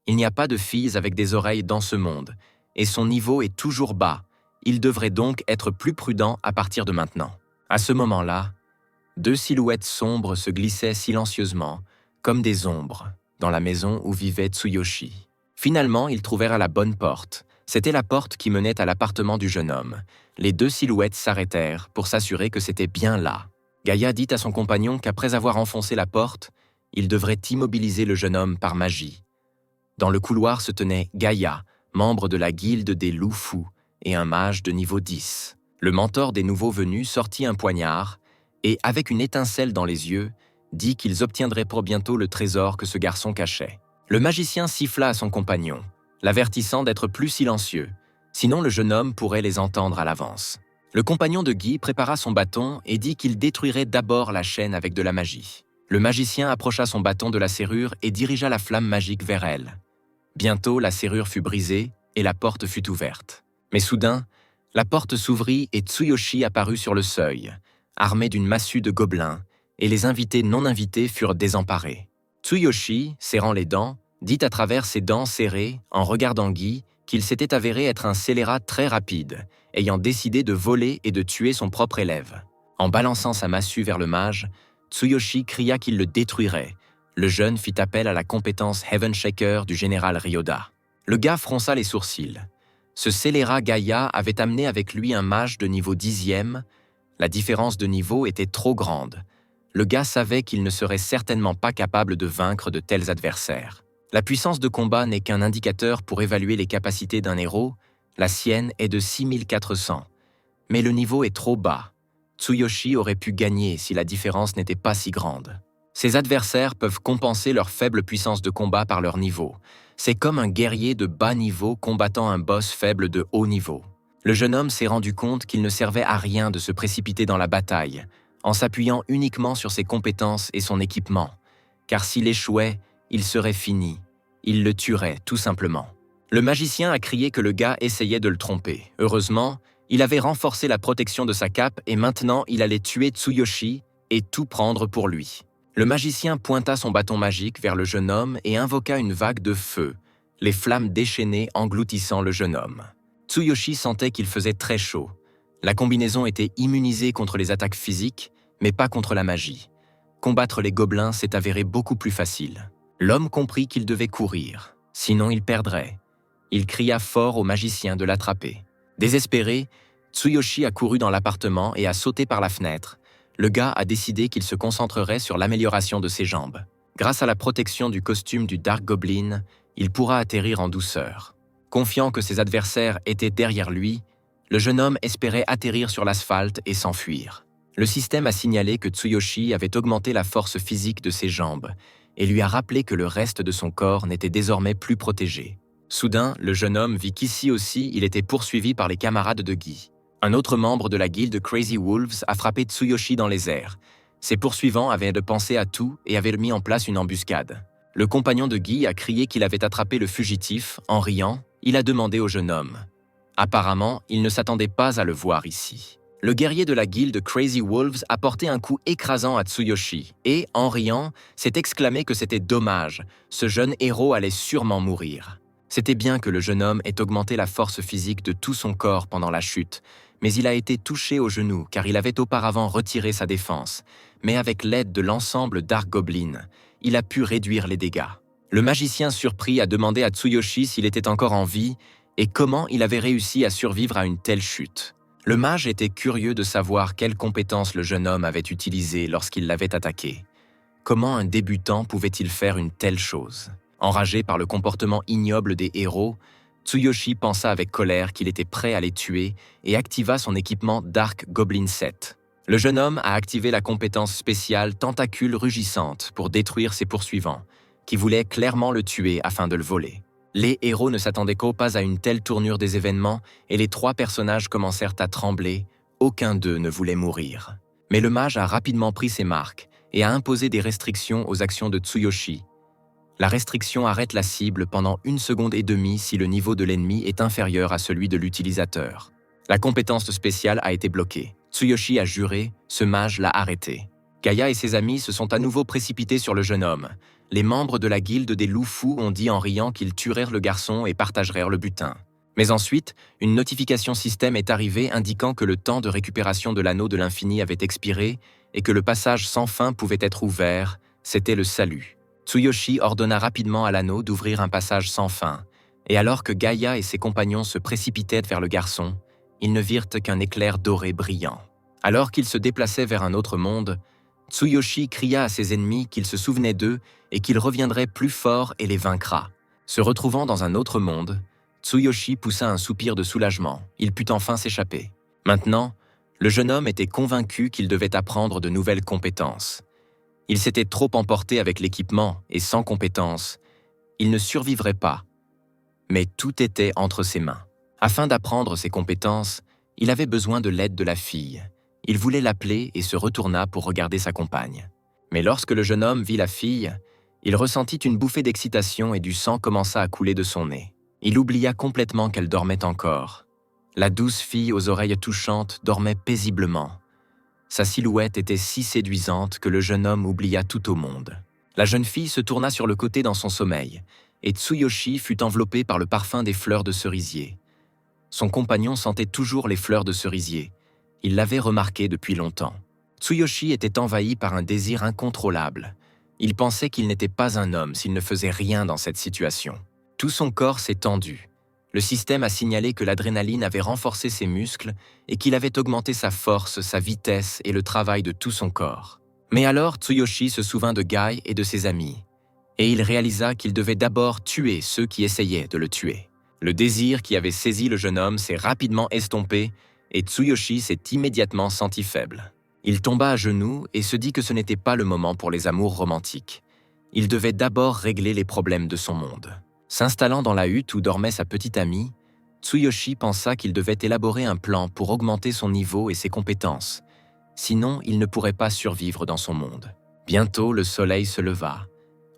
[SPEAKER 1] Il n'y a pas de filles avec des oreilles dans ce monde, et son niveau est toujours bas. Il devrait donc être plus prudent à partir de maintenant. À ce moment-là, deux silhouettes sombres se glissaient silencieusement, comme des ombres, dans la maison où vivait Tsuyoshi. Finalement, ils trouvèrent la bonne porte. C'était la porte qui menait à l'appartement du jeune homme. Les deux silhouettes s'arrêtèrent pour s'assurer que c'était bien là. Gaïa dit à son compagnon qu'après avoir enfoncé la porte, il devrait immobiliser le jeune homme par magie. Dans le couloir se tenait Gaïa, membre de la guilde des loups fous, et un mage de niveau 10. Le mentor des nouveaux venus sortit un poignard et, avec une étincelle dans les yeux, dit qu'ils obtiendraient pour bientôt le trésor que ce garçon cachait. Le magicien siffla à son compagnon, l'avertissant d'être plus silencieux, sinon le jeune homme pourrait les entendre à l'avance. Le compagnon de Guy prépara son bâton et dit qu'il détruirait d'abord la chaîne avec de la magie. Le magicien approcha son bâton de la serrure et dirigea la flamme magique vers elle. Bientôt, la serrure fut brisée et la porte fut ouverte. Mais soudain, la porte s'ouvrit et Tsuyoshi apparut sur le seuil, armé d'une massue de gobelins, et les invités non invités furent désemparés. Tsuyoshi, serrant les dents, dit à travers ses dents serrées, en regardant Guy, qu'il s'était avéré être un scélérat très rapide, ayant décidé de voler et de tuer son propre élève. En balançant sa massue vers le mage, Tsuyoshi cria qu'il le détruirait. Le jeune fit appel à la compétence Heaven Shaker du général Ryoda. Le gars fronça les sourcils. Ce scélérat Gaïa avait amené avec lui un mage de niveau 10e. La différence de niveau était trop grande. Le gars savait qu'il ne serait certainement pas capable de vaincre de tels adversaires. La puissance de combat n'est qu'un indicateur pour évaluer les capacités d'un héros. La sienne est de 6400. Mais le niveau est trop bas. Tsuyoshi aurait pu gagner si la différence n'était pas si grande. Ses adversaires peuvent compenser leur faible puissance de combat par leur niveau. C'est comme un guerrier de bas niveau combattant un boss faible de haut niveau. Le jeune homme s'est rendu compte qu'il ne servait à rien de se précipiter dans la bataille, en s'appuyant uniquement sur ses compétences et son équipement. Car s'il échouait, il serait fini. Il le tuerait, tout simplement. Le magicien a crié que le gars essayait de le tromper. Heureusement, il avait renforcé la protection de sa cape et maintenant il allait tuer Tsuyoshi et tout prendre pour lui. Le magicien pointa son bâton magique vers le jeune homme et invoqua une vague de feu, les flammes déchaînées engloutissant le jeune homme. Tsuyoshi sentait qu'il faisait très chaud. La combinaison était immunisée contre les attaques physiques, mais pas contre la magie. Combattre les gobelins s'est avéré beaucoup plus facile. L'homme comprit qu'il devait courir, sinon il perdrait. Il cria fort au magicien de l'attraper. Désespéré, Tsuyoshi a couru dans l'appartement et a sauté par la fenêtre. Le gars a décidé qu'il se concentrerait sur l'amélioration de ses jambes. Grâce à la protection du costume du Dark Goblin, il pourra atterrir en douceur. Confiant que ses adversaires étaient derrière lui, le jeune homme espérait atterrir sur l'asphalte et s'enfuir. Le système a signalé que Tsuyoshi avait augmenté la force physique de ses jambes et lui a rappelé que le reste de son corps n'était désormais plus protégé. Soudain, le jeune homme vit qu'ici aussi il était poursuivi par les camarades de Guy. Un autre membre de la guilde Crazy Wolves a frappé Tsuyoshi dans les airs. Ses poursuivants avaient de penser à tout et avaient mis en place une embuscade. Le compagnon de Guy a crié qu'il avait attrapé le fugitif. En riant, il a demandé au jeune homme. Apparemment, il ne s'attendait pas à le voir ici. Le guerrier de la guilde Crazy Wolves a porté un coup écrasant à Tsuyoshi et, en riant, s'est exclamé que c'était dommage. Ce jeune héros allait sûrement mourir. C'était bien que le jeune homme ait augmenté la force physique de tout son corps pendant la chute, mais il a été touché au genou car il avait auparavant retiré sa défense. Mais avec l'aide de l'ensemble Dark Goblin, il a pu réduire les dégâts. Le magicien surpris a demandé à Tsuyoshi s'il était encore en vie et comment il avait réussi à survivre à une telle chute. Le mage était curieux de savoir quelles compétences le jeune homme avait utilisées lorsqu'il l'avait attaqué. Comment un débutant pouvait-il faire une telle chose ? Enragé par le comportement ignoble des héros, Tsuyoshi pensa avec colère qu'il était prêt à les tuer et activa son équipement Dark Goblin 7. Le jeune homme a activé la compétence spéciale Tentacule rugissante pour détruire ses poursuivants, qui voulaient clairement le tuer afin de le voler. Les héros ne s'attendaient pas à une telle tournure des événements et les trois personnages commencèrent à trembler. Aucun d'eux ne voulait mourir. Mais le mage a rapidement pris ses marques et a imposé des restrictions aux actions de Tsuyoshi. La restriction arrête la cible pendant 1 seconde et demie si le niveau de l'ennemi est inférieur à celui de l'utilisateur. La compétence spéciale a été bloquée. Tsuyoshi a juré, ce mage l'a arrêté. Gaïa et ses amis se sont à nouveau précipités sur le jeune homme. Les membres de la guilde des loups fous ont dit en riant qu'ils tueraient le garçon et partageraient le butin. Mais ensuite, une notification système est arrivée indiquant que le temps de récupération de l'anneau de l'infini avait expiré et que le passage sans fin pouvait être ouvert. C'était le salut. Tsuyoshi ordonna rapidement à l'anneau d'ouvrir un passage sans fin, et alors que Gaïa et ses compagnons se précipitaient vers le garçon, ils ne virent qu'un éclair doré brillant. Alors qu'ils se déplaçaient vers un autre monde, Tsuyoshi cria à ses ennemis qu'il se souvenait d'eux et qu'il reviendrait plus fort et les vaincra. Se retrouvant dans un autre monde, Tsuyoshi poussa un soupir de soulagement. Il put enfin s'échapper. Maintenant, le jeune homme était convaincu qu'il devait apprendre de nouvelles compétences. Il s'était trop emporté avec l'équipement et sans compétences. Il ne survivrait pas. Mais tout était entre ses mains. Afin d'apprendre ses compétences, il avait besoin de l'aide de la fille. Il voulait l'appeler et se retourna pour regarder sa compagne. Mais lorsque le jeune homme vit la fille, il ressentit une bouffée d'excitation et du sang commença à couler de son nez. Il oublia complètement qu'elle dormait encore. La douce fille aux oreilles touchantes dormait paisiblement. Sa silhouette était si séduisante que le jeune homme oublia tout au monde. La jeune fille se tourna sur le côté dans son sommeil, et Tsuyoshi fut enveloppé par le parfum des fleurs de cerisier. Son compagnon sentait toujours les fleurs de cerisier. Il l'avait remarqué depuis longtemps. Tsuyoshi était envahi par un désir incontrôlable. Il pensait qu'il n'était pas un homme s'il ne faisait rien dans cette situation. Tout son corps s'est tendu. Le système a signalé que l'adrénaline avait renforcé ses muscles et qu'il avait augmenté sa force, sa vitesse et le travail de tout son corps. Mais alors Tsuyoshi se souvint de Gai et de ses amis, et il réalisa qu'il devait d'abord tuer ceux qui essayaient de le tuer. Le désir qui avait saisi le jeune homme s'est rapidement estompé et Tsuyoshi s'est immédiatement senti faible. Il tomba à genoux et se dit que ce n'était pas le moment pour les amours romantiques. Il devait d'abord régler les problèmes de son monde. S'installant dans la hutte où dormait sa petite amie, Tsuyoshi pensa qu'il devait élaborer un plan pour augmenter son niveau et ses compétences. Sinon, il ne pourrait pas survivre dans son monde. Bientôt, le soleil se leva.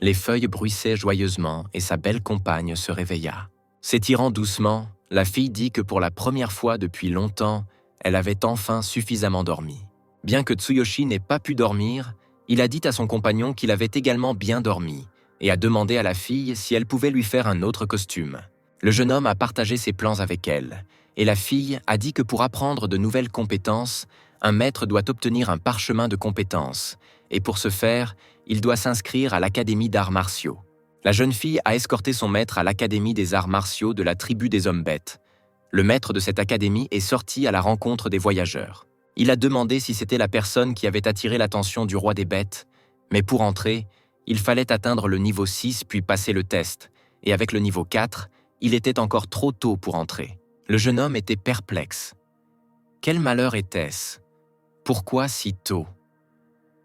[SPEAKER 1] Les feuilles bruissaient joyeusement et sa belle compagne se réveilla. S'étirant doucement, la fille dit que pour la première fois depuis longtemps, elle avait enfin suffisamment dormi. Bien que Tsuyoshi n'ait pas pu dormir, il a dit à son compagnon qu'il avait également bien dormi et a demandé à la fille si elle pouvait lui faire un autre costume. Le jeune homme a partagé ses plans avec elle, et la fille a dit que pour apprendre de nouvelles compétences, un maître doit obtenir un parchemin de compétences, et pour ce faire, il doit s'inscrire à l'Académie d'arts martiaux. La jeune fille a escorté son maître à l'Académie des arts martiaux de la tribu des hommes bêtes. Le maître de cette académie est sorti à la rencontre des voyageurs. Il a demandé si c'était la personne qui avait attiré l'attention du roi des bêtes, mais pour entrer, il fallait atteindre le niveau 6 puis passer le test, et avec le niveau 4, il était encore trop tôt pour entrer. Le jeune homme était perplexe. Quel malheur était-ce? Pourquoi si tôt?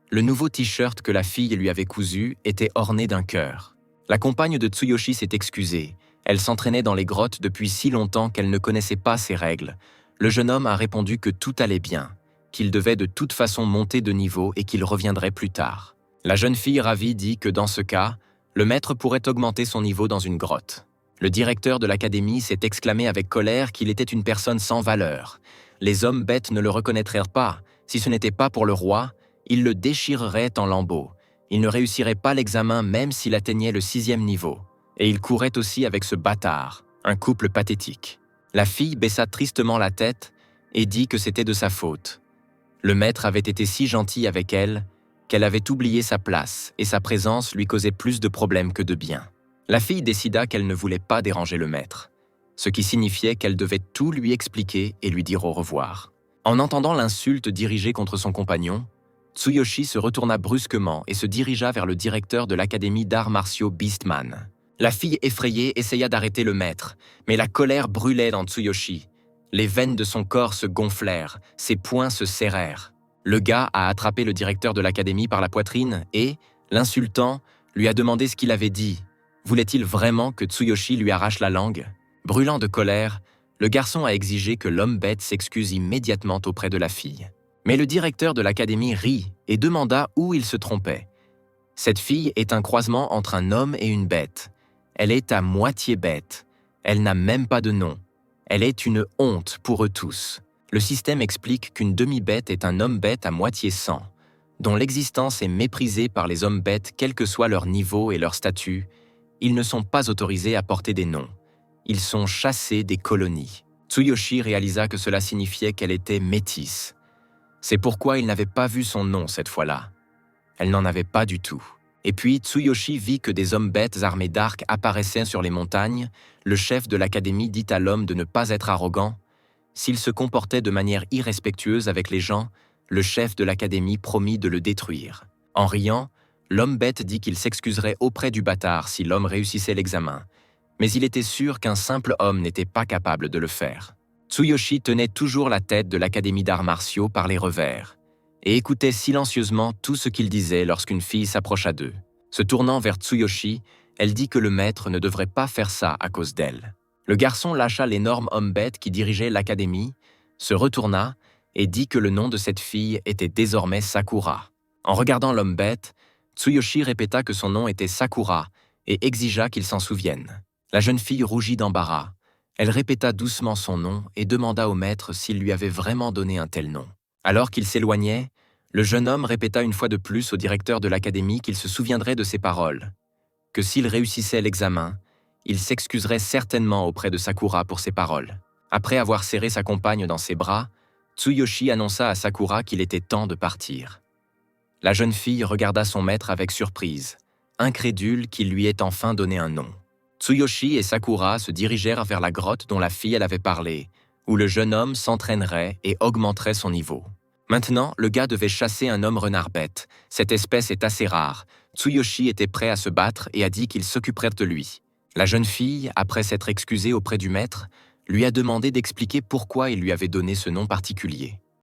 [SPEAKER 1] Le nouveau t-shirt que la fille lui avait cousu était orné d'un cœur. La compagne de Tsuyoshi s'est excusée. Elle s'entraînait dans les grottes depuis si longtemps qu'elle ne connaissait pas ses règles. Le jeune homme a répondu que tout allait bien, qu'il devait de toute façon monter de niveau et qu'il reviendrait plus tard. La jeune fille ravie dit que dans ce cas, le maître pourrait augmenter son niveau dans une grotte. Le directeur de l'académie s'est exclamé avec colère qu'il était une personne sans valeur. Les hommes bêtes ne le reconnaîtraient pas. Si ce n'était pas pour le roi, ils le déchireraient en lambeaux. Il ne réussirait pas l'examen même s'il atteignait le 6e niveau. Et il courait aussi avec ce bâtard, un couple pathétique. La fille baissa tristement la tête et dit que c'était de sa faute. Le maître avait été si gentil avec elle qu'elle avait oublié sa place et sa présence lui causait plus de problèmes que de bien. La fille décida qu'elle ne voulait pas déranger le maître, ce qui signifiait qu'elle devait tout lui expliquer et lui dire au revoir. En entendant l'insulte dirigée contre son compagnon, Tsuyoshi se retourna brusquement et se dirigea vers le directeur de l'académie d'arts martiaux Beastman. La fille effrayée essaya d'arrêter le maître, mais la colère brûlait dans Tsuyoshi. Les veines de son corps se gonflèrent, ses poings se serrèrent. Le gars a attrapé le directeur de l'académie par la poitrine et, l'insultant, lui a demandé ce qu'il avait dit. Voulait-il vraiment que Tsuyoshi lui arrache la langue? Brûlant de colère, le garçon a exigé que l'homme bête s'excuse immédiatement auprès de la fille. Mais le directeur de l'académie rit et demanda où il se trompait. Cette fille est un croisement entre un homme et une bête. Elle est à moitié bête. Elle n'a même pas de nom. Elle est une honte pour eux tous. Le système explique qu'une demi-bête est un homme bête à moitié sang, dont l'existence est méprisée par les hommes bêtes quel que soit leur niveau et leur statut. Ils ne sont pas autorisés à porter des noms. Ils sont chassés des colonies. Tsuyoshi réalisa que cela signifiait qu'elle était métisse. C'est pourquoi il n'avait pas vu son nom cette fois-là. Elle n'en avait pas du tout. Et puis Tsuyoshi vit que des hommes bêtes armés d'arcs apparaissaient sur les montagnes. Le chef de l'académie dit à l'homme de ne pas être arrogant. S'il se comportait de manière irrespectueuse avec les gens, le chef de l'académie promit de le détruire. En riant, l'homme bête dit qu'il s'excuserait auprès du bâtard si l'homme réussissait l'examen, mais il était sûr qu'un simple homme n'était pas capable de le faire. Tsuyoshi tenait toujours la tête de l'académie d'arts martiaux par les revers et écoutait silencieusement tout ce qu'il disait lorsqu'une fille s'approcha d'eux. Se tournant vers Tsuyoshi, elle dit que le maître ne devrait pas faire ça à cause d'elle. Le garçon lâcha l'énorme homme bête qui dirigeait l'académie, se retourna et dit que le nom de cette fille était désormais Sakura. En regardant l'homme bête, Tsuyoshi répéta que son nom était Sakura et exigea qu'il s'en souvienne. La jeune fille rougit d'embarras. Elle répéta doucement son nom et demanda au maître s'il lui avait vraiment donné un tel nom. Alors qu'il s'éloignait, le jeune homme répéta une fois de plus au directeur de l'académie qu'il se souviendrait de ses paroles, que s'il réussissait l'examen, il s'excuserait certainement auprès de Sakura pour ses paroles. Après avoir serré sa compagne dans ses bras, Tsuyoshi annonça à Sakura qu'il était temps de partir. La jeune fille regarda son maître avec surprise, incrédule qu'il lui ait enfin donné un nom. Tsuyoshi et Sakura se dirigèrent vers la grotte dont la fille elle avait parlé, où le jeune homme s'entraînerait et augmenterait son niveau. Maintenant, le gars devait chasser un homme renard bête. Cette espèce est assez rare. Tsuyoshi était prêt à se battre et a dit qu'il s'occuperait de lui. La jeune fille, après s'être excusée auprès du maître, lui a demandé d'expliquer pourquoi il lui avait donné ce nom particulier.